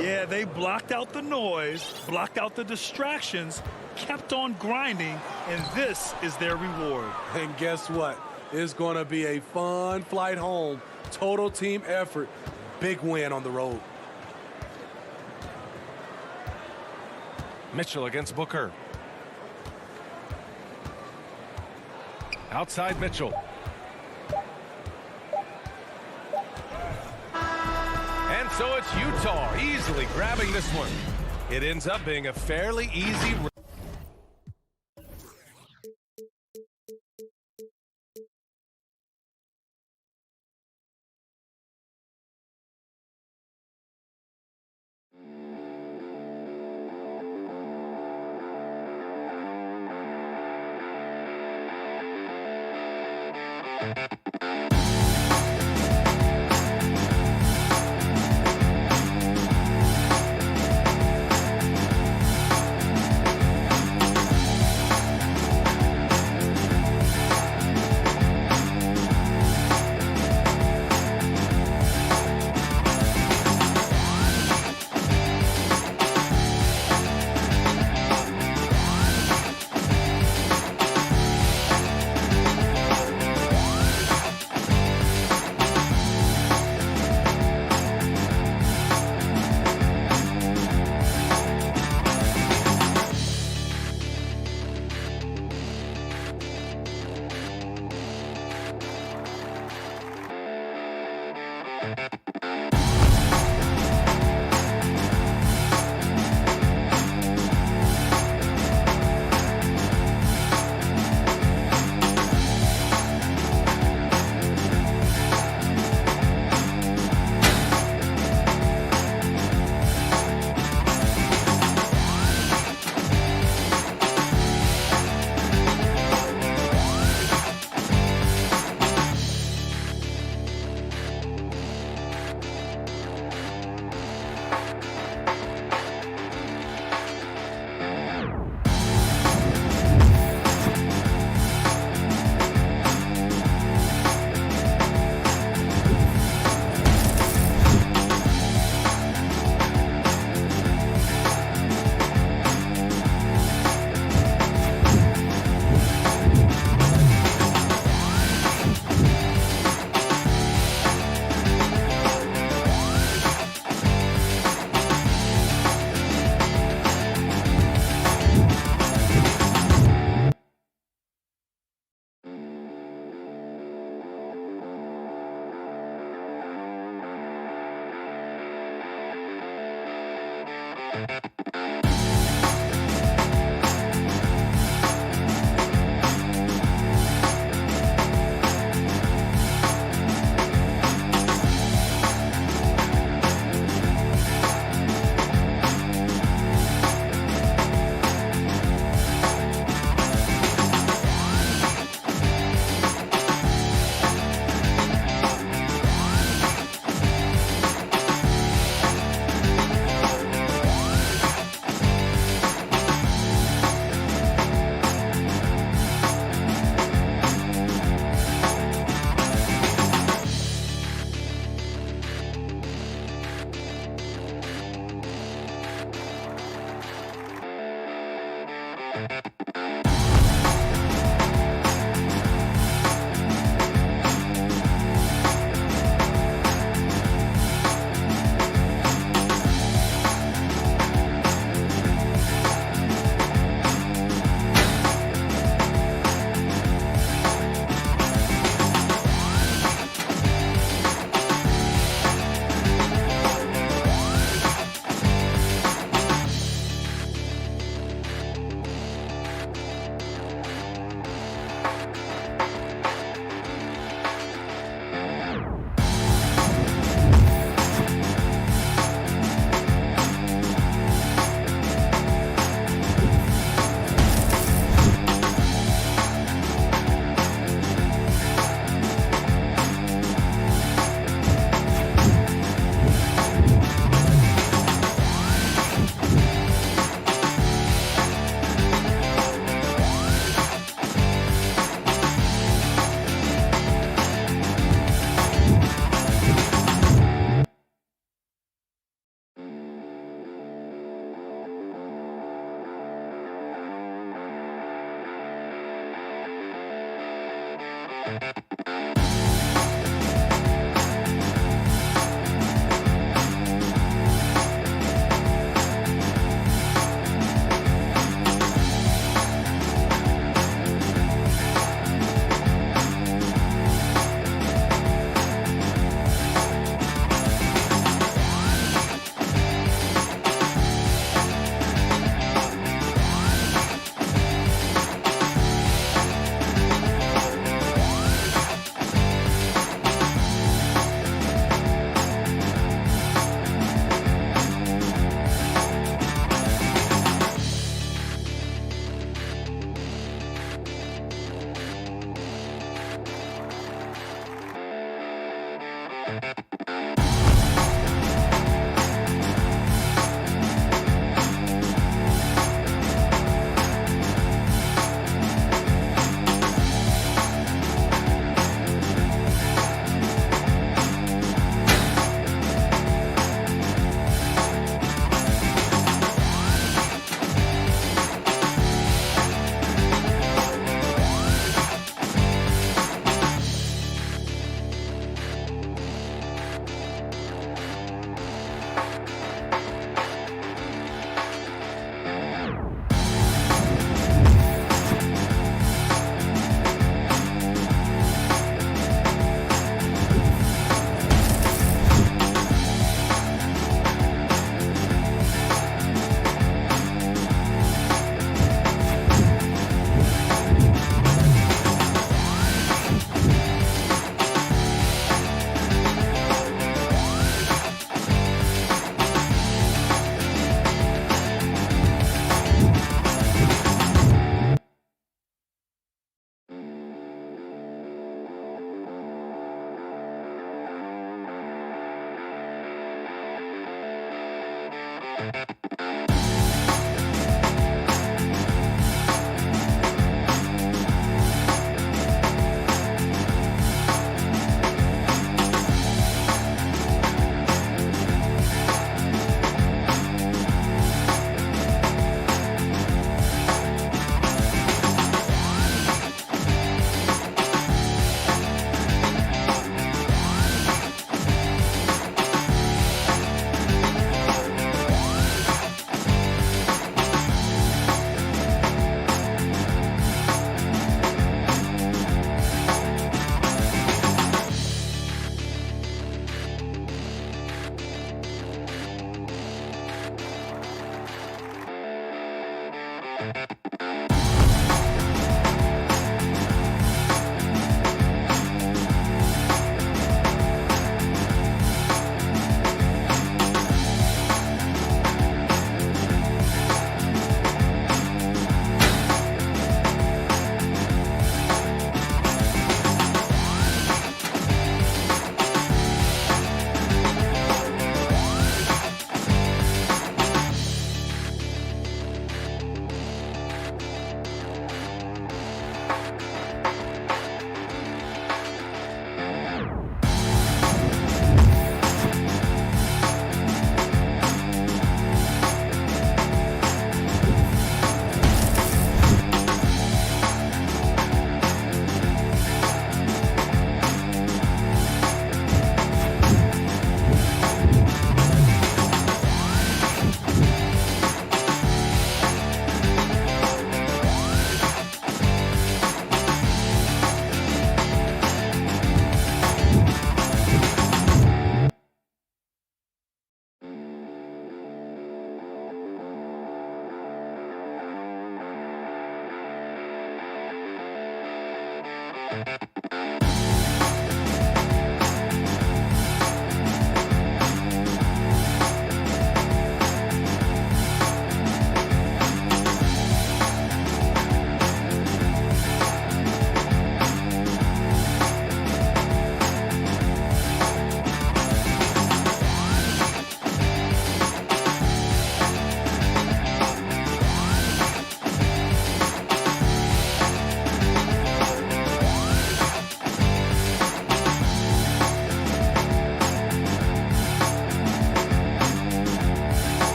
Yeah, they blocked out the noise, blocked out the distractions, kept on grinding, and this is their reward. And guess what? It's going to be a fun flight home. Total team effort. Big win on the road. Mitchell against Booker. Outside Mitchell. So it's Utah easily grabbing this one. It ends up being a fairly easy run.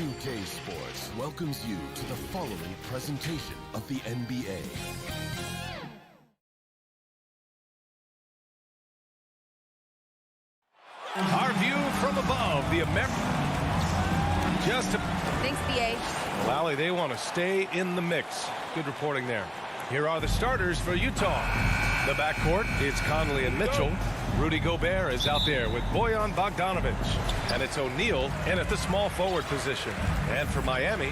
2K Sports welcomes you to the following presentation of the NBA. Our view from above, the Thanks, BA. Lally, they want to stay in the mix. Good reporting there. Here are the starters for Utah. The backcourt, it's Conley and Mitchell. Rudy Gobert is out there with Bojan Bogdanovic. And it's O'Neal in at the small forward position. And for Miami,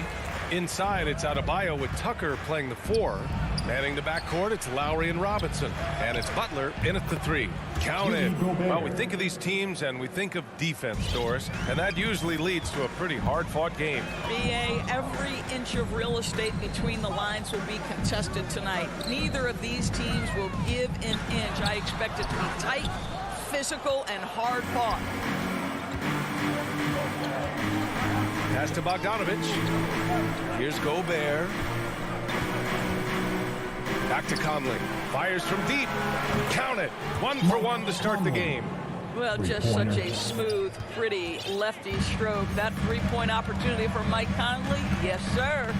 inside it's Adebayo with Tucker playing the 4. Manning the backcourt, it's Lowry and Robinson. And it's Butler in at the 3. Counted. Well, we think of these teams and we think of defense, Doris. And that usually leads to a pretty hard-fought game. BA, every inch of real estate between the lines will be contested tonight. Neither of these teams will give an inch. I expect it to be tight, physical, and hard-fought. Pass to Bogdanovic. Here's Gobert. Back to Conley. Fires from deep. Count it. 1 for 1 to start the game. Well, just such a smooth, pretty lefty stroke. That three-point opportunity for Mike Conley. Yes, sir.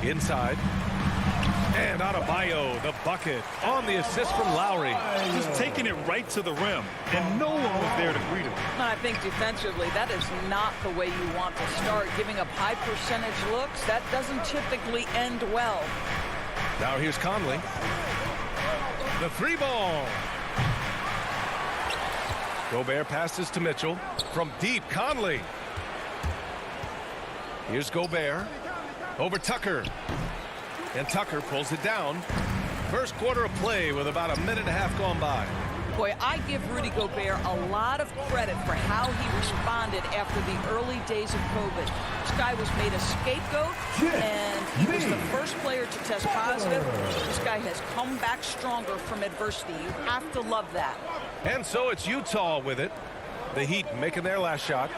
Inside. And Adebayo, the bucket, on the assist from Lowry. Just taking it right to the rim, and no one was there to greet him. I think defensively, that is not the way you want to start. Giving up high percentage looks, that doesn't typically end well. Now here's Conley. The 3-ball. Gobert passes to Mitchell. From deep, Conley. Here's Gobert. Over Tucker. And Tucker pulls it down. First quarter of play with about a minute and a half gone by. Boy, I give Rudy Gobert a lot of credit for how he responded after the early days of COVID. This guy was made a scapegoat, and he was the first player to test positive. This guy has come back stronger from adversity. You have to love that. And so it's Utah with it. The Heat making their last shot.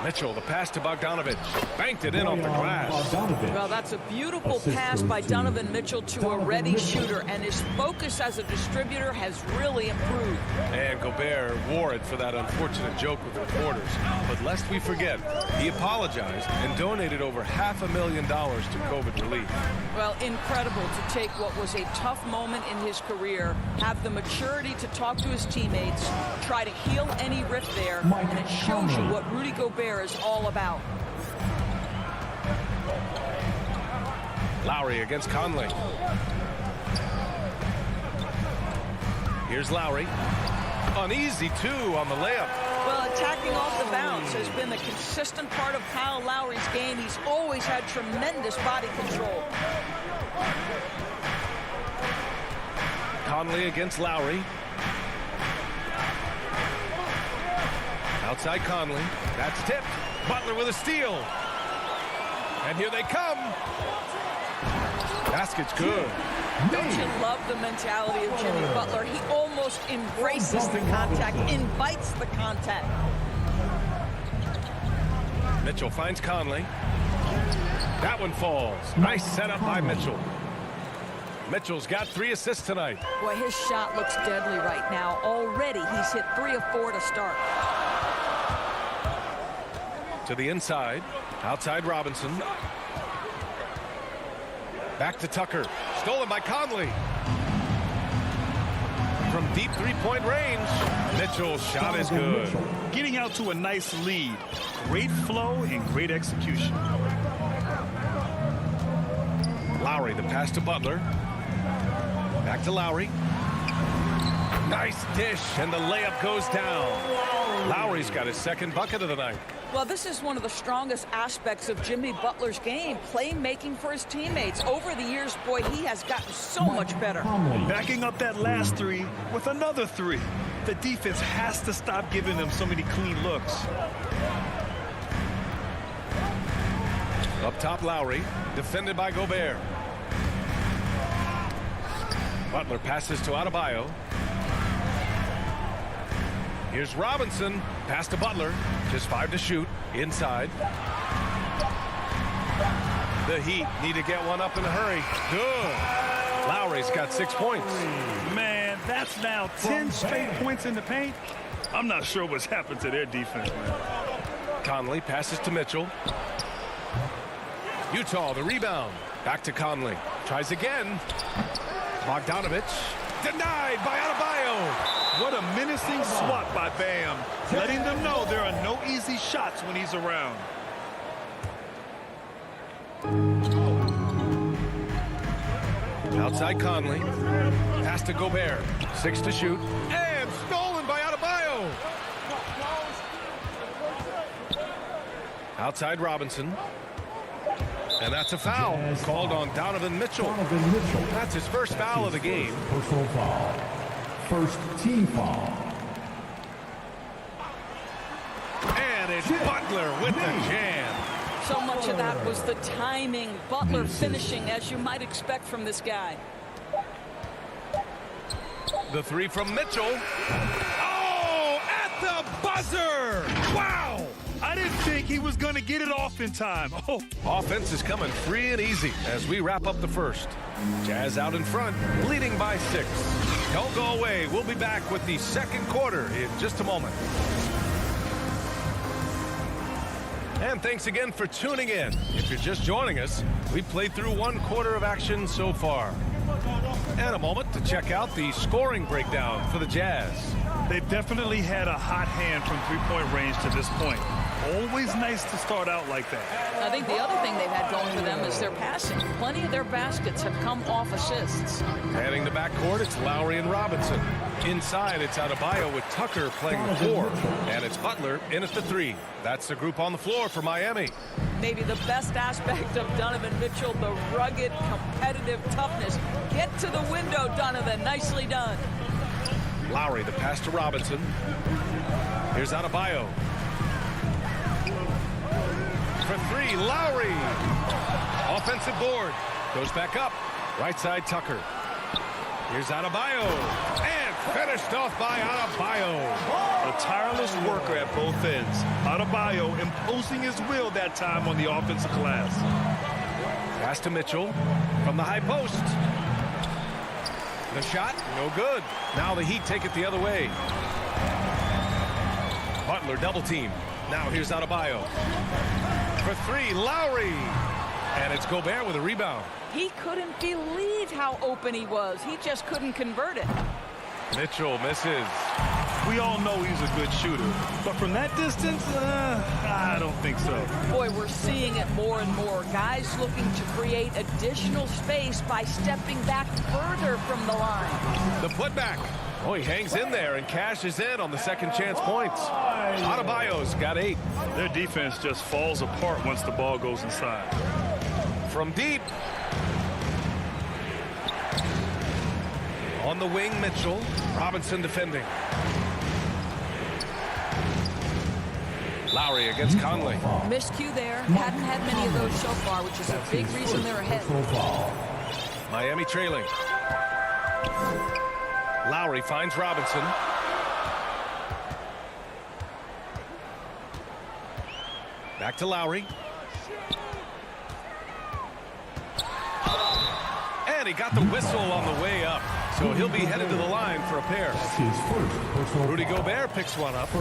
Mitchell, the pass to Bogdanovich. Banked it in off the glass. Well, that's a beautiful pass by Donovan Mitchell to a ready shooter, and his focus as a distributor has really improved. And Gobert wore it for that unfortunate joke with reporters. But lest we forget, he apologized and donated over $500,000 to COVID relief. Well, incredible to take what was a tough moment in his career, have the maturity to talk to his teammates, try to heal any rift there, and it shows you what Rudy Gobert is all about. Lowry against Conley. Here's Lowry. Uneasy, too, on the layup. Well, attacking off the bounce has been a consistent part of Kyle Lowry's game. He's always had tremendous body control. Conley against Lowry. Outside Conley. That's tipped. Butler with a steal. And here they come. Basket's good. Don't you love the mentality of Jimmy Butler? He almost embraces the contact, invites the contact. Mitchell finds Conley. That one falls. Nice setup by Mitchell. Mitchell's got 3 assists tonight. Boy, his shot looks deadly right now. Already he's hit 3 of 4 to start. To the inside. Outside Robinson. Back to Tucker. Stolen by Conley. From deep three-point range. Mitchell's shot is good. Getting out to a nice lead. Great flow and great execution. Lowry, the pass to Butler. Back to Lowry. Nice dish, and the layup goes down. Lowry's got his second bucket of the night. Well, this is one of the strongest aspects of Jimmy Butler's game, playmaking for his teammates. Over the years, boy, he has gotten so much better. Backing up that last 3 with another 3. The defense has to stop giving them so many clean looks. Up top, Lowry, defended by Gobert. Butler passes to Adebayo. Here's Robinson. Pass to Butler. Just 5 to shoot. Inside. The Heat need to get one up in a hurry. Good. Lowry's got 6 points. Man, that's now 10 straight points in the paint. I'm not sure what's happened to their defense, man. Conley passes to Mitchell. Utah, the rebound. Back to Conley. Tries again. Bogdanovich. Denied by Adebayo. What a menacing swat by Bam, letting them know there are no easy shots when he's around. Outside Conley. Pass to Gobert. 6 to shoot. And stolen by Adebayo. Outside Robinson. And that's a foul called on Donovan Mitchell. That's his first foul of the game. Personal foul. First team foul. And it's Butler with the jam. So much of that was the timing. Butler finishing, as you might expect from this guy. The 3 from Mitchell. Oh, at the buzzer. Wow. I didn't think he was going to get it off in time. Oh. Offense is coming free and easy as we wrap up the first. Jazz out in front, leading by 6. Don't go away. We'll be back with the second quarter in just a moment. And thanks again for tuning in. If you're just joining us, we've played through 1 quarter of action so far. And a moment to check out the scoring breakdown for the Jazz. They've definitely had a hot hand from three-point range to this point. Always nice to start out like that. I think the other thing they've had going for them is their passing. Plenty of their baskets have come off assists. Heading to backcourt, it's Lowry and Robinson. Inside, it's Adebayo with Tucker playing the 4. And it's Butler in at the 3. That's the group on the floor for Miami. Maybe the best aspect of Donovan Mitchell, the rugged, competitive toughness. Get to the window, Donovan. Nicely done. Lowry, the pass to Robinson. Here's Adebayo. For 3, Lowry. Offensive board. Goes back up. Right side, Tucker. Here's Adebayo. And finished off by Adebayo. A tireless worker at both ends. Adebayo imposing his will that time on the offensive glass. Pass to Mitchell from the high post. The shot, no good. Now the Heat take it the other way. Butler double team. Now here's Adebayo. For three, Lowry. And it's Gobert with a rebound. He couldn't believe how open he was. He just couldn't convert it. Mitchell misses. We all know he's a good shooter, but from that distance, I don't think so. Boy, we're seeing it more and more. Guys looking to create additional space by stepping back further from the line. The putback. Oh, he hangs in there and cashes in on the second chance points. Adebayo's got 8. Their defense just falls apart once the ball goes inside. From deep. On the wing, Mitchell. Robinson defending. Lowry against Conley. Miscue there. Hadn't had many of those so far, which is a big reason they're ahead. Miami trailing. Lowry finds Robinson. Back to Lowry. And he got the whistle on the way up. So he'll be headed to the line for a pair. Rudy Gobert picks one up.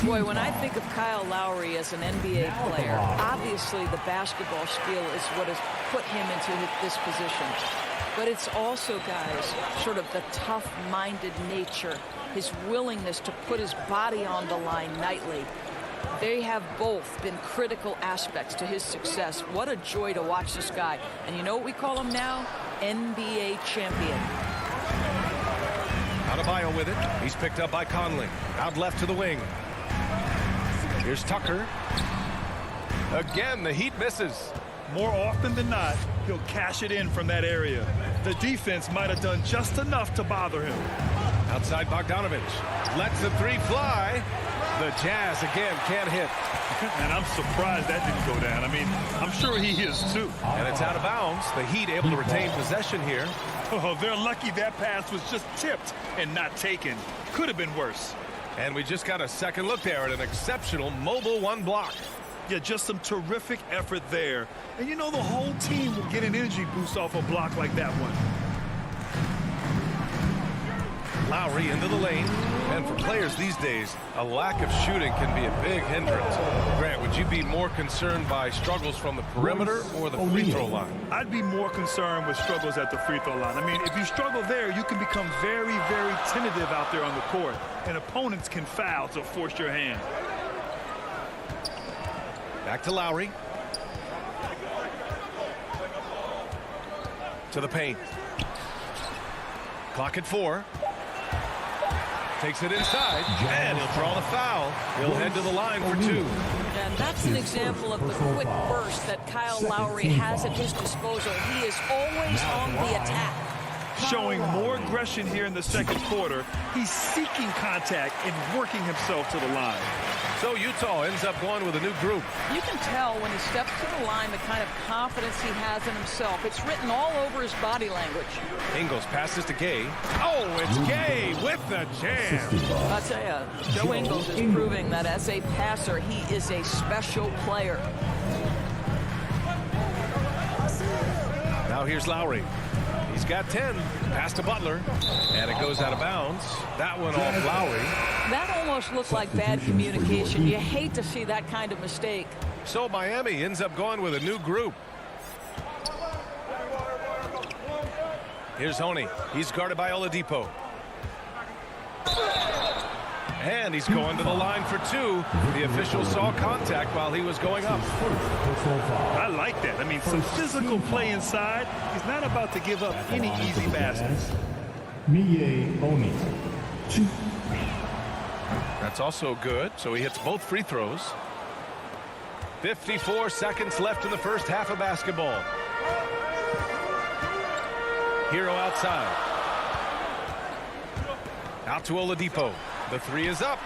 Boy, when I think of Kyle Lowry as an NBA player, obviously the basketball skill is what has put him into this position. But it's also, guys, sort of the tough-minded nature, his willingness to put his body on the line nightly. They have both been critical aspects to his success. What a joy to watch this guy. And you know what we call him now? NBA champion. Adebayo with it. He's picked up by Conley. Out left to the wing. Here's Tucker. Again, the Heat misses. More often than not, he'll cash it in from that area. The defense might have done just enough to bother him. Outside Bogdanovich. Lets the three fly. The Jazz again can't hit. And I'm surprised that didn't go down. I mean, I'm sure he is too. And it's out of bounds. The Heat able to retain possession here. Oh, they're lucky that pass was just tipped and not taken. Could have been worse. And we just got a second look there at an exceptional mobile one block. Yeah, just some terrific effort there. And you know the whole team will get an energy boost off a block like that one. Lowry into the lane. And for players these days, a lack of shooting can be a big hindrance. Grant, would you be more concerned by struggles from the perimeter or the free throw line? I'd be more concerned with struggles at the free throw line. I mean, if you struggle there, you can become very, very tentative out there on the court. And opponents can foul to force your hand. Back to Lowry. To the paint. Clock at 4. Takes it inside, and he'll draw the foul. He'll head to the line for 2. And that's an example of the quick burst that Kyle Lowry has at his disposal. He is always on the attack. Showing more aggression here in the second quarter. He's seeking contact and working himself to the line. So Utah ends up going with a new group. You can tell when he steps to the line the kind of confidence he has in himself. It's written all over his body language. Ingles passes to Gay. Oh, it's Gay with the jam. I'll tell you, Joe Ingles is proving that as a passer, he is a special player. Now here's Lowry. He's got 10. Pass to Butler. And it goes out of bounds. That one off Lowry. That almost looked like bad communication. You hate to see that kind of mistake. So Miami ends up going with a new group. Here's Honey. He's guarded by Oladipo. And he's going to the line for 2. The official saw contact while he was going up. I like that. I mean, some physical play inside. He's not about to give up any easy baskets. Oni. That's also good. So he hits both free throws. 54 seconds left in the first half of basketball. Hero outside. Out to Oladipo. The 3 is up.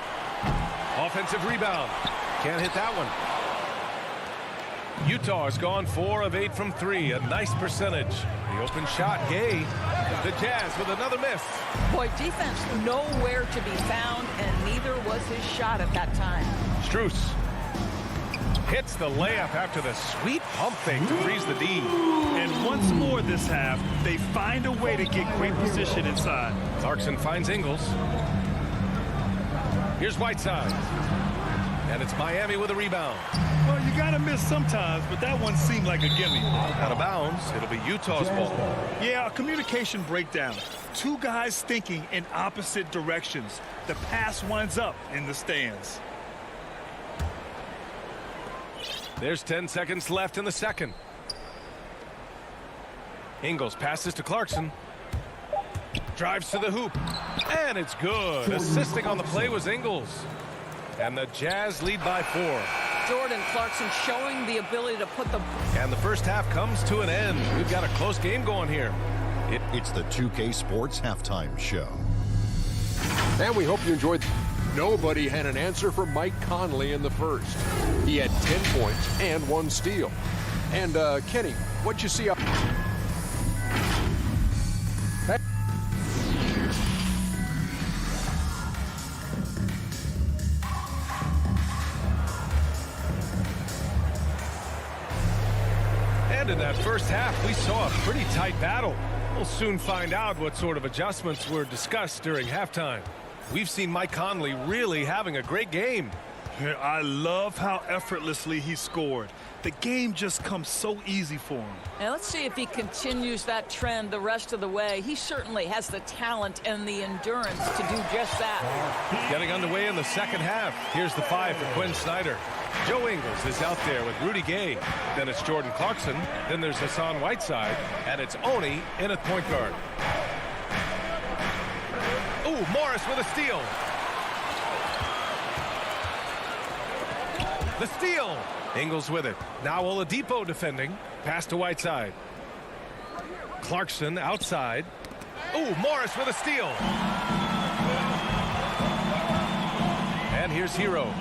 Offensive rebound. Can't hit that one. Utah has gone 4 of 8 from 3. A nice percentage. The open shot, Gay. The Jazz with another miss. Boy, defense nowhere to be found, and neither was his shot at that time. Strus hits the layup after the sweet pump fake to freeze the D. And once more this half, they find a way to get great position inside. Clarkson finds Ingles. Here's Whiteside. And it's Miami with a rebound. Well, you got to miss sometimes, but that one seemed like a gimme. Out of bounds. It'll be Utah's ball. Yeah, a communication breakdown. Two guys thinking in opposite directions. The pass winds up in the stands. There's 10 seconds left in the second. Ingles passes to Clarkson. Drives to the hoop. And it's good. Assisting on the play was Ingles. And the Jazz lead by 4. Jordan Clarkson showing the ability to put the... And the first half comes to an end. We've got a close game going here. It's the 2K Sports Halftime Show. And we hope you enjoyed. Nobody had an answer for Mike Conley in the first. He had 10 points and 1 steal. And Kenny, what'd you see up? And in that first half, we saw a pretty tight battle. We'll soon find out what sort of adjustments were discussed during halftime. We've seen Mike Conley really having a great game. I love how effortlessly he scored. The game just comes so easy for him. Now let's see if he continues that trend the rest of the way. He certainly has the talent and the endurance to do just that. Getting underway in the second half. Here's the 5 for Quinn Snyder. Joe Ingles is out there with Rudy Gay. Then it's Jordan Clarkson. Then there's Hassan Whiteside. And it's Oni in at point guard. Ooh, Morris with a steal. The steal. Ingles with it. Now Oladipo defending. Pass to Whiteside. Clarkson outside. Ooh, Morris with a steal. And here's Hero.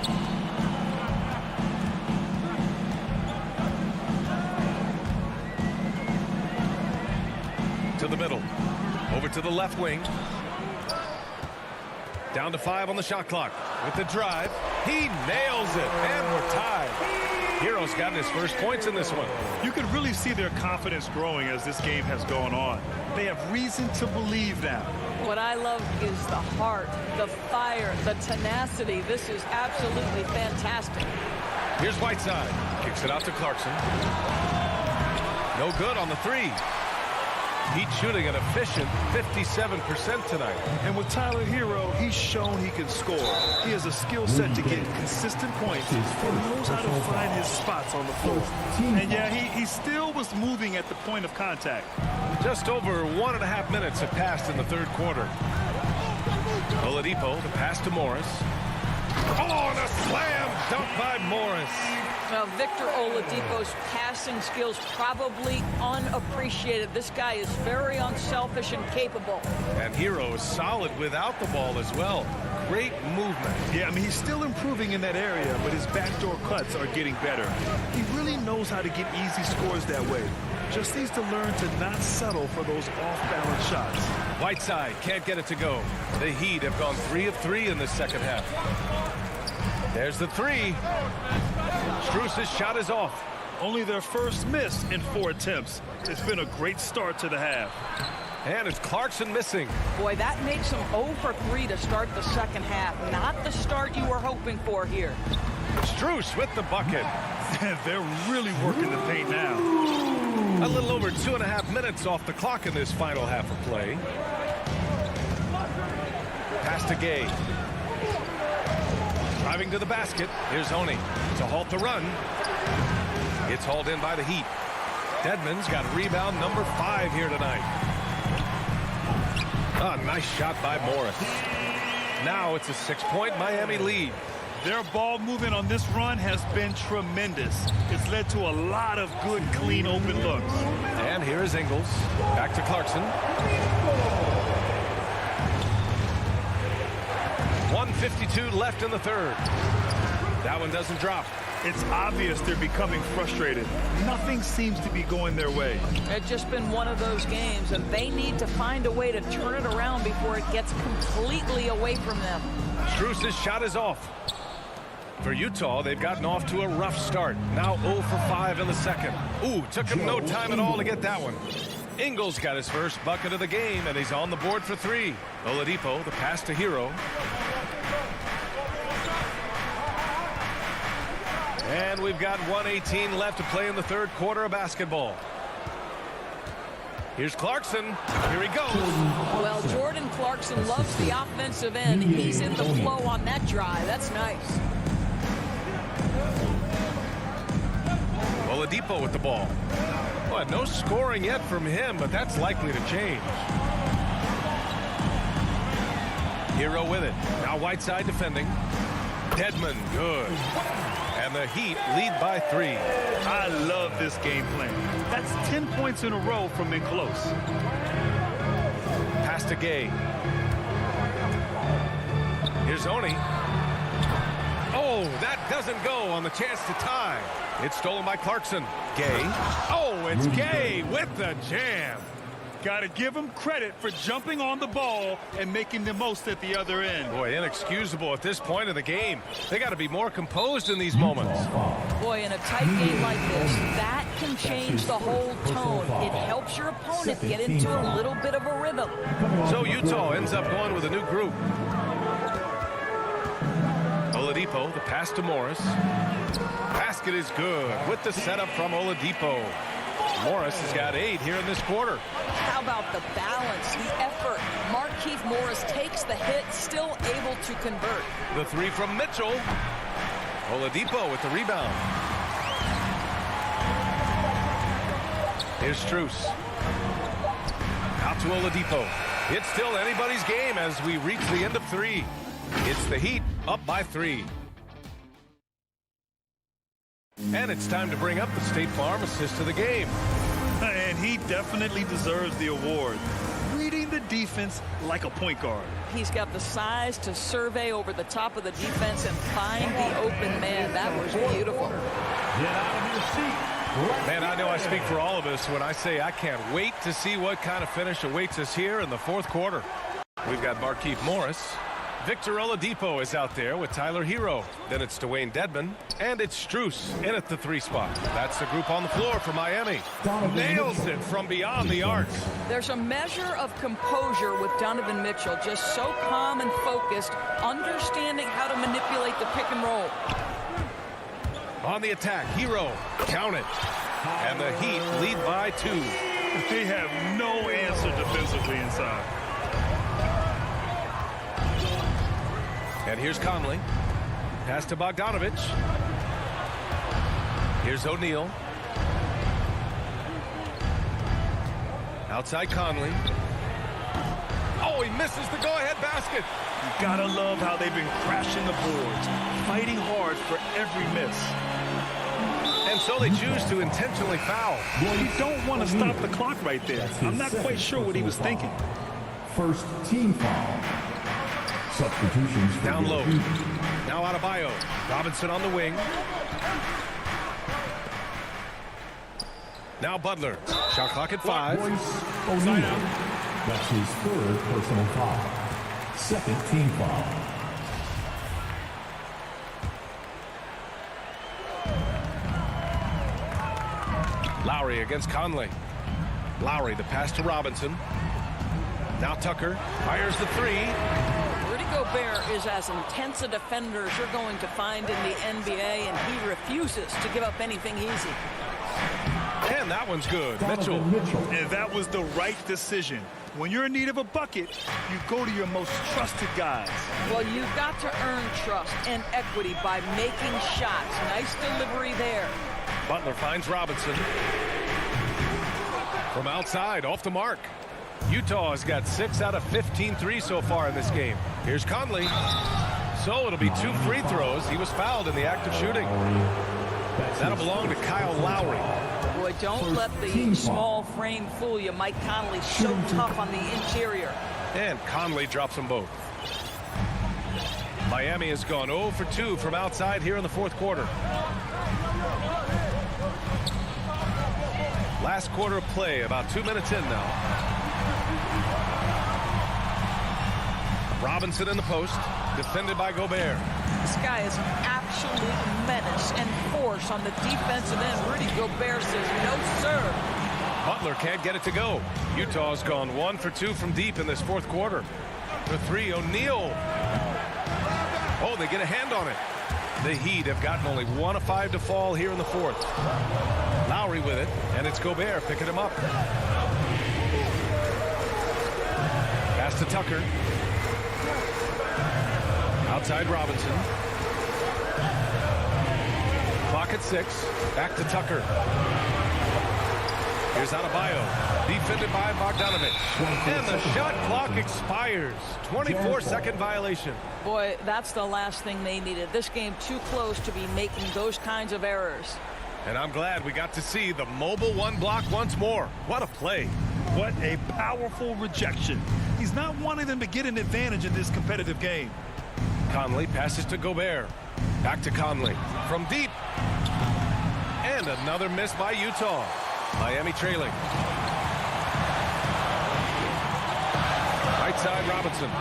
To the middle. Over to the left wing. Down to 5 on the shot clock. With the drive. He nails it. And we're tied. Hero's gotten his first points in this one. You can really see their confidence growing as this game has gone on. They have reason to believe now. What I love is the heart, the fire, the tenacity. This is absolutely fantastic. Here's Whiteside. Kicks it out to Clarkson. No good on the 3. Heat shooting an efficient 57% tonight. And with Tyler Hero, he's shown he can score. He has a skill set to get consistent points and knows how to find his spots on the floor. And yeah, he still was moving at the point of contact. Just over 1.5 minutes have passed in the third quarter. Oladipo, the pass to Morris. Oh, and a slam dunk by Morris. Now, Victor Oladipo's passing skills probably unappreciated. This guy is very unselfish and capable. And Hero is solid without the ball as well. Great movement. Yeah, I mean, he's still improving in that area, but his backdoor cuts are getting better. He really knows how to get easy scores that way. Just needs to learn to not settle for those off-balance shots. Whiteside can't get it to go. The Heat have gone 3 of 3 in the second half. There's the 3. Strus's shot is off. Only their first miss in 4 attempts. It's been a great start to the half. And it's Clarkson missing. Boy, that makes him 0 for 3 to start the second half. Not the start you were hoping for here. Strus with the bucket. They're really working the paint now. A little over 2.5 minutes off the clock in this final half of play. Pass to Gay. Driving to the basket. Here's Oni to halt the run. It's hauled in by the Heat. Dedmon's got rebound number 5 here tonight. A nice shot by Morris. Now it's a 6-point Miami lead. Their ball movement on this run has been tremendous. It's led to a lot of good, clean, open looks. And here is Ingles. Back to Clarkson. 1:52 left in the third. That one doesn't drop. It's obvious they're becoming frustrated. Nothing seems to be going their way. It's just been one of those games, and they need to find a way to turn it around before it gets completely away from them. Strus's shot is off. For Utah, they've gotten off to a rough start. Now 0 for 5 in the second. Ooh, took him no time at all to get that one. Ingles got his first bucket of the game, and he's on the board for 3. Oladipo, the pass to Hero. And we've got 1:18 left to play in the third quarter of basketball. Here's Clarkson. Here he goes. Well, Jordan Clarkson loves the offensive end. He's in the flow on that drive. That's nice. Oladipo with the ball. Well, no scoring yet from him, but that's likely to change. Hero with it. Now Whiteside defending. Dedmon, good. And the Heat lead by 3. I love this game plan. That's 10 points in a row from in close. Pass to Gay. Here's Oni. Oh, that doesn't go on the chance to tie. It's stolen by Clarkson. Gay. Oh, it's Gay with the jam. Got to give him credit for jumping on the ball and making the most at the other end. Boy, inexcusable at this point of the game. They got to be more composed in these moments. Boy, in a tight game like this, that can change the whole tone. It helps your opponent get into a little bit of a rhythm. So Utah ends up going with a new group. Oladipo, the pass to Morris. Basket is good with the setup from Oladipo. Morris has got 8 here in this quarter. How about the balance, the effort? Markieff Morris takes the hit, still able to convert. The 3 from Mitchell. Oladipo with the rebound. Here's Strus. Out to Oladipo. It's still anybody's game as we reach the end of 3. It's the Heat up by 3. And it's time to bring up the State Farm assist of the game. And he definitely deserves the award. Reading the defense like a point guard. He's got the size to survey over the top of the defense and find the open man. That was beautiful. Get out of your seat. Man, I know I speak for all of us when I say I can't wait to see what kind of finish awaits us here in the fourth quarter. We've got Markieff Morris. Victor Oladipo is out there with Tyler Hero. Then it's Dwayne Dedmon. And it's Strus in at the 3 spot. That's the group on the floor for Miami. Nails it from beyond the arc. There's a measure of composure with Donovan Mitchell. Just so calm and focused, understanding how to manipulate the pick and roll. On the attack, Hero. Count it. And the Heat lead by 2. They have no answer defensively inside. And here's Conley. Pass to Bogdanovich. Here's O'Neal. Outside Conley. Oh, he misses the go-ahead basket. You gotta love how they've been crashing the boards, fighting hard for every miss. And so they choose to intentionally foul. You don't want to stop the clock right there. I'm not quite sure what he was thinking. First team foul. Substitutions for down low. Now out of Bio. Robinson on the wing. Now Butler. Shot clock at 5. O'Neal. That's his 3rd personal foul. 2nd team foul. Lowry against Conley. Lowry, the pass to Robinson. Now Tucker fires the 3. Gobert is as intense a defender as you're going to find in the NBA, and he refuses to give up anything easy. And that one's good. Mitchell. And that was the right decision. When you're in need of a bucket, you go to your most trusted guys. Well, you've got to earn trust and equity by making shots. Nice delivery there. Butler finds Robinson. From outside, off the mark. Utah has got 6 out of 15 threes so far in this game. Here's Conley. So it'll be 2 free throws. He was fouled in the act of shooting. That'll belong to Kyle Lowry. Boy, don't let the small frame fool you. Mike Conley's so tough on the interior. And Conley drops them both. Miami has gone 0 for 2 from outside here in the fourth quarter. Last quarter of play, about 2 minutes in now. Robinson in the post, defended by Gobert. This guy is an absolute menace and force on the defensive end. Rudy Gobert says, no, sir. Butler can't get it to go. Utah's gone 1 for 2 from deep in this fourth quarter. For 3, O'Neal. Oh, they get a hand on it. The Heat have gotten only 1 of 5 to fall here in the fourth. Lowry with it, and it's Gobert picking him up. Pass to Tucker. Outside Robinson. Clock at 6. Back to Tucker. Here's Adebayo. Defended by Bogdanovich. And the shot clock expires. 24-second violation. Boy, that's the last thing they needed. This game too close to be making those kinds of errors. And I'm glad we got to see the mobile one block once more. What a play. What a powerful rejection. He's not wanting them to get an advantage in this competitive game. Conley passes to Gobert. Back to Conley. From deep. And another miss by Utah. Miami trailing. Right side Robinson.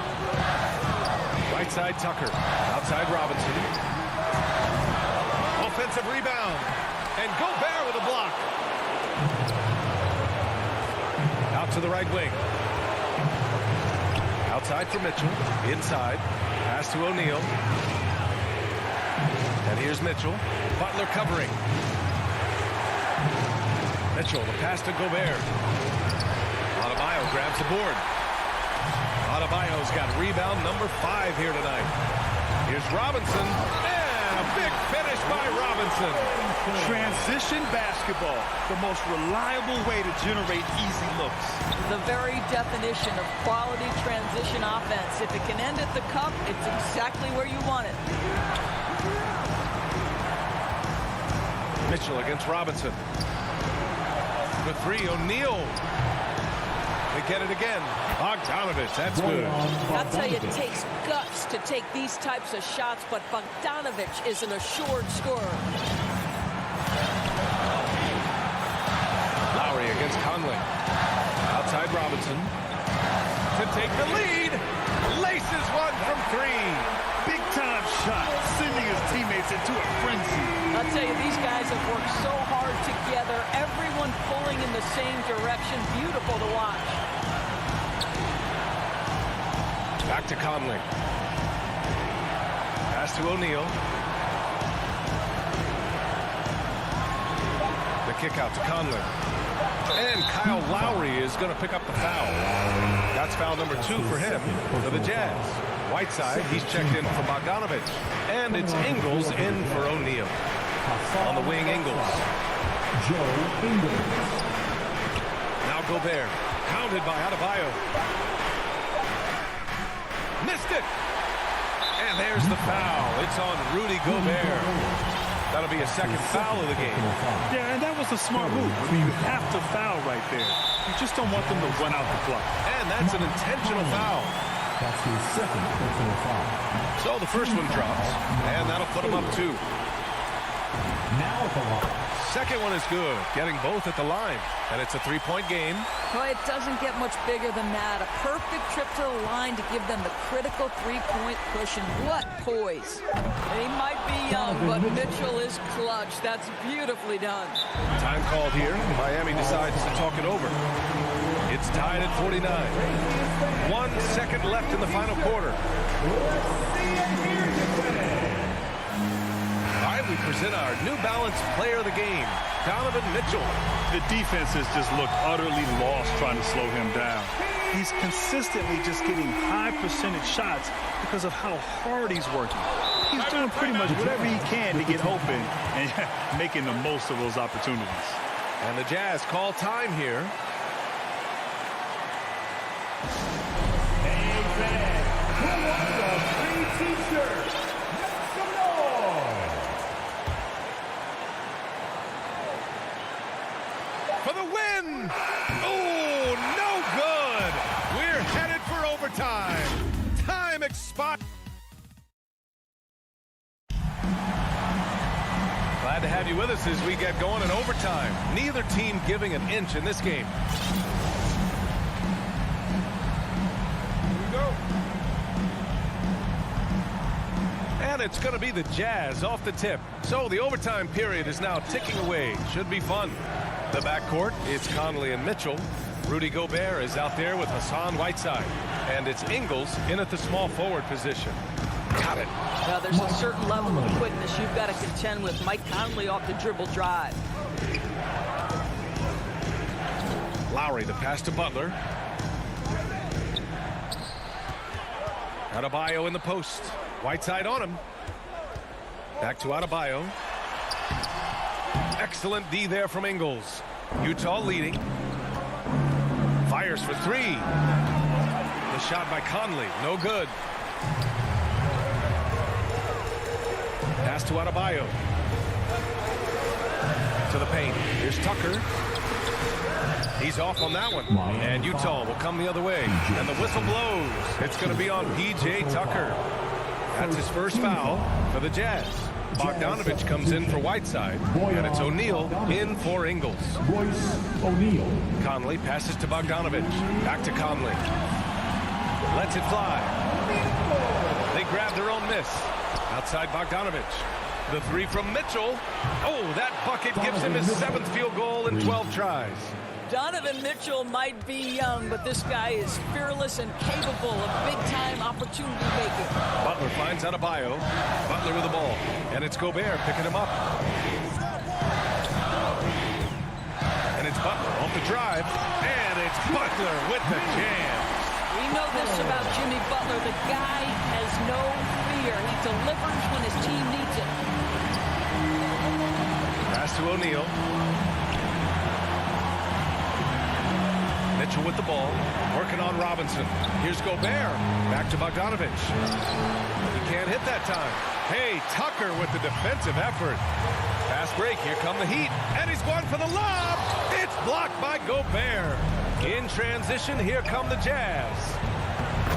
Right side Tucker. Outside Robinson. Offensive rebound. And Gobert with a block. Out to the right wing. Outside for Mitchell. Inside. Pass to O'Neal. And here's Mitchell. Butler covering. Mitchell, the pass to Gobert. Adebayo grabs the board. Adebayo's got rebound number 5 here tonight. Here's Robinson. And a big finish by Robinson. Transition basketball, the most reliable way to generate easy looks. The very definition of quality transition offense. If it can end at the cup, it's exactly where you want it. Mitchell against Robinson. For 3, O'Neal. They get it again. Bogdanovich, that's good. I'll tell you, it takes guts to take these types of shots, but Bogdanovich is an assured scorer. Lowry against Conley. Outside Robinson. To take the lead. Laces one from 3. Big-time shot, sending his teammates into a frenzy. I'll tell you, these guys have worked so hard together. Everyone pulling in the same direction. Beautiful to watch. Back to Conley. Pass to O'Neal. The kick out to Conley. And Kyle Lowry is going to pick up the foul. That's foul number 2 for him, for the Jazz. Whiteside, he's checked in for Bogdanovich. And it's Ingles in for O'Neal. On the wing, Ingles. Now Gobert, pounded by Adebayo. Missed it! And there's the foul. It's on Rudy Gobert. That'll be a second foul of the game. Yeah, and that was a smart move. I mean, you have to foul right there. You just don't want them to run out the clock. And that's an intentional foul. That's his second personal foul. So the first one drops, and that'll put him up 2. Now at the line. Second one is good, getting both at the line. And it's a 3-point game. Well, it doesn't get much bigger than that. A perfect trip to the line to give them the critical 3-point cushion. What poise. He might be young, but Mitchell is clutch. That's beautifully done. Time called here. Miami decides to talk it over. It's tied at 49. 1 second left in the final quarter. All right, we present our New Balance player of the game, Donovan Mitchell. The defense has just looked utterly lost trying to slow him down. He's consistently just getting high percentage shots because of how hard he's working. He's doing pretty much whatever he can to get open and making the most of those opportunities. And the Jazz call time here. Hey, man, who wants a free t-shirt? Make some noise! For the win! Oh, no good! We're headed for overtime. Time expired. Glad to have you with us as we get going in overtime. Neither team giving an inch in this game. Here we go. And it's going to be the Jazz off the tip. So the overtime period is now ticking away. Should be fun. The backcourt, it's Conley and Mitchell. Rudy Gobert is out there with Hassan Whiteside. And it's Ingles in at the small forward position. Got it. Now there's a certain level of quickness you've got to contend with. Mike Conley off the dribble drive. Lowry, the pass to Butler. Adebayo in the post. Whiteside on him. Back to Adebayo. Excellent D there from Ingles. Utah leading. Fires for three. The shot by Conley. No good. Pass to Adebayo. To the paint. Here's Tucker. He's off on that one. And Utah will come the other way. And the whistle blows. It's going to be on P.J. Tucker. That's his first foul for the Jazz. Bogdanovich comes in for Whiteside. And it's O'Neal in for Ingles. O'Neal. Conley passes to Bogdanovich. Back to Conley. Lets it fly. They grab their own miss. Outside Bogdanovich. The three from Mitchell. Oh, that bucket gives him his 7th field goal in 12 tries. Donovan Mitchell might be young, but this guy is fearless and capable of big-time opportunity making. Butler finds Adebayo. Butler with the ball. And it's Gobert picking him up. And it's Butler off the drive. And it's Butler with the jam. We know this about Jimmy Butler. The guy has no fear. He delivers when his team needs it. Pass to O'Neal. Mitchell with the ball, working on Robinson. Here's Gobert, back to Bogdanovich. He can't hit that time. Hey, Tucker with the defensive effort. Fast break, here come the Heat, and he's going for the lob. It's blocked by Gobert. In transition, here come the Jazz.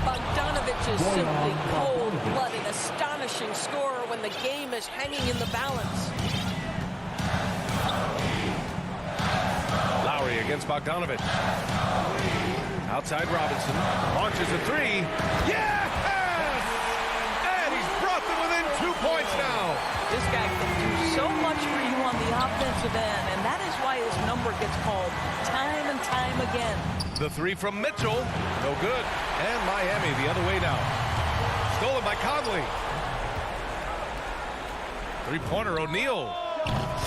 Bogdanovich is simply cold-blooded, astonishing scorer when the game is hanging in the balance. Lowry against Bogdanovich. Outside Robinson. Launches a three. Yes! And he's brought them within 2 points now. This guy can do so much for you on the offensive end, and that is why his number gets called time and time again. The three from Mitchell. No good. And Miami the other way now. Stolen by Conley. Three-pointer O'Neal.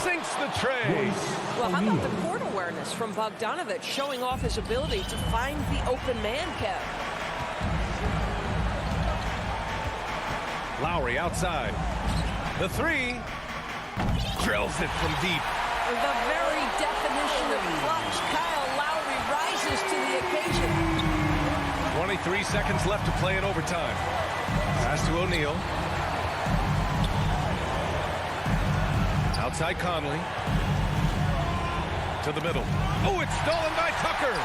Sinks the tray. Well, how about the court awareness from Bogdanovich, showing off his ability to find the open man, Kev? Lowry outside. The three. Drills it from deep. The very definition of clutch. Kyle Lowry rises to the occasion. 23 seconds left to play in overtime. Pass to O'Neal. Outside Conley. To the middle. Oh, it's stolen by Tucker.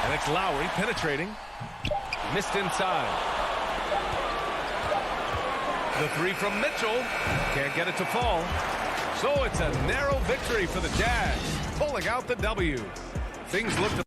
And it's Lowry penetrating. Missed inside. The three from Mitchell. Can't get it to fall. So it's a narrow victory for the Jazz. Pulling out the W. Things look to